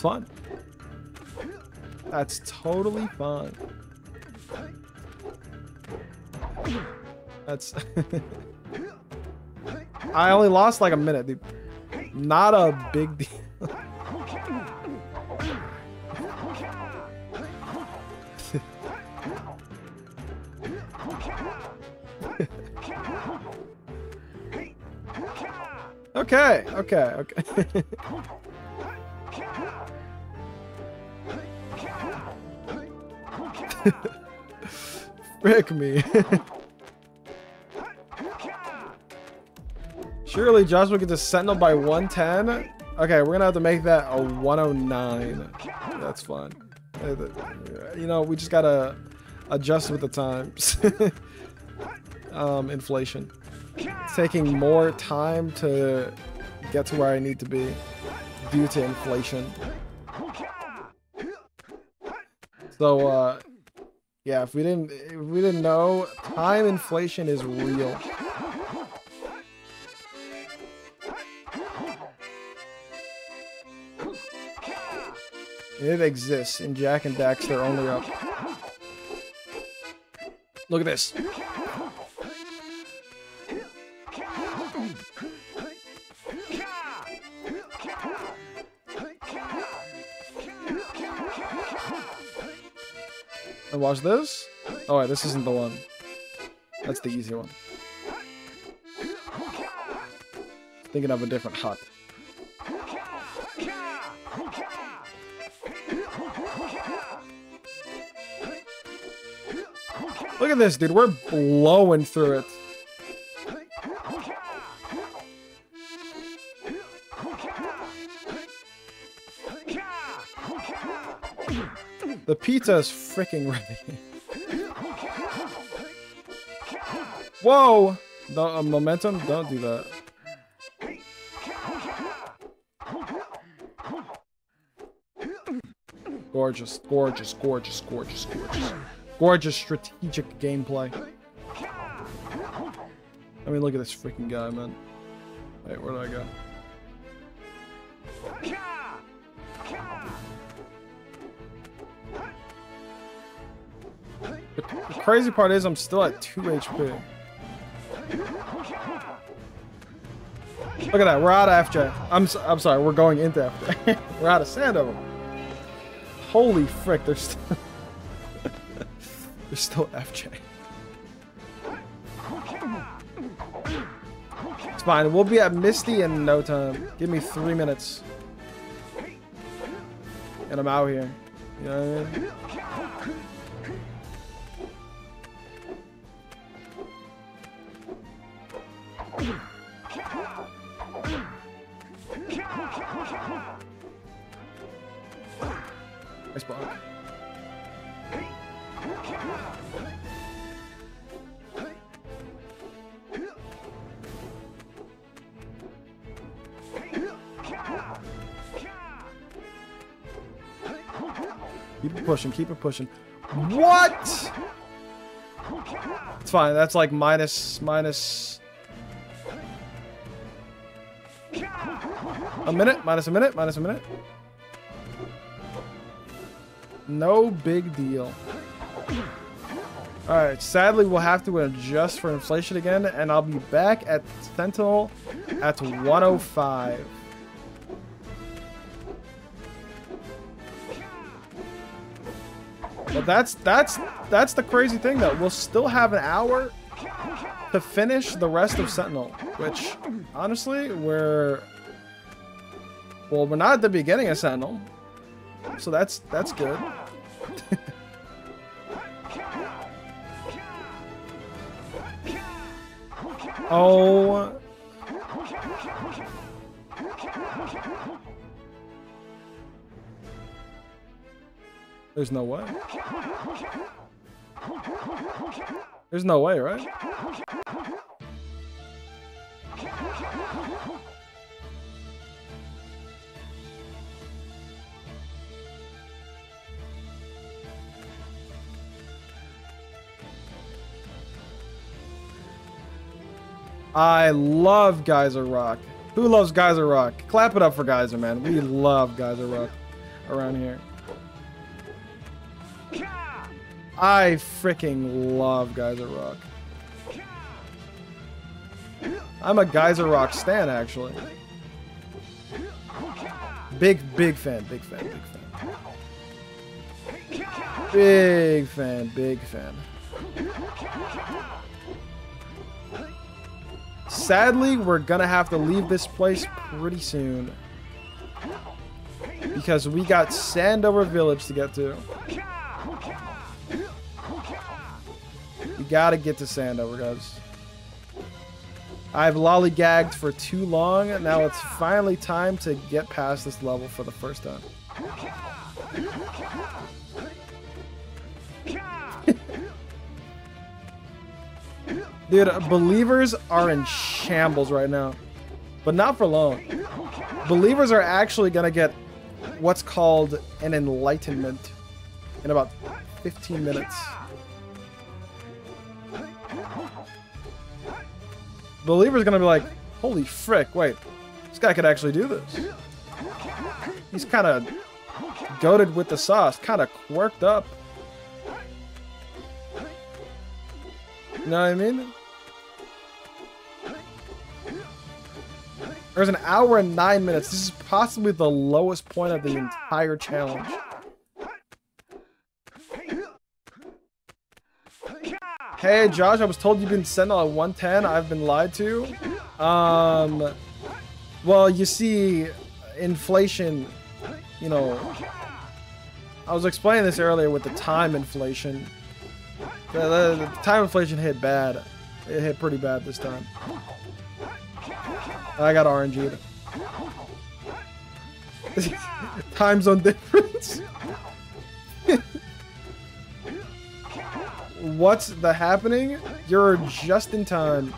That's fine. That's totally fine. That's... I only lost like a minute, dude. Not a big deal. Okay. Frick me. Surely Josh will get the Sentinel by 110. Okay, we're gonna have to make that a 109. That's fine. You know, we just gotta adjust with the times. Inflation. It's taking more time to get to where I need to be due to inflation. So, yeah, if we didn't know, time inflation is real. It exists in Jak and Daxter only up. Look at this. And watch this. Oh wait, this isn't the one. That's the easy one. Thinking of a different hut. Look at this, dude. We're blowing through it. The pizza is freaking ready. Whoa! Momentum? Don't do that. Gorgeous, gorgeous, gorgeous, gorgeous, gorgeous. Gorgeous strategic gameplay. I mean, look at this freaking guy, man. Wait, where do I go? The crazy part is I'm still at 2 HP. Look at that, we're out of FJ. I'm sorry, we're going into FJ. We're out of sandover. Holy frick, there's still FJ. It's fine, we'll be at Misty in no time. Give me 3 minutes. And I'm out here. You know what I mean? Nice Barg. Keep it pushing, keep it pushing. What? It's fine, that's like minus a minute, minus a minute. No big deal. Alright, sadly we'll have to adjust for inflation again, and I'll be back at Sentinel at 105. But that's the crazy thing though. We'll still have an hour to finish the rest of Sentinel, which honestly we're not at the beginning of Sentinel. So that's good. Oh. There's no way. There's no way, right? I love Geyser Rock. Who loves Geyser Rock? Clap it up for Geyser, man. We love Geyser Rock. around here. I freaking love Geyser Rock. I'm a Geyser Rock stan, actually. Big fan, big fan, big fan. Big fan, big fan. Sadly, we're gonna have to leave this place pretty soon. Because we got Sandover Village to get to. We gotta get to Sandover, guys. I've lollygagged for too long. Now it's finally time to get past this level for the first time. Dude, believers are in shambles right now. But not for long. Believers are actually gonna get what's called an enlightenment in about 15 minutes. Believer's gonna be like, holy frick, wait, this guy could actually do this. He's kind of goated with the sauce, kind of quirked up. You know what I mean? There's an hour and 9 minutes. This is possibly the lowest point of the entire challenge. Hey Josh, I was told you've been Sentinel at 110. I've been lied to. Well, you see, inflation, you know, I was explaining this earlier with the time inflation. The time inflation hit bad. It hit pretty bad this time. I got RNG'd. Time zone difference. What's the happening? You're just in time.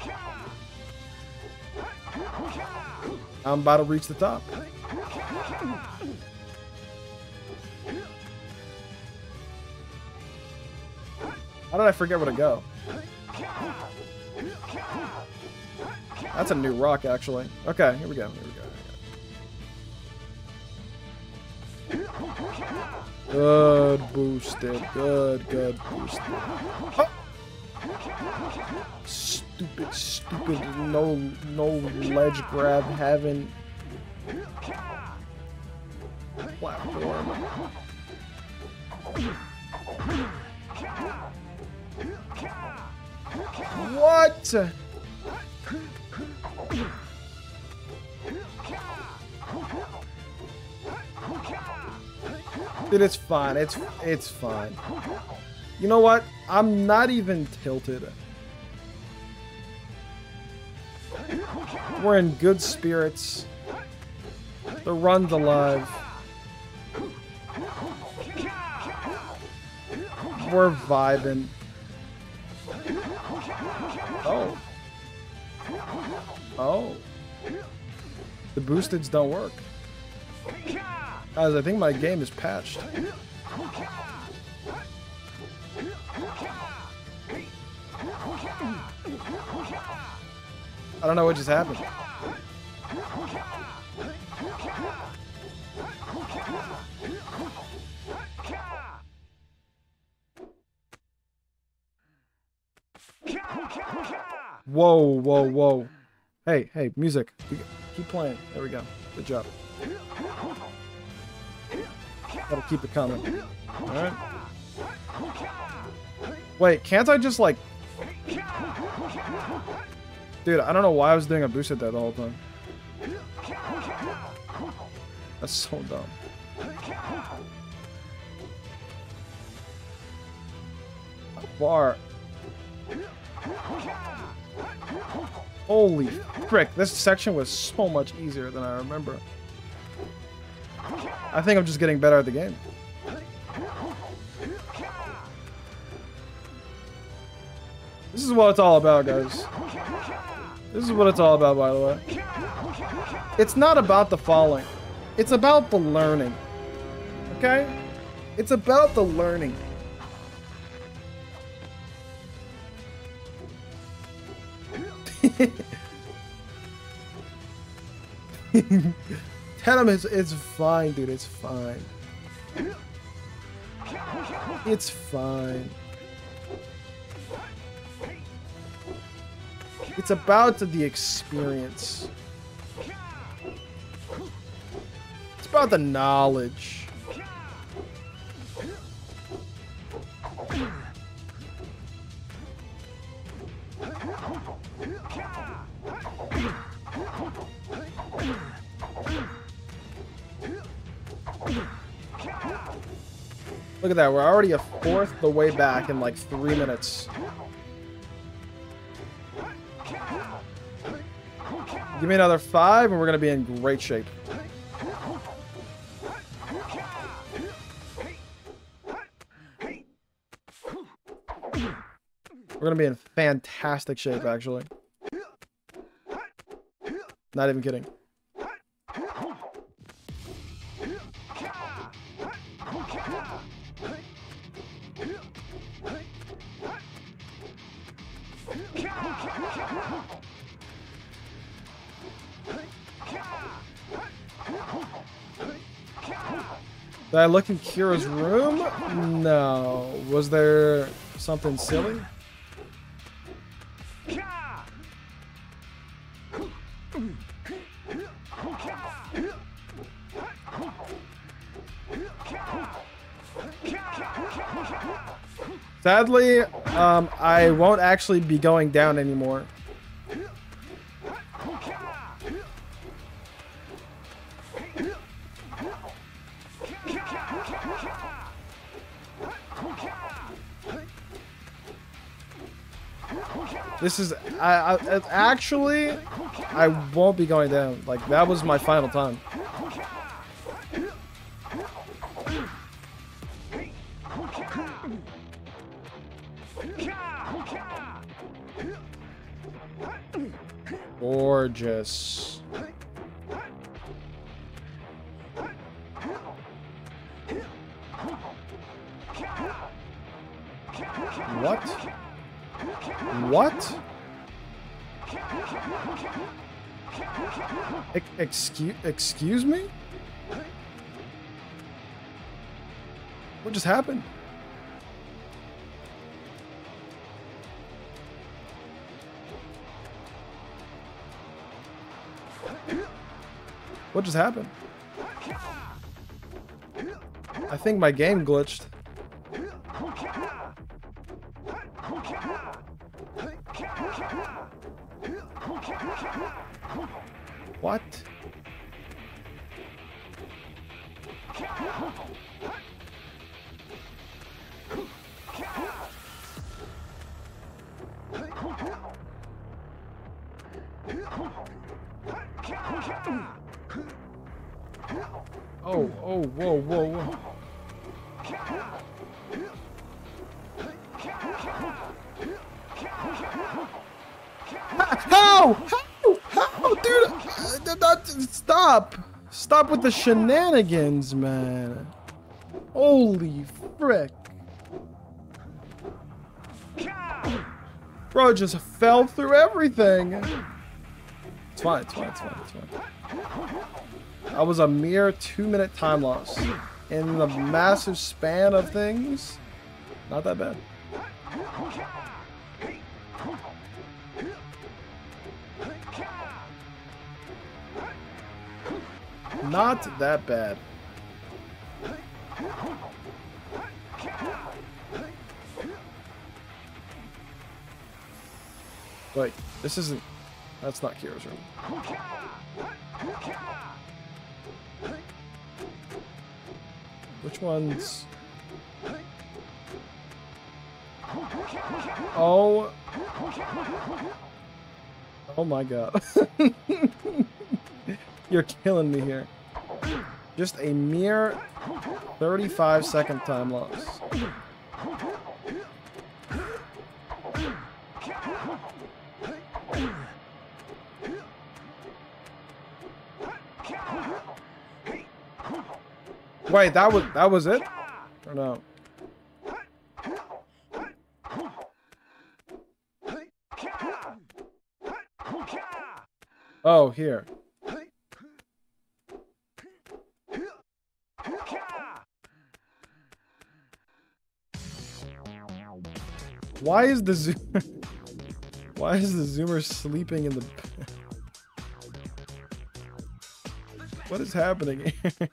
I'm about to reach the top. How did I forget where to go? That's a new rock, actually. Okay, here we go. Here we go. Good boosted. Good boosted. Oh! Stupid. No ledge grab having platform. What? Dude, it's fine. It's fine. You know what? I'm not even tilted. We're in good spirits. The run's alive. We're vibing. Oh. Oh. The boosteds don't work. Guys, I think my game is patched. I don't know what just happened. Whoa. Hey, music. Keep playing. There we go. Good job. Gotta keep it coming. Alright. Wait, can't I just like... Dude, I don't know why I was doing a boosted there the whole time. That's so dumb. Bar. Holy frick, this section was so much easier than I remember. I think I'm just getting better at the game. This is what it's all about, guys. This is what it's all about, by the way. It's not about the falling. It's about the learning. Okay? It's about the learning. Tell him it's fine, dude. It's fine. It's fine. It's about the experience. It's about the knowledge. Look at that, we're already a fourth the way back in like 3 minutes. Give me another 5 and we're gonna be in great shape. We're gonna be in fantastic shape, actually. Not even kidding. Did I look in Kira's room? No. Was there something silly? Sadly, I won't actually be going down anymore. This is, actually, I won't be going down. Like, that was my final time. Gorgeous. What? What? Excuse me? What just happened? What just happened? I think my game glitched. What? Oh, whoa, whoa, whoa. How? Dude, stop. Stop with the shenanigans, man. Holy frick. Bro just fell through everything. It's fine, it's fine, it's fine, it's fine. That was a mere 2-minute time loss. In the massive span of things, not that bad. Not that bad. Wait, this isn't... That's not Kira's room. Which one's... Oh. Oh my god. You're killing me here. Just a mere 35-second time loss. Wait, that was it? Or no? Oh, here. Why is the zoomer? Why is the zoomer sleeping in the? What is happening here?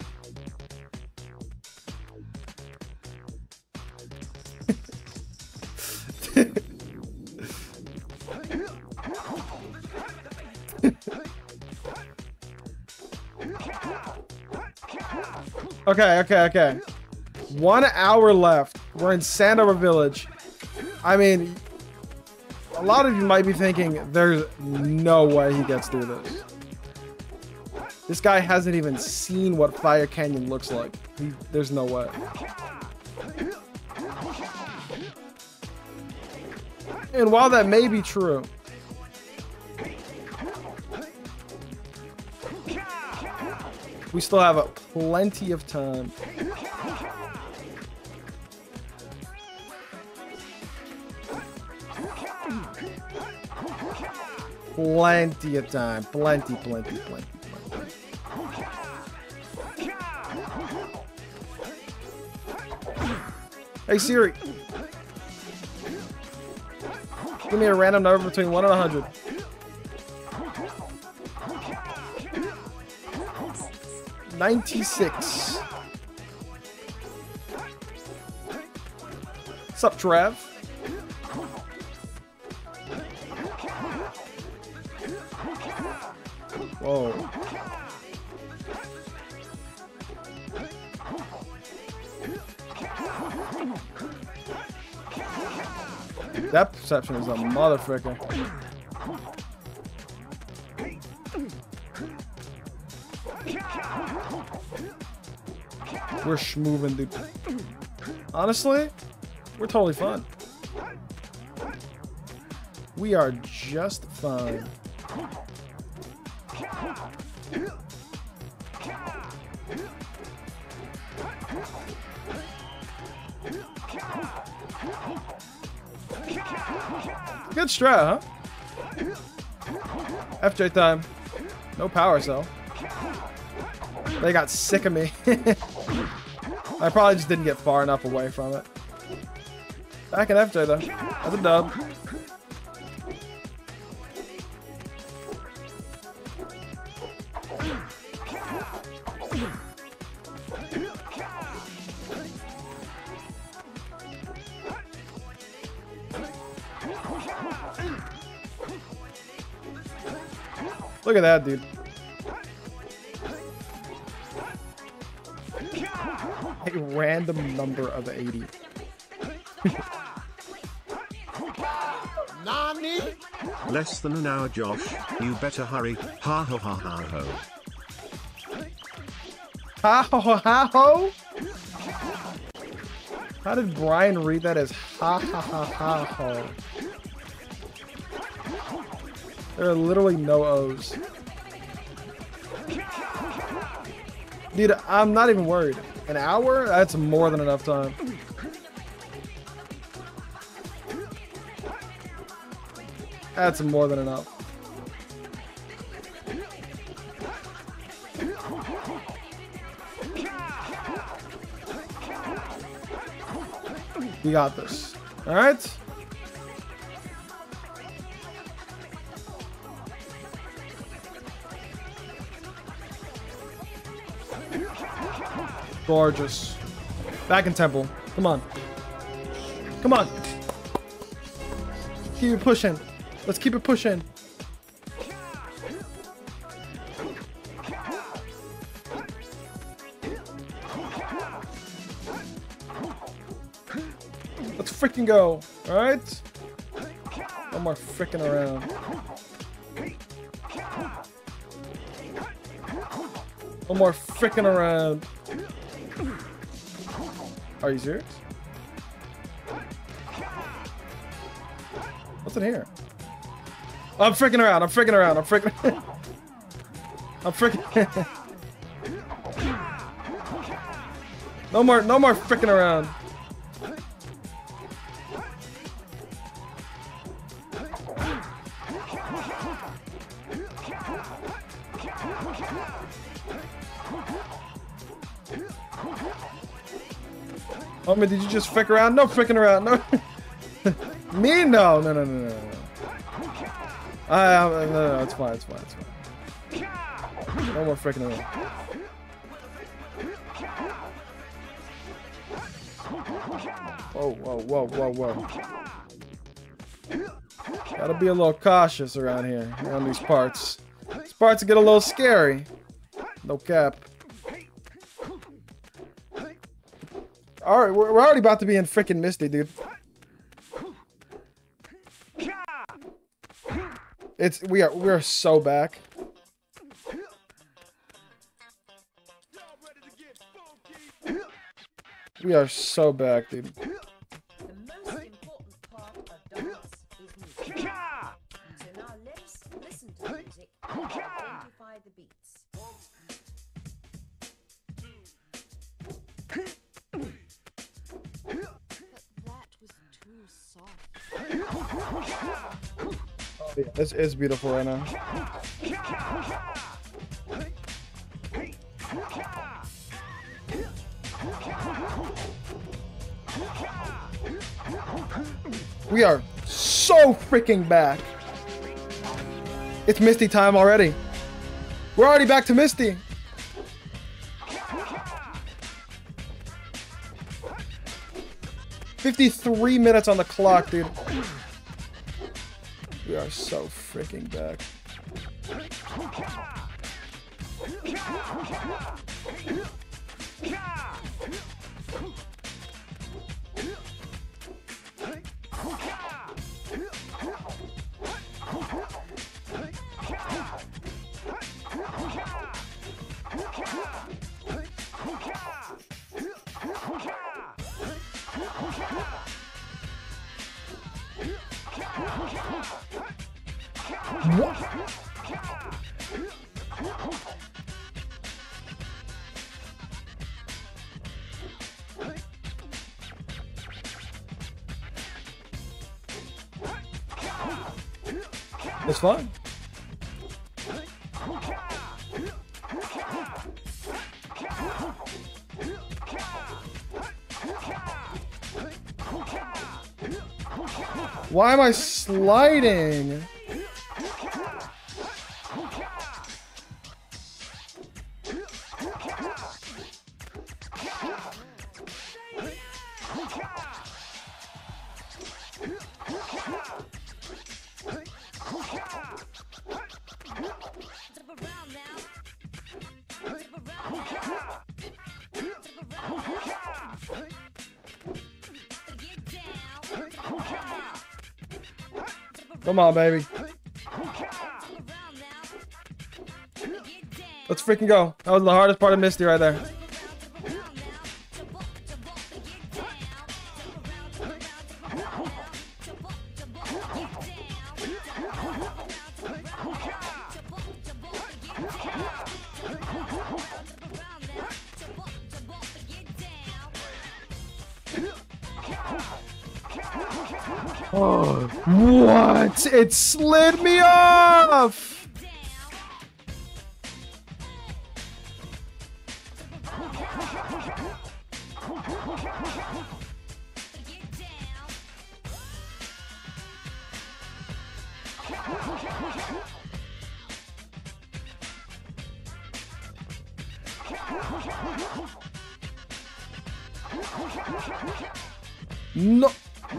Okay. 1 hour left. We're in Sandover Village. I mean, a lot of you might be thinking, there's no way he gets through this. This guy hasn't even seen what Fire Canyon looks like. There's no way. And while that may be true, we still have plenty of time. Plenty of time. Plenty. Hey Siri. Give me a random number between 1 and 100. 96. What's up, Trav? Whoa. That perception is a motherfucker. We're schmoving, dude. Honestly, we're totally fine. We are just fine. Good strat, huh? FJ time. No power cell. They got sick of me. I probably just didn't get far enough away from it. Back in FJ though. That's a dub. Look at that, dude. A random number of 80. Nani? Less than an hour, Josh. You better hurry. Ha ho ha ha ho. Ha ho ha ho? How did Brian read that as ha ha ha ha ho? There are literally no O's. Dude, I'm not even worried. An hour? That's more than enough time. That's more than enough. We got this. All right? Gorgeous. Back in temple. Come on. Come on. Keep it pushing. Let's keep it pushing. Let's freaking go. All right? No more freaking around. No more freaking around. Are you serious? What's in here? Oh, I'm freaking around. I'm freaking around. I'm freaking. I'm freaking. No more freaking around. Oh man, did you just frick around? No fricking around. No. Me? No, no, no, no, no, no. No, it's fine, it's fine, it's fine. No more freaking away. Whoa, whoa, whoa, whoa, whoa. Gotta be a little cautious around here, around these parts. These parts get a little scary. No cap. Alright, we're already about to be in freaking Misty, dude. We are so back. We are so back, dude. The most important part of dance is music. So now let's listen to music and identify the beats. But that was too soft. Yeah, this is beautiful right now. We are so freaking back. It's Misty time already. We're already back to Misty. $53 minutes on the clock, dude. We are so freaking back. What? It's fine. Why am I sliding? Come on, baby. Let's freaking go. That was the hardest part of Misty right there. Oh, what? It slid me off! No.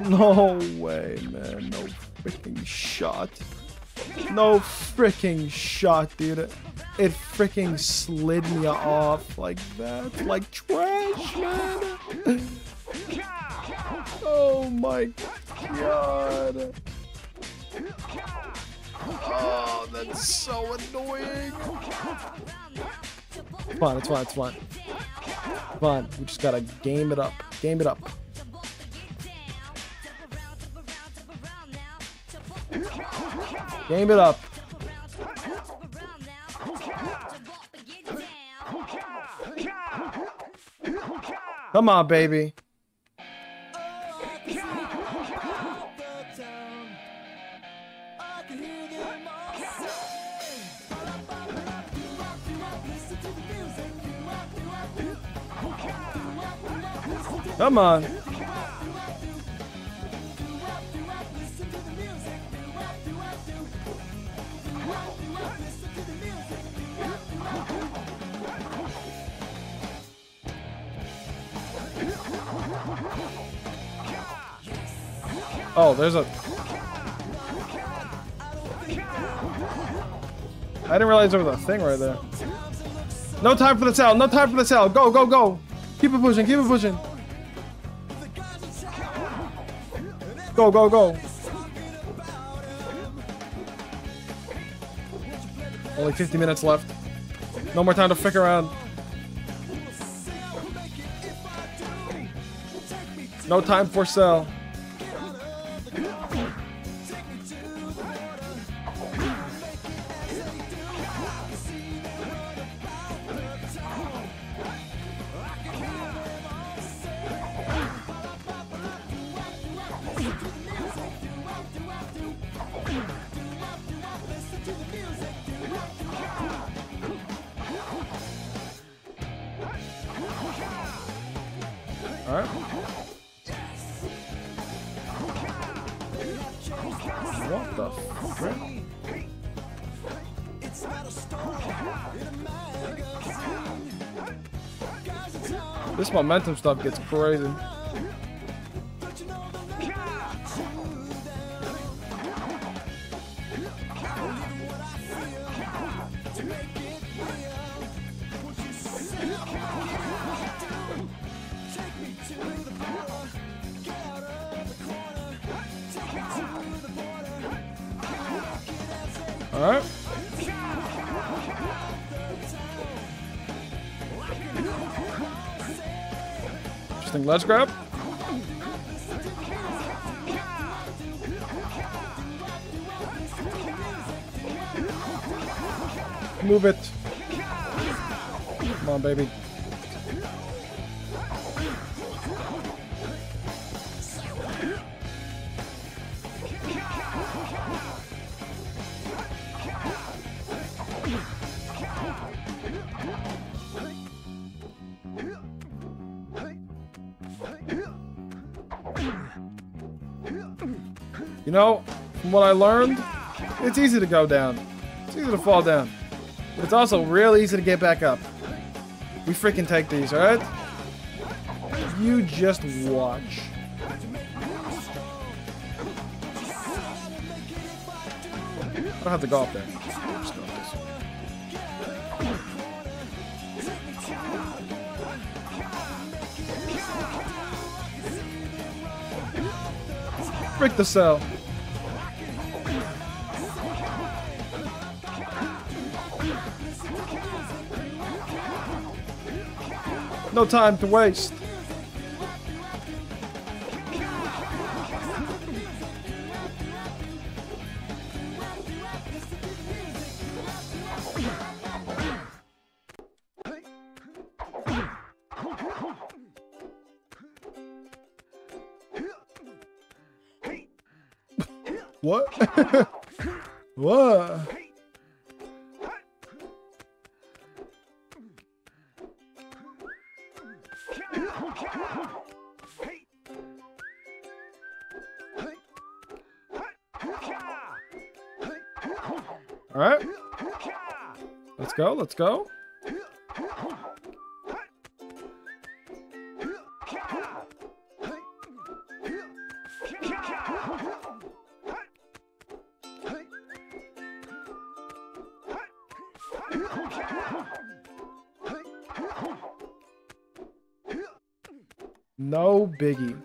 No way, man. No freaking shot. No freaking shot, dude. It freaking slid me off like that. Like trash, man. Oh my god. Oh, that's so annoying. Fine, it's fine, it's fine. Fine, we just gotta game it up. Game it up. Game it up. Come on, baby. Come on. Oh, there's a... I didn't realize there was a thing right there. No time for the cell. No time for the cell. Go, go, go. Keep it pushing. Keep it pushing. Go, go, go. Only 50 minutes left. No more time to frick around. No time for cell. Alright. What the frick? This momentum stuff gets crazy. Alright. Interesting. Let's grab. Move it. Come on, baby. You know, from what I learned, it's easy to go down. It's easy to fall down. But it's also real easy to get back up. We freaking take these, alright? You just watch. I don't have to go up there. Just go up this way. Break the cell. No time to waste. What? What? All right. Let's go. Let's go. No biggie.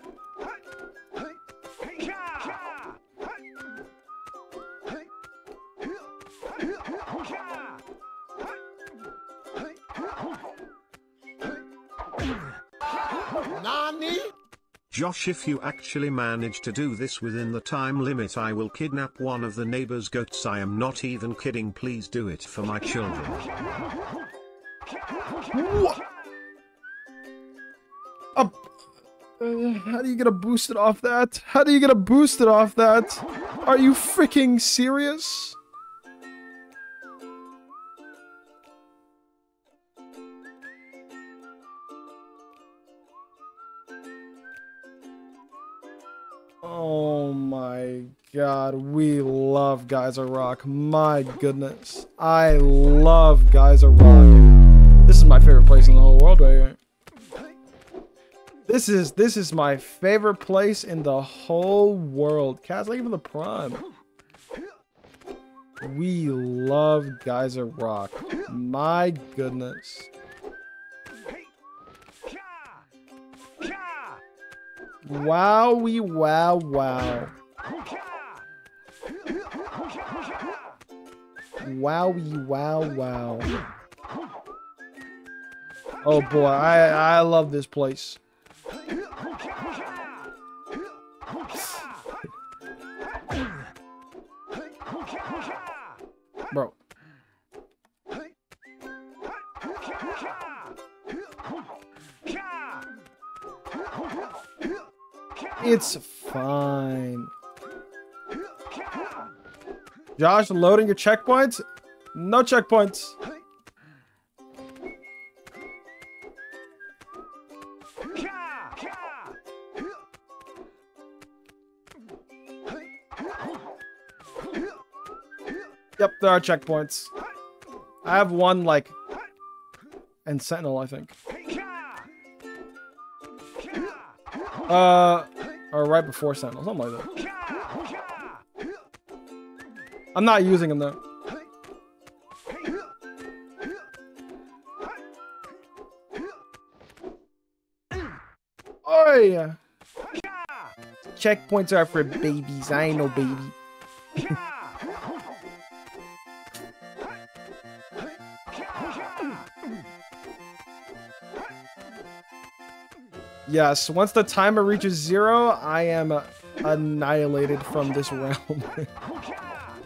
Josh, if you actually manage to do this within the time limit, I will kidnap one of the neighbor's goats. I am not even kidding. Please do it for my children. What? How do you get a boosted off that? How do you get a boosted off that? Are you freaking serious? Oh my god, we love Geyser Rock. My goodness. I love Geyser Rock. This is my favorite place in the whole world right here. This is my favorite place in the whole world. Cat's looking for the prime. We love Geyser Rock. My goodness. Wowie wow wow. Wowie wow wow. Oh boy, I love this place. Bro. It's fine. Josh, loading your checkpoints? No checkpoints. Yep, there are checkpoints. I have one, like, and Sentinel, I think. Or right before Sentinel, something like that. I'm not using them though. Oh yeah. Checkpoints are for babies. I ain't no baby. Yes, once the timer reaches 0, I am annihilated from this realm.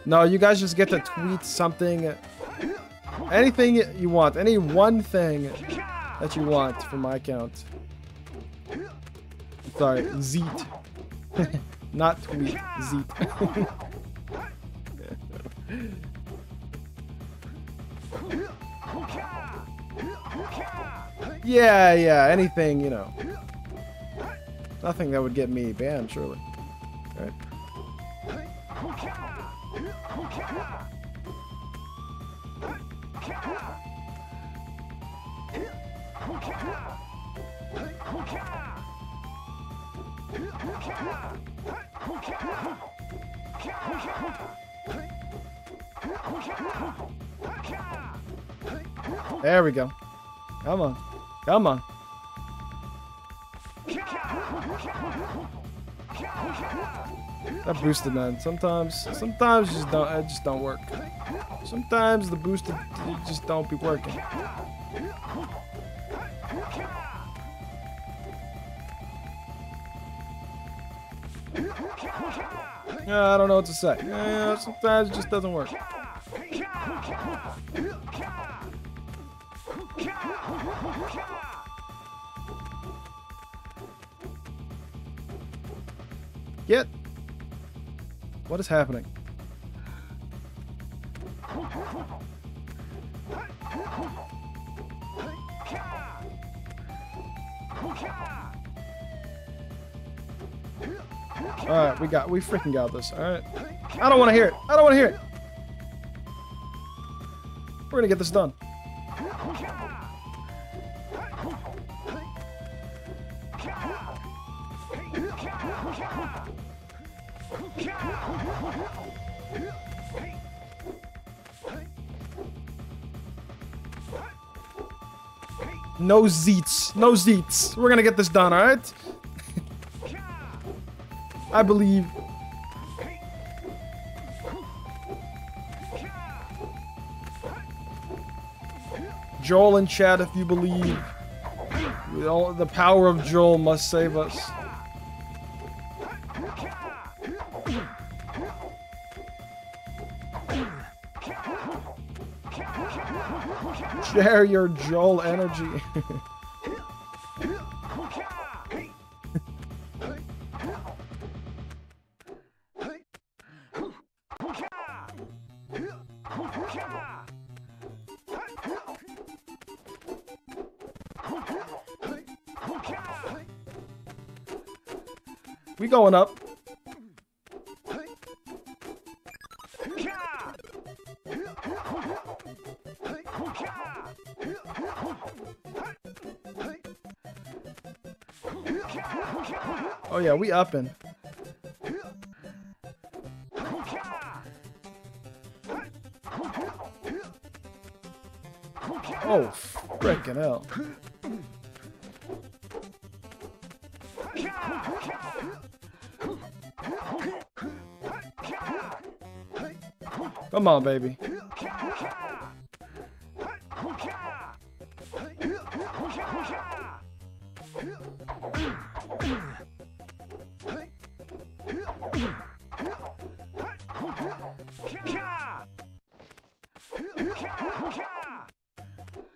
No, you guys just get to tweet something. Anything you want. Any one thing that you want from my account. Sorry, Zeet. Not tweet, Zeet. Yeah, anything, you know. Nothing that would get me banned, surely. Alright. There we go. Come on. Come on. That boosted, man. Sometimes it just don't work. Sometimes the boosted just don't be working. I don't know what to say. Sometimes it just doesn't work. Get. What is happening? Alright, we freaking got this, alright? I don't want to hear it. I don't want to hear it. We're gonna get this done. No zeets. No zeets. We're gonna get this done, alright? I believe. Joel in chat if you believe. The power of Joel must save us. Share your Joel energy. We going up. yeah, we upping. Oh, frickin' hell. Come on, baby.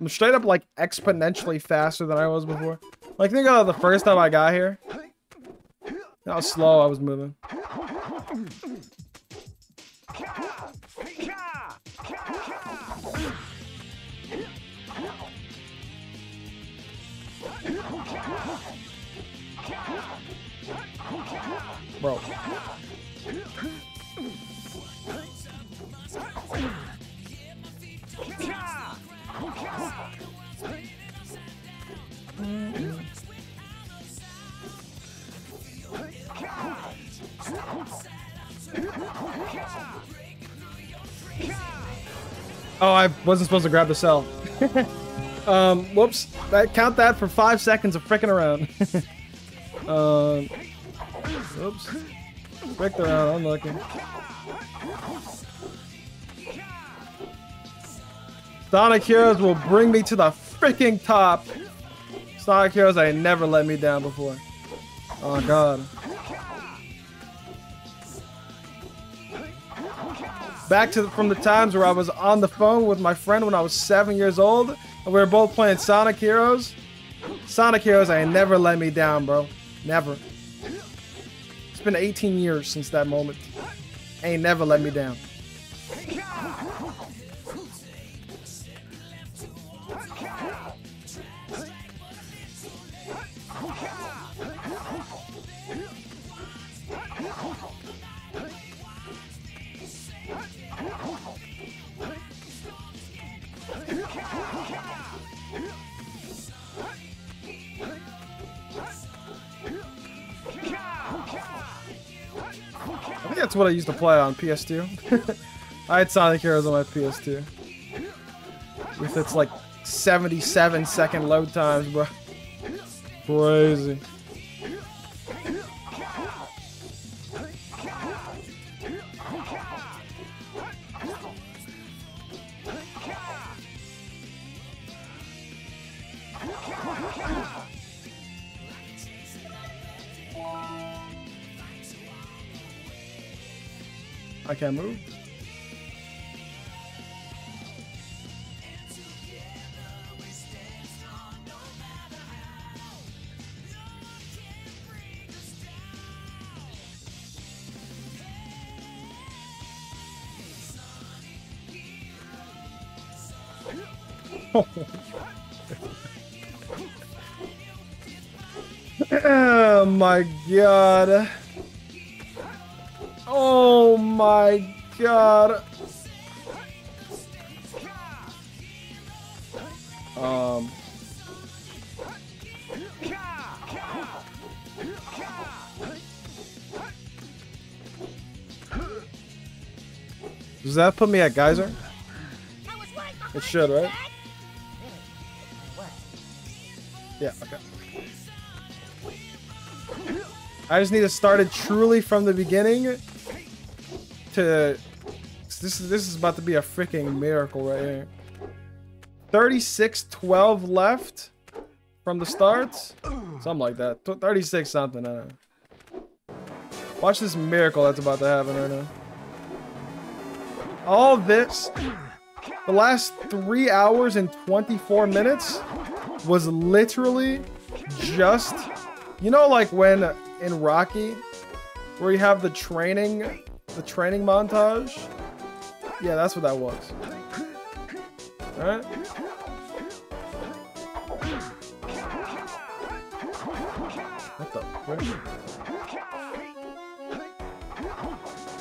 I'm straight up like exponentially faster than I was before. Like think of the first time I got here. How slow I was moving. Bro. Oh, I wasn't supposed to grab the cell. Whoops. Count that for 5 seconds of fricking around. Oops. Fricked around, unlucky. Sonic Heroes will bring me to the freaking top. Sonic Heroes ain't never let me down before. Oh god. Back to from the times where I was on the phone with my friend when I was 7 years old and we were both playing Sonic Heroes. Sonic Heroes ain't never let me down, bro. Never. It's been 18 years since that moment. Ain't never let me down. I think that's what I used to play on PS2. I had Sonic Heroes on my PS2. With its like 77-second load times, bro. Crazy. I can't move. Oh my god. Oh my god. Does that put me at Geyser? It should, right? Yeah, okay. I just need to start it truly from the beginning to... This is about to be a freaking miracle right here. 36-12 left from the start. Something like that. 36 something, I don't know. Watch this miracle that's about to happen right now. All this, the last 3 hours and 24 minutes was literally just, you know, like when in Rocky, where you have the training montage. Yeah, that's what that was. All right. What the frick?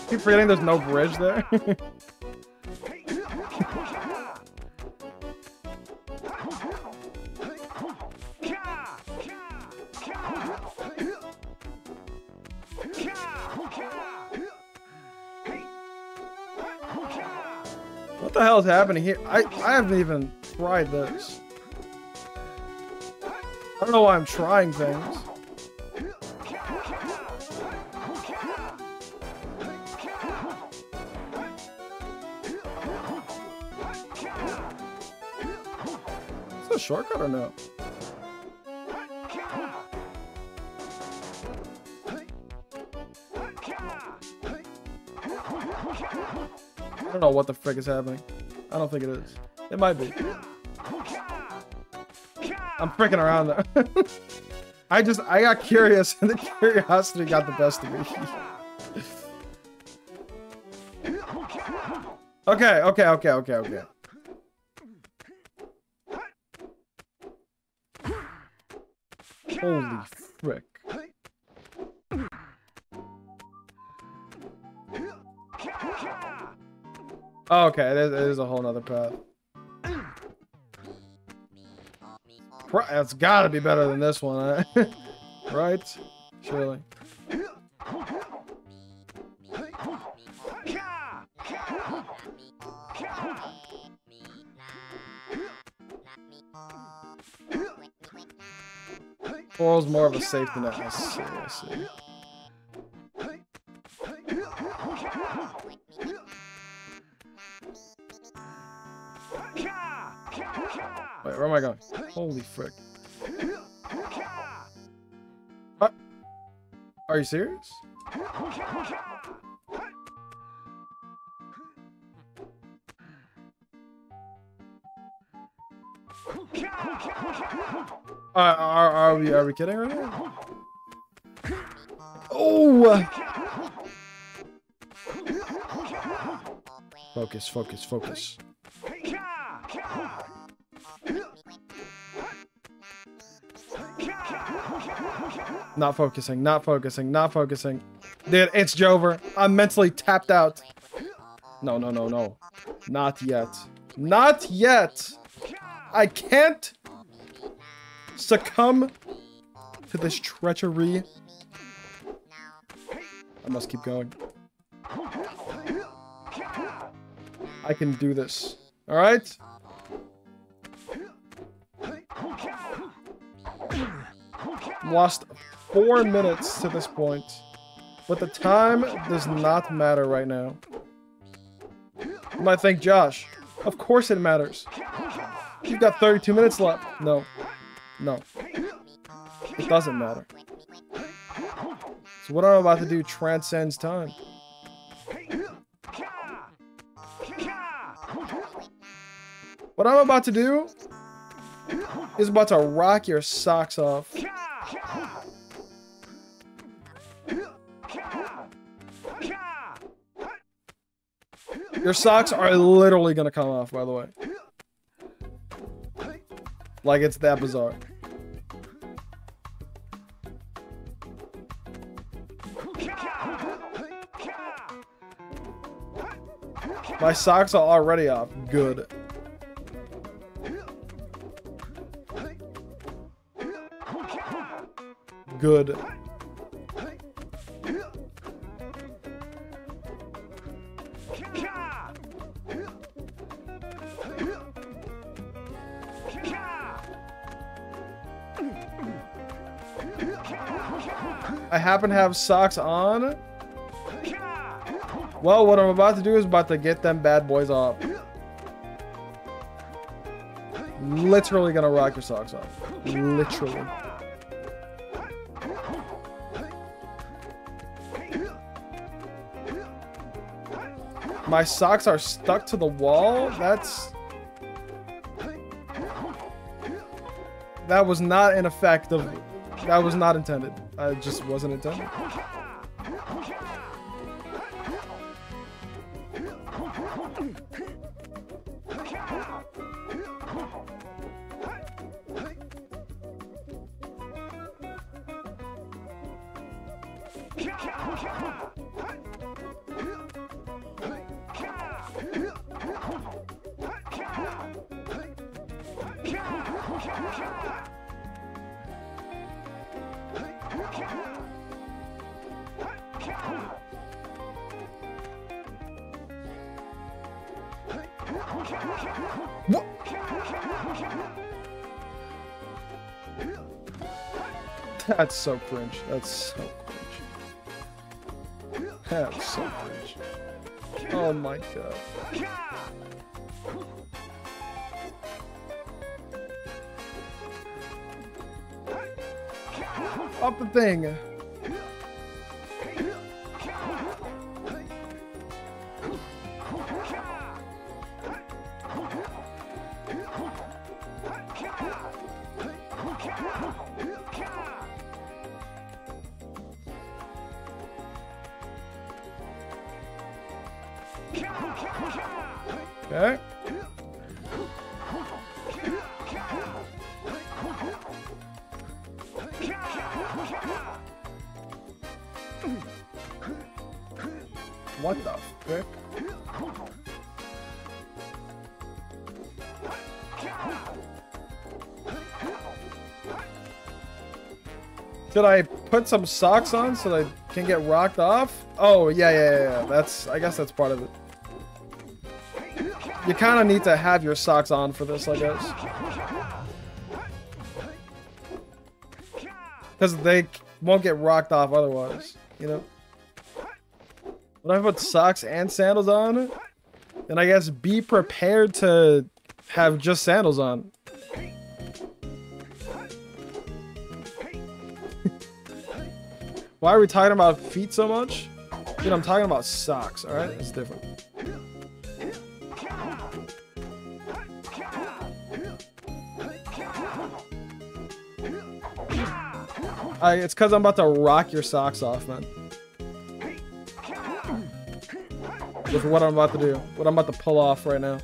Keep forgetting there's no bridge there. What the hell is happening here? I haven't even tried this. I don't know why I'm trying things. Is this a shortcut or no? I don't know what the frick is happening. I don't think it is. It might be. I'm freaking around there. I got curious and the curiosity got the best of me. Okay. Holy frick. Oh, okay, it is a whole nother path. It's gotta be better than this one, right? Surely. Coral's more of a safety net. I see. Wait, where am I going? Holy frick. What? Are you serious? Are we kidding right now? Oh! Focus. Not focusing. Dude, it's Jover. I'm mentally tapped out. No. Not yet. I can't succumb to this treachery. I must keep going. I can do this. Alright? Lost 4 minutes to this point. But the time does not matter right now. You might think, Josh, of course it matters. You've got 32 minutes left. No. It doesn't matter. So what I'm about to do transcends time. What I'm about to do is about to rock your socks off. Your socks are literally gonna come off, by the way. Like it's that bizarre. My socks are already off. Good. Good. I happen to have socks on. Well, what I'm about to do is about to get them bad boys off. Literally gonna rock your socks off. Literally. My socks are stuck to the wall? That was not an effect of... That was not intended. It just wasn't intended. What? That's so cringe. That's so cringe. That's so cringe. Oh my god. Up the thing. Okay. What the frick? Should I put some socks on so they can get rocked off? Oh, yeah. That's, I guess that's part of it. You kind of need to have your socks on for this, I guess. Because they won't get rocked off otherwise, you know? When I put socks and sandals on, then I guess be prepared to have just sandals on. Why are we talking about feet so much? Dude, I'm talking about socks, alright? It's different. It's because I'm about to rock your socks off, man. With what I'm about to do. What I'm about to pull off right now.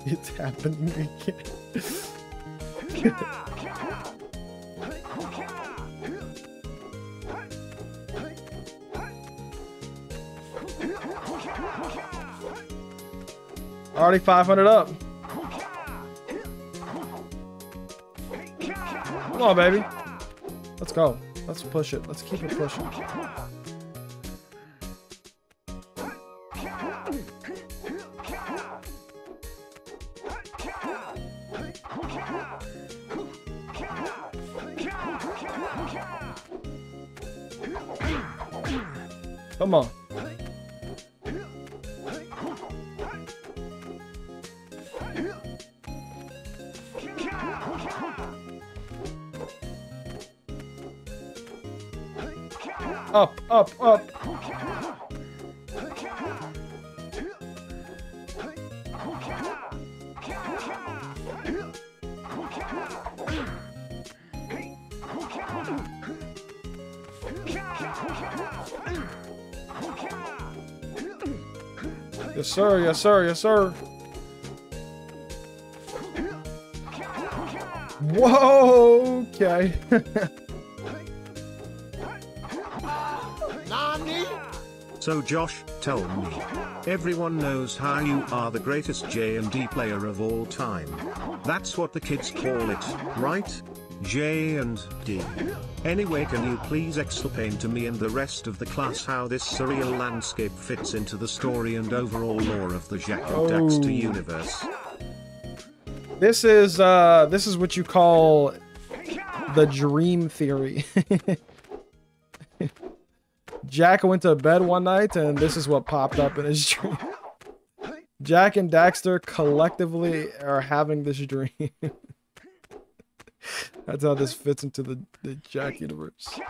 It's happening again. Already 500 up. Come on, baby. Let's go. Let's push it. Let's keep it pushing. Come on. Up, up, up. Yes, sir, yes, sir, yes, sir. Whoa, okay. So Josh, tell me. Everyone knows how you are the greatest J&D player of all time. That's what the kids call it, right? J&D. Anyway, can you please explain to me and the rest of the class how this surreal landscape fits into the story and overall lore of the Jak and Daxter universe? This is what you call the dream theory. Jak went to bed one night and this is what popped up in his dream. Jak and Daxter collectively are having this dream. That's how this fits into the Jak universe.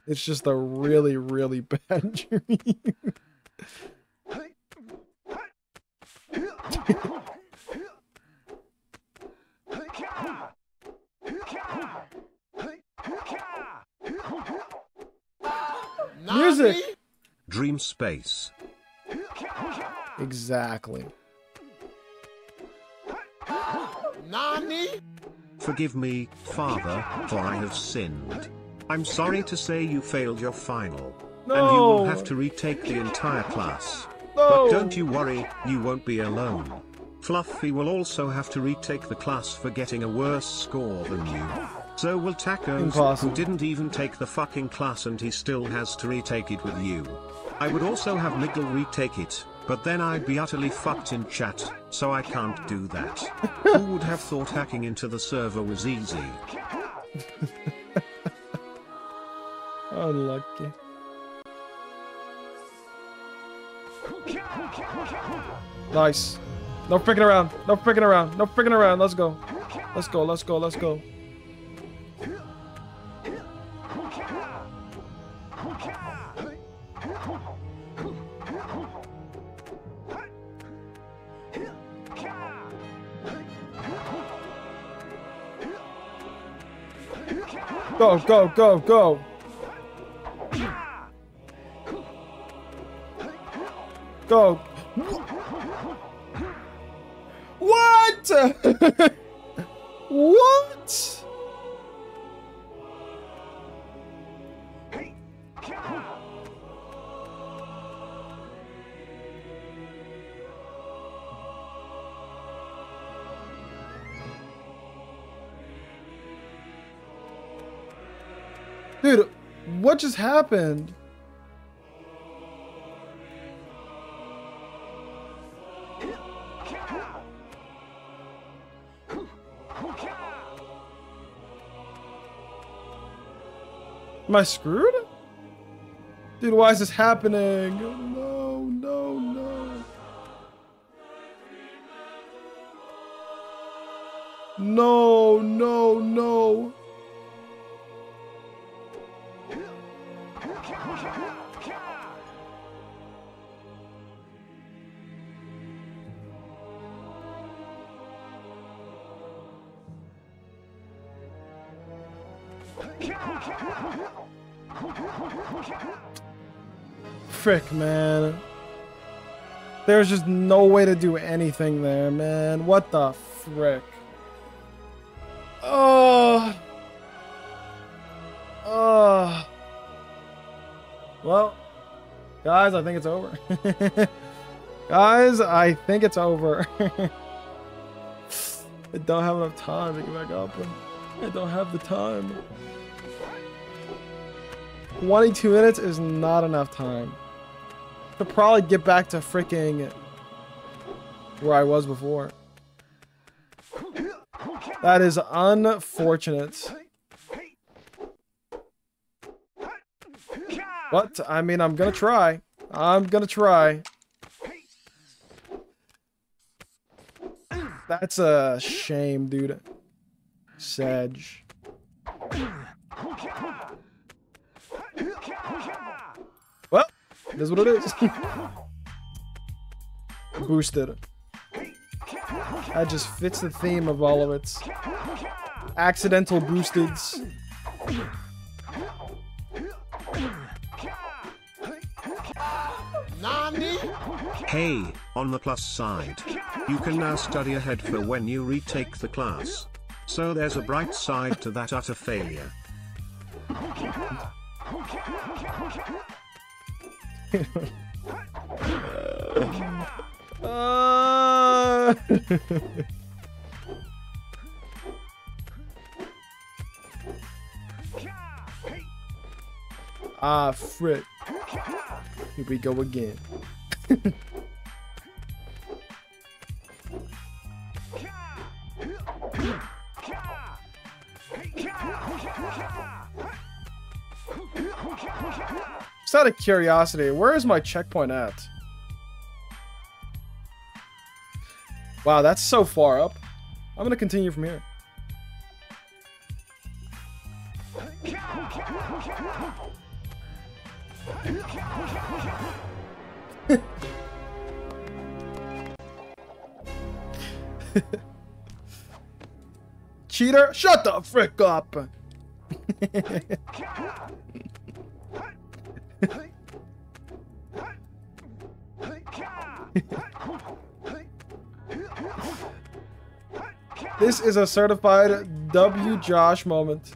It's just a really, really bad dream. Music! Dream space. Exactly. Nani? Forgive me, Father, for I have sinned. I'm sorry to say you failed your final. No. And you will have to retake the entire class. But don't you worry, you won't be alone. Fluffy will also have to retake the class for getting a worse score than you. So will Tacos, who didn't even take the fucking class and he still has to retake it with you. I would also have Miguel retake it, but then I'd be utterly fucked in chat, so I can't do that. Who would have thought hacking into the server was easy? Unlucky. Nice. No freaking around. No freaking around. No freaking around. Let's go. Let's go. Let's go. Let's go. Go, go, go, go. Go. What? What? Dude, what just happened? Am I screwed? Dude, why is this happening? No, no, no. No, no, no. Frick, man. There's just no way to do anything there, man. What the frick? Oh. Oh. Well, guys, I think it's over. Guys, I think it's over. I don't have enough time to get back up. I don't have the time. 22 minutes is not enough time to probably get back to freaking where I was before. That is unfortunate. But, I mean, I'm gonna try. I'm gonna try. That's a shame, dude. Sedge. Well, it is what it is. Boosted. That just fits the theme of all of its accidental boosteds. Hey, on the plus side, you can now study ahead for when you retake the class. So there's a bright side to that utter failure. Ah, frick. Here we go again. Just out of curiosity, where is my checkpoint at? Wow, that's so far up. I'm gonna continue from here. Cheater, shut the frick up. This is a certified W Josh moment.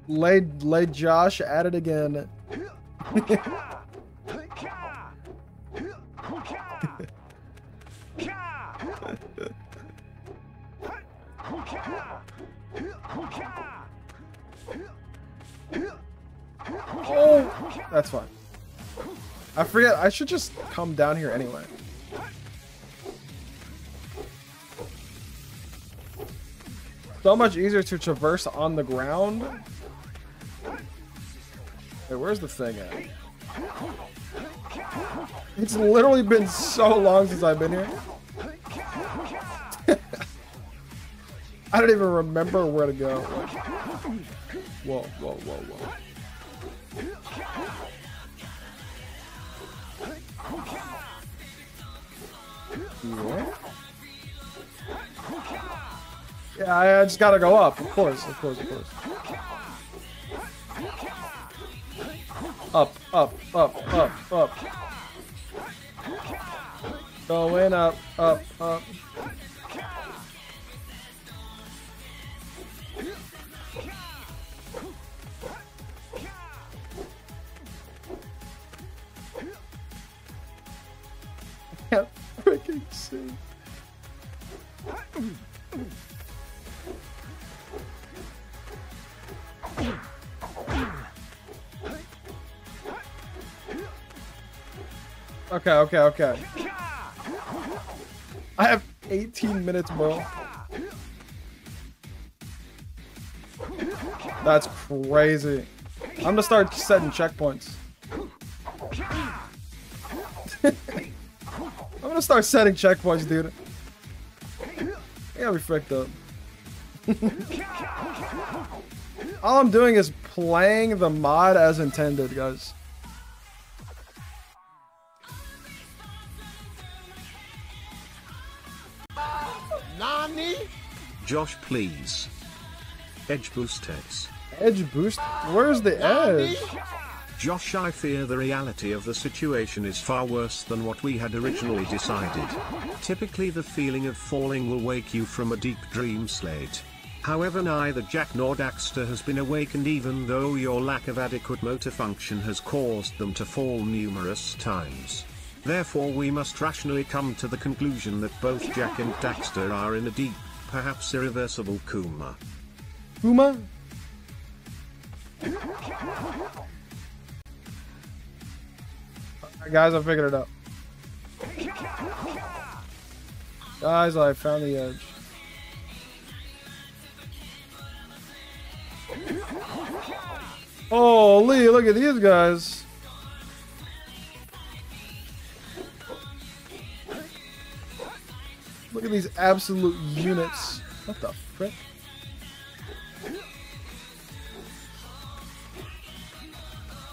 Laid Josh at it again. Oh, that's fine. I forget, I should just come down here anyway. So much easier to traverse on the ground. Hey, where's the thing at? It's literally been so long since I've been here. I don't even remember where to go. Whoa, whoa, whoa, whoa. Yeah, I just gotta go up. Of course, of course, of course. Up, up, up, up, up. Going up, up, up. I can't freaking see. Okay, okay, okay. I have 18 minutes, bro. That's crazy. I'm gonna start setting checkpoints. I'm gonna start setting checkpoints, dude. I gotta be fricked up. All I'm doing is playing the mod as intended, guys. Nani? Josh, please. Edge boosters. Edge boost? Where's the edge? Josh, I fear the reality of the situation is far worse than what we had originally decided. Typically the feeling of falling will wake you from a deep dream state. However, neither Jak nor Daxter has been awakened, even though your lack of adequate motor function has caused them to fall numerous times. Therefore we must rationally come to the conclusion that both Jak and Daxter are in a deep, perhaps irreversible coma. Kuma? Guys, I figured it out. Guys, I found the edge. Holy, look at these guys. Look at these absolute units. What the frick?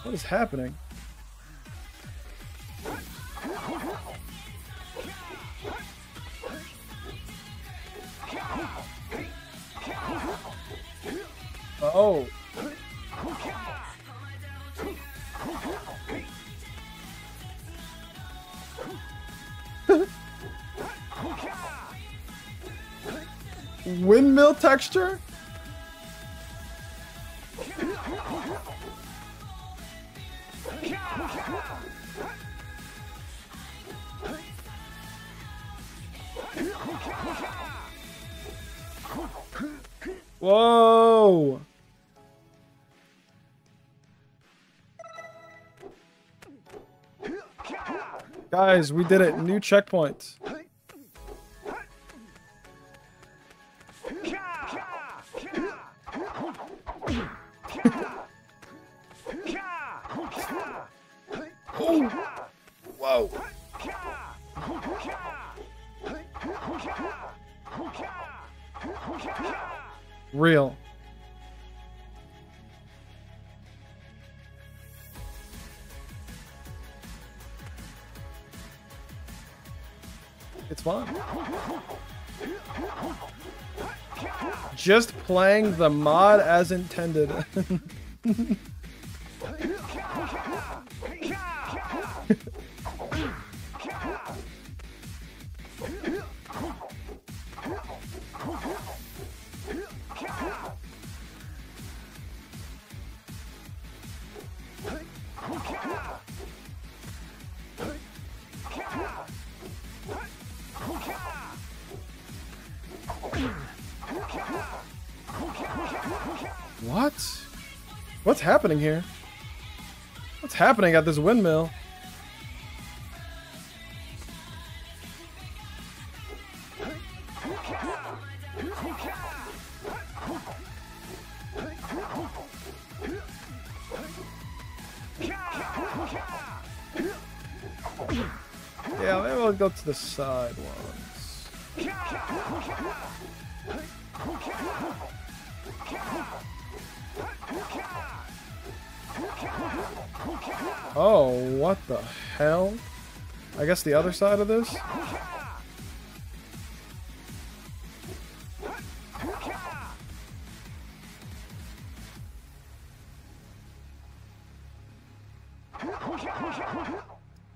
What is happening? Oh. Windmill texture? Whoa! Guys, we did it. New checkpoint. Oh. Whoa. Real. It's fun. Just playing the mod as intended. What? What's happening here? What's happening at this windmill? Yeah, maybe I'll go to the side ones. Oh, what the hell? I guess the other side of this?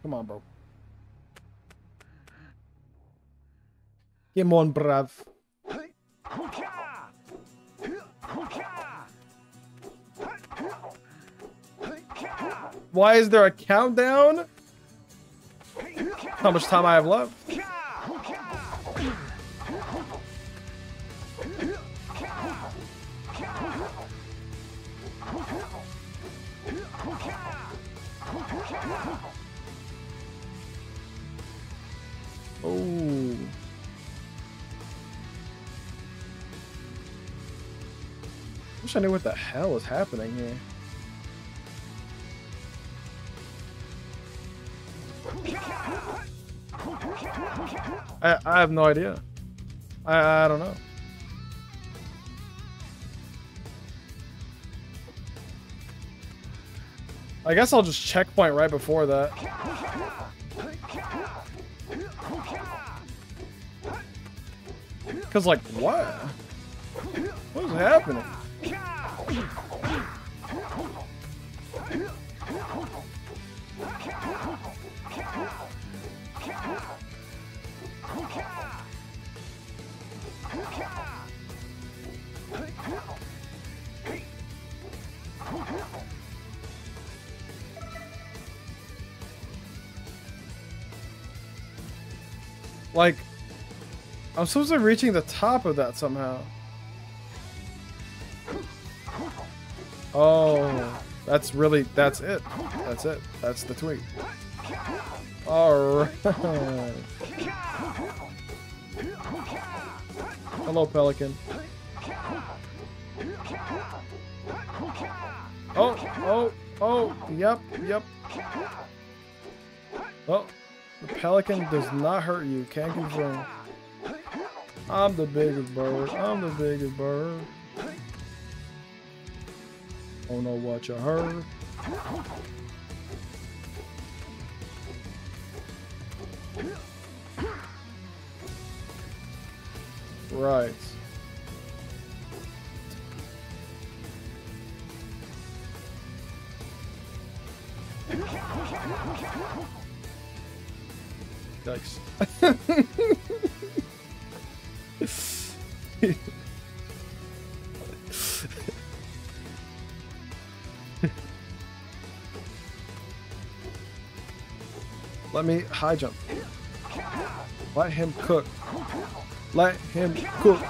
Come on, bro. Come on, bruv. Why is there a countdown? How much time I have left? Oh. Wish I knew what the hell was happening here. I have no idea. I don't know. I guess I'll just checkpoint right before that. Cause like what? What is happening? Like, I'm supposed to be reaching the top of that somehow. Oh, that's it. That's it. That's the tweet. Alright. Hello, Pelican. Oh, yep. Oh, the Pelican does not hurt you. Can't confirm. I'm the biggest bird. Oh no, what you heard? Right. Yikes. Let me high jump. Let him cook. Let him cook.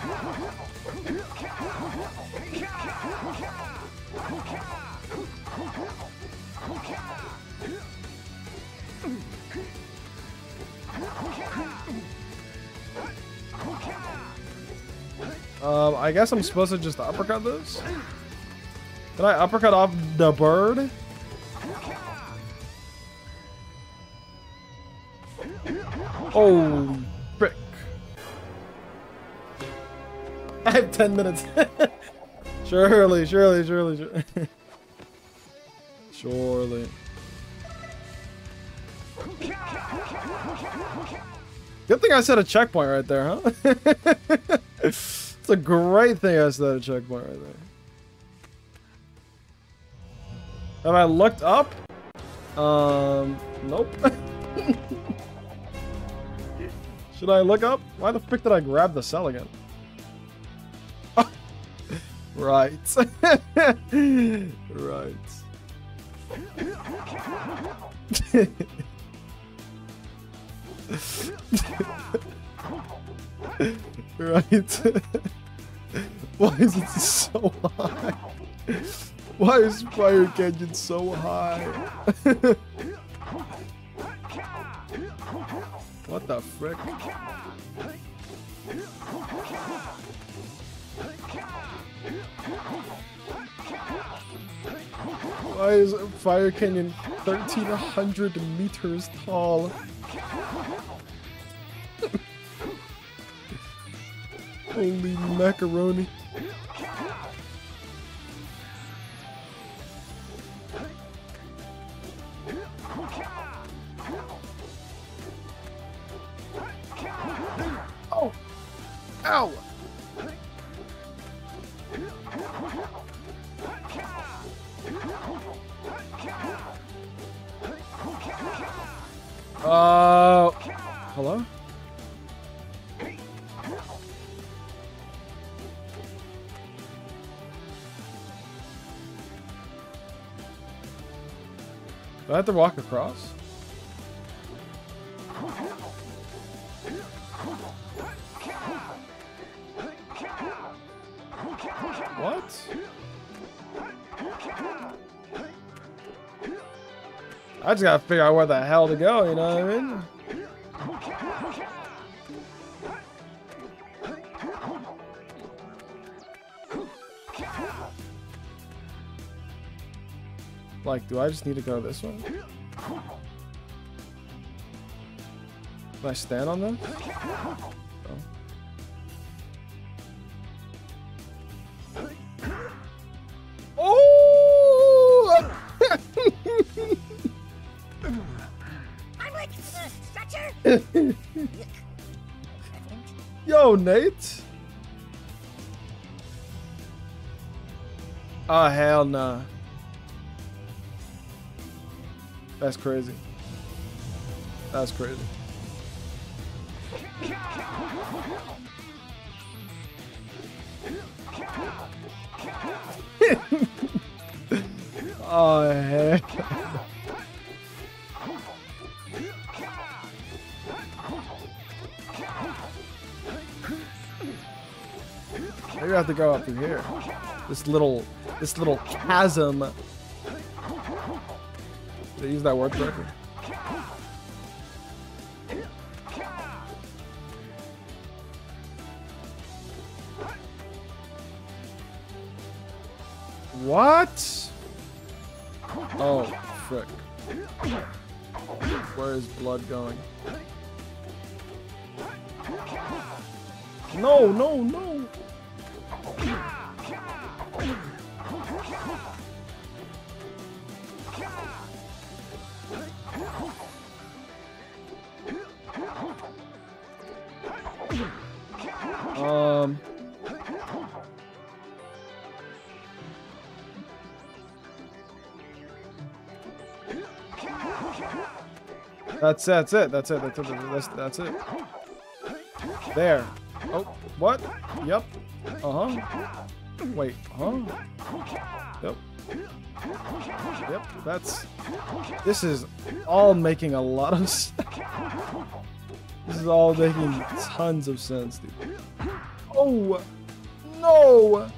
I guess I'm supposed to just uppercut this? Did I uppercut off the bird? Oh, frick. I have 10 minutes. Surely. Surely. Good thing I set a checkpoint right there, huh? It's a great thing I set a checkpoint right there. Have I looked up? Nope. Should I look up? Why the frick did I grab the cell again? Oh. Right. Right. Right. Why is it so high? Why is Fire Canyon so high? What the frick? Why is Fire Canyon 1,300 meters tall? Holy macaroni. Oh! Ow! Hello? Do I have to walk across? What? I just gotta figure out where the hell to go, you know what I mean? Like, do I just need to go this way? Can I stand on them? Oh! I'm like, Thatcher! Yo, Nate! Oh, hell nah. That's crazy. That's crazy. Oh, hell. Maybe I have to go up through here. This little chasm. Did I use that word correctly? What? Oh, frick. Where is blood going? No, no, no! That's it. That's it. There. Oh, what? Yep. Uh-huh. Wait, huh? Yep. Yep, that's... This is all making a lot of sense. This is all making tons of sense, dude. Oh! No!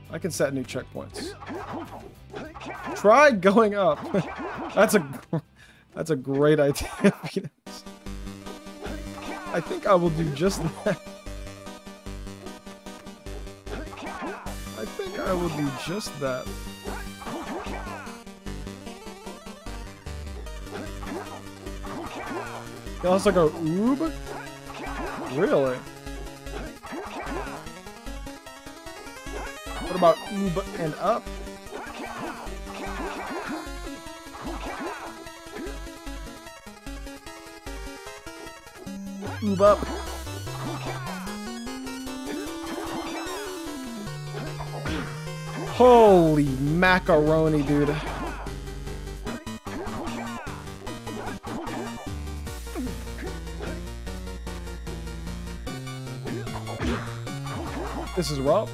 I can set new checkpoints. Try going up. That's a great idea. I think I will do just that. I think I will do just that. You also go oob? Really? What about oob and up? Oob up. Holy macaroni, dude. This is rough.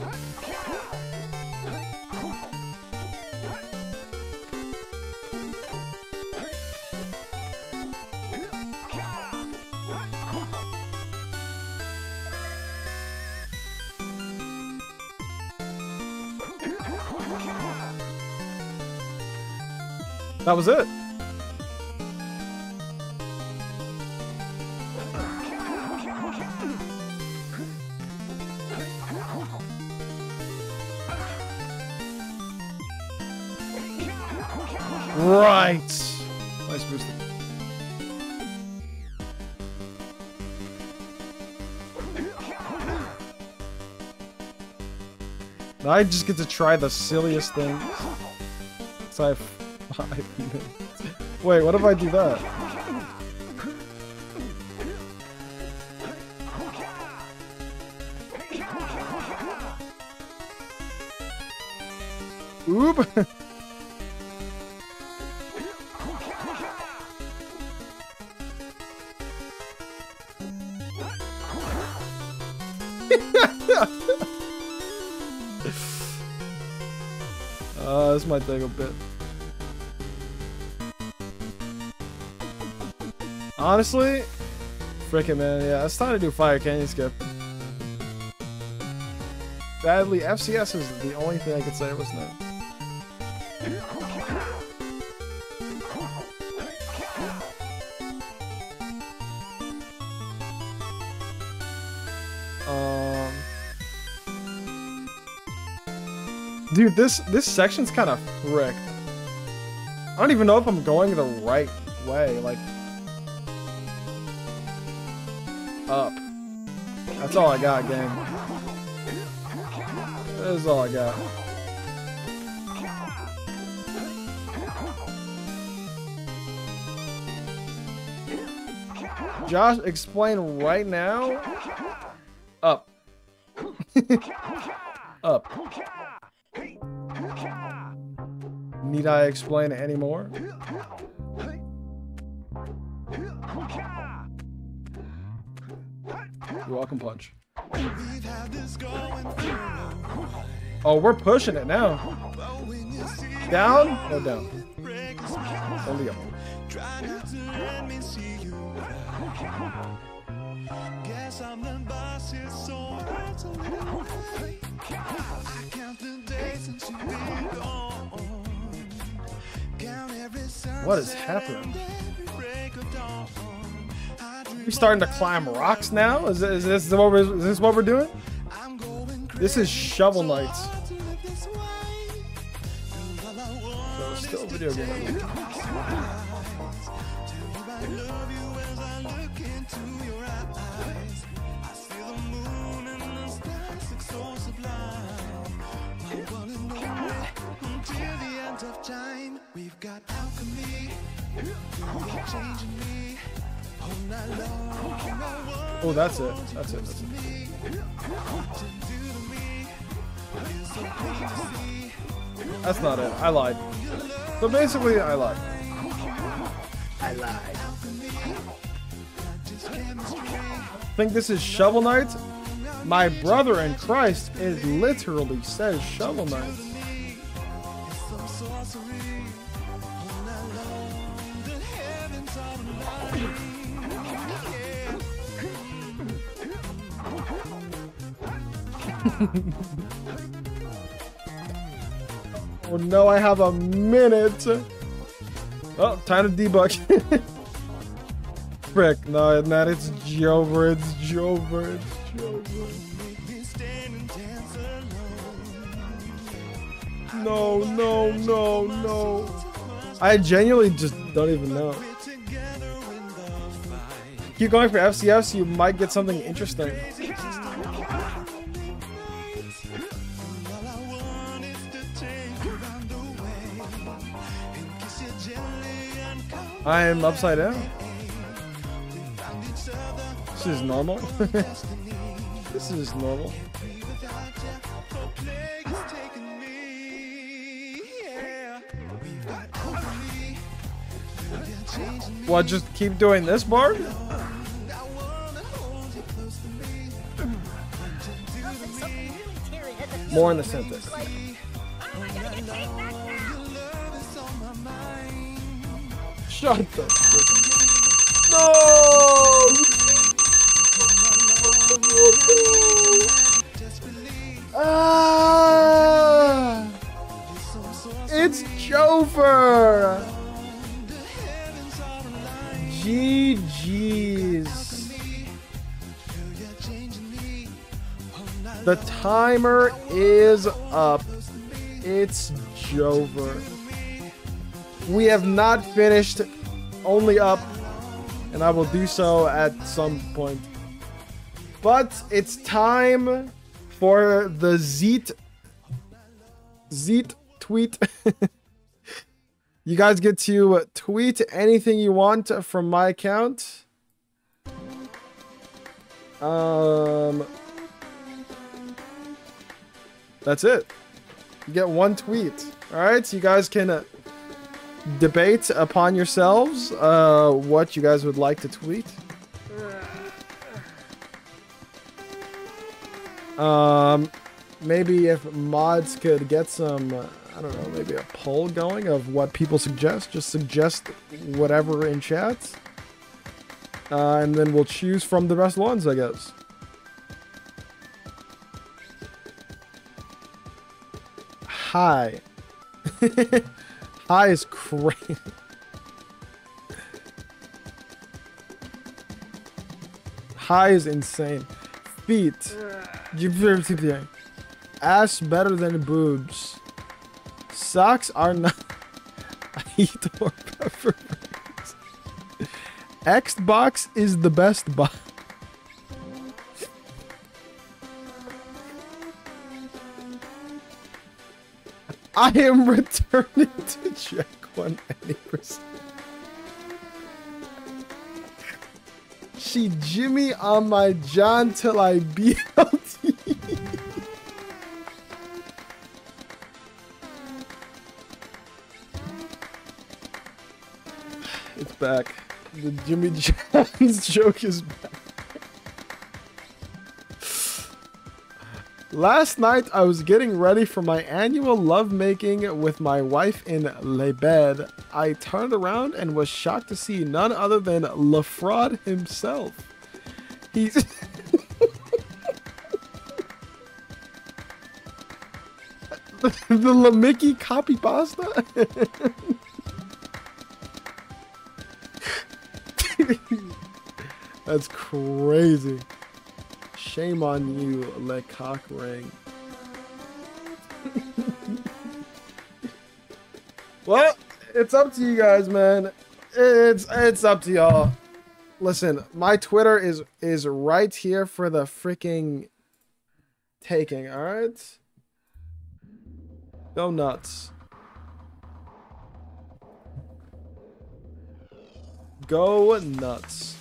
That was it. Right. Nice boost. Now I just get to try the silliest things. So I have 5 minutes. Wait, what if I do that? Oop! This might take a bit. Honestly, frickin' man, yeah, it's time to do fire canyon skip. Sadly, FCS is the only thing I could say was no. Dude, this section's kind of fricked. I don't even know if I'm going the right way. Like, up. That's all I got, gang. That is all I got. Josh, explain right now. Up. Up. Need I explain it anymore? You're welcome, punch. Oh, we're pushing it now. Down? No, down. Only up. Guess I'm the boss here, so I count the days since you've been gone. What is happening? We starting to climb rocks now? Is this what we're doing? This is Shovel Knights. So it's still a video game. We've got alchemy. Oh, that's it. That's it. That's it. That's not it. I lied. So basically, I lied. I lied. Think this is Shovel Knight? My brother in Christ, it literally says Shovel Knight. Oh no, I have a minute. Oh, time to debug. Frick, no, not it's Jover, it's Jover, it's Jover. No, no, no, no. I genuinely just don't even know. Keep going for FCS, you might get something interesting. I am upside down. This is normal. This is normal. What, just keep doing this, Barg? More in the center. Shut the frick. No! Ah! The timer is up. It's Jover. We have not finished. Only up. And I will do so at some point. But it's time for the Zeet tweet. You guys get to tweet anything you want from my account. That's it. You get one tweet. All right, so you guys can debate upon yourselves what you guys would like to tweet. Maybe if mods could get some, I don't know, maybe a poll going of what people suggest. Just suggest whatever in chat. And then we'll choose from the best ones, I guess. Hi. Hi is crazy. Hi is insane. Feet. Ass better than boobs. Socks are not. I eat or pepper. Xbox is the best box. I am returning to check 180%. She Jimmy on my John till I BLT. It's back. The Jimmy John's joke is back. Last night, I was getting ready for my annual lovemaking with my wife in le bed. I turned around and was shocked to see none other than LaFraud himself. He's... the LaMickey copy pasta? That's crazy. Shame on you, Le Coq Ring. Well, it's up to you guys, man. It's up to y'all. Listen, my Twitter is right here for the freaking taking, alright? Go nuts. Go nuts.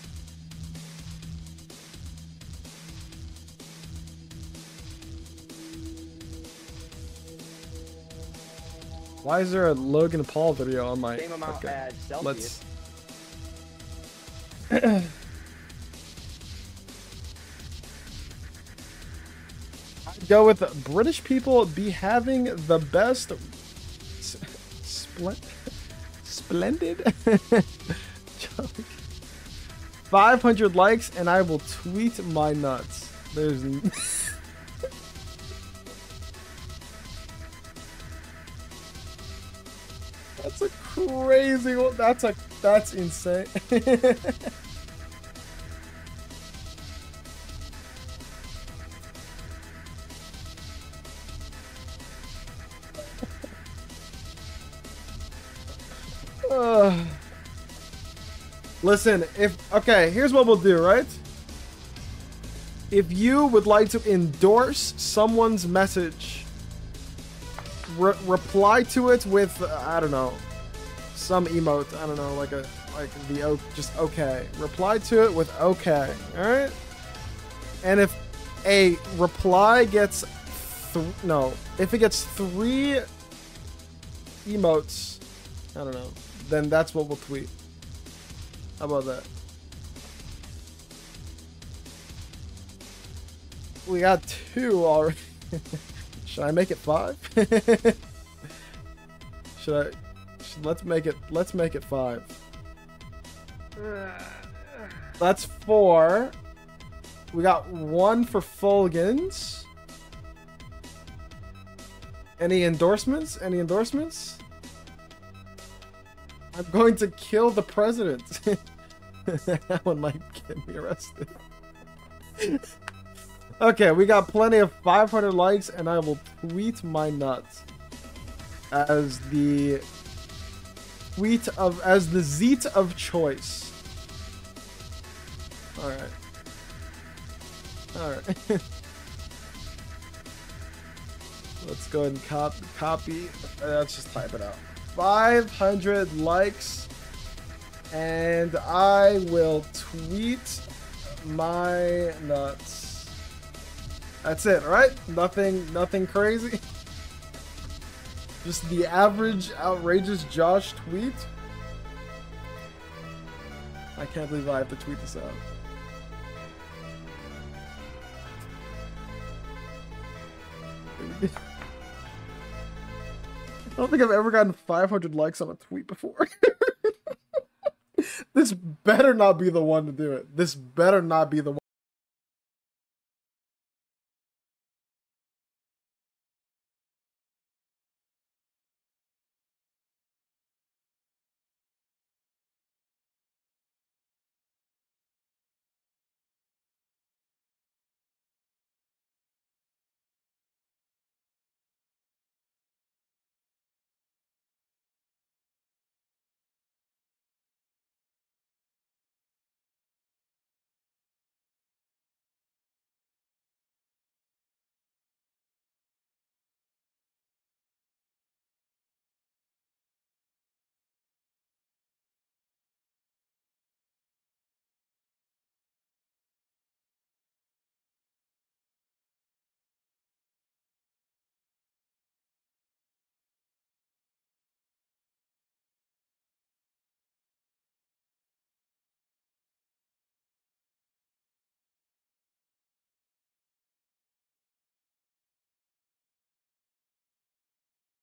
Why is there a Logan Paul video on my... Same amount okay. Celsius. Let's... I'd go with British people be having the best... Splendid? 500 likes and I will tweet my nuts. There's... That's a crazy one. That's insane. Listen, okay, here's what we'll do, right? If you would like to endorse someone's message, reply to it with I don't know, some emote. I don't know, just okay. Reply to it with okay. All right. And if a reply gets if it gets 3 emotes, I don't know, then that's what we'll tweet. How about that? We got 2 already. Should I make it 5? Let's make it 5. That's 4. We got 1 for Fulgins. Any endorsements? I'm going to kill the president. That one might get me arrested. Okay, we got plenty of 500 likes, and I will tweet my nuts as the zeet of choice. All right. All right. Let's go ahead and copy. Let's just type it out. 500 likes, and I will tweet my nuts. That's it, right? Nothing crazy. Just the average outrageous Josh tweet. I can't believe I have to tweet this out. I don't think I've ever gotten 500 likes on a tweet before. This better not be the one to do it. This better not be the one.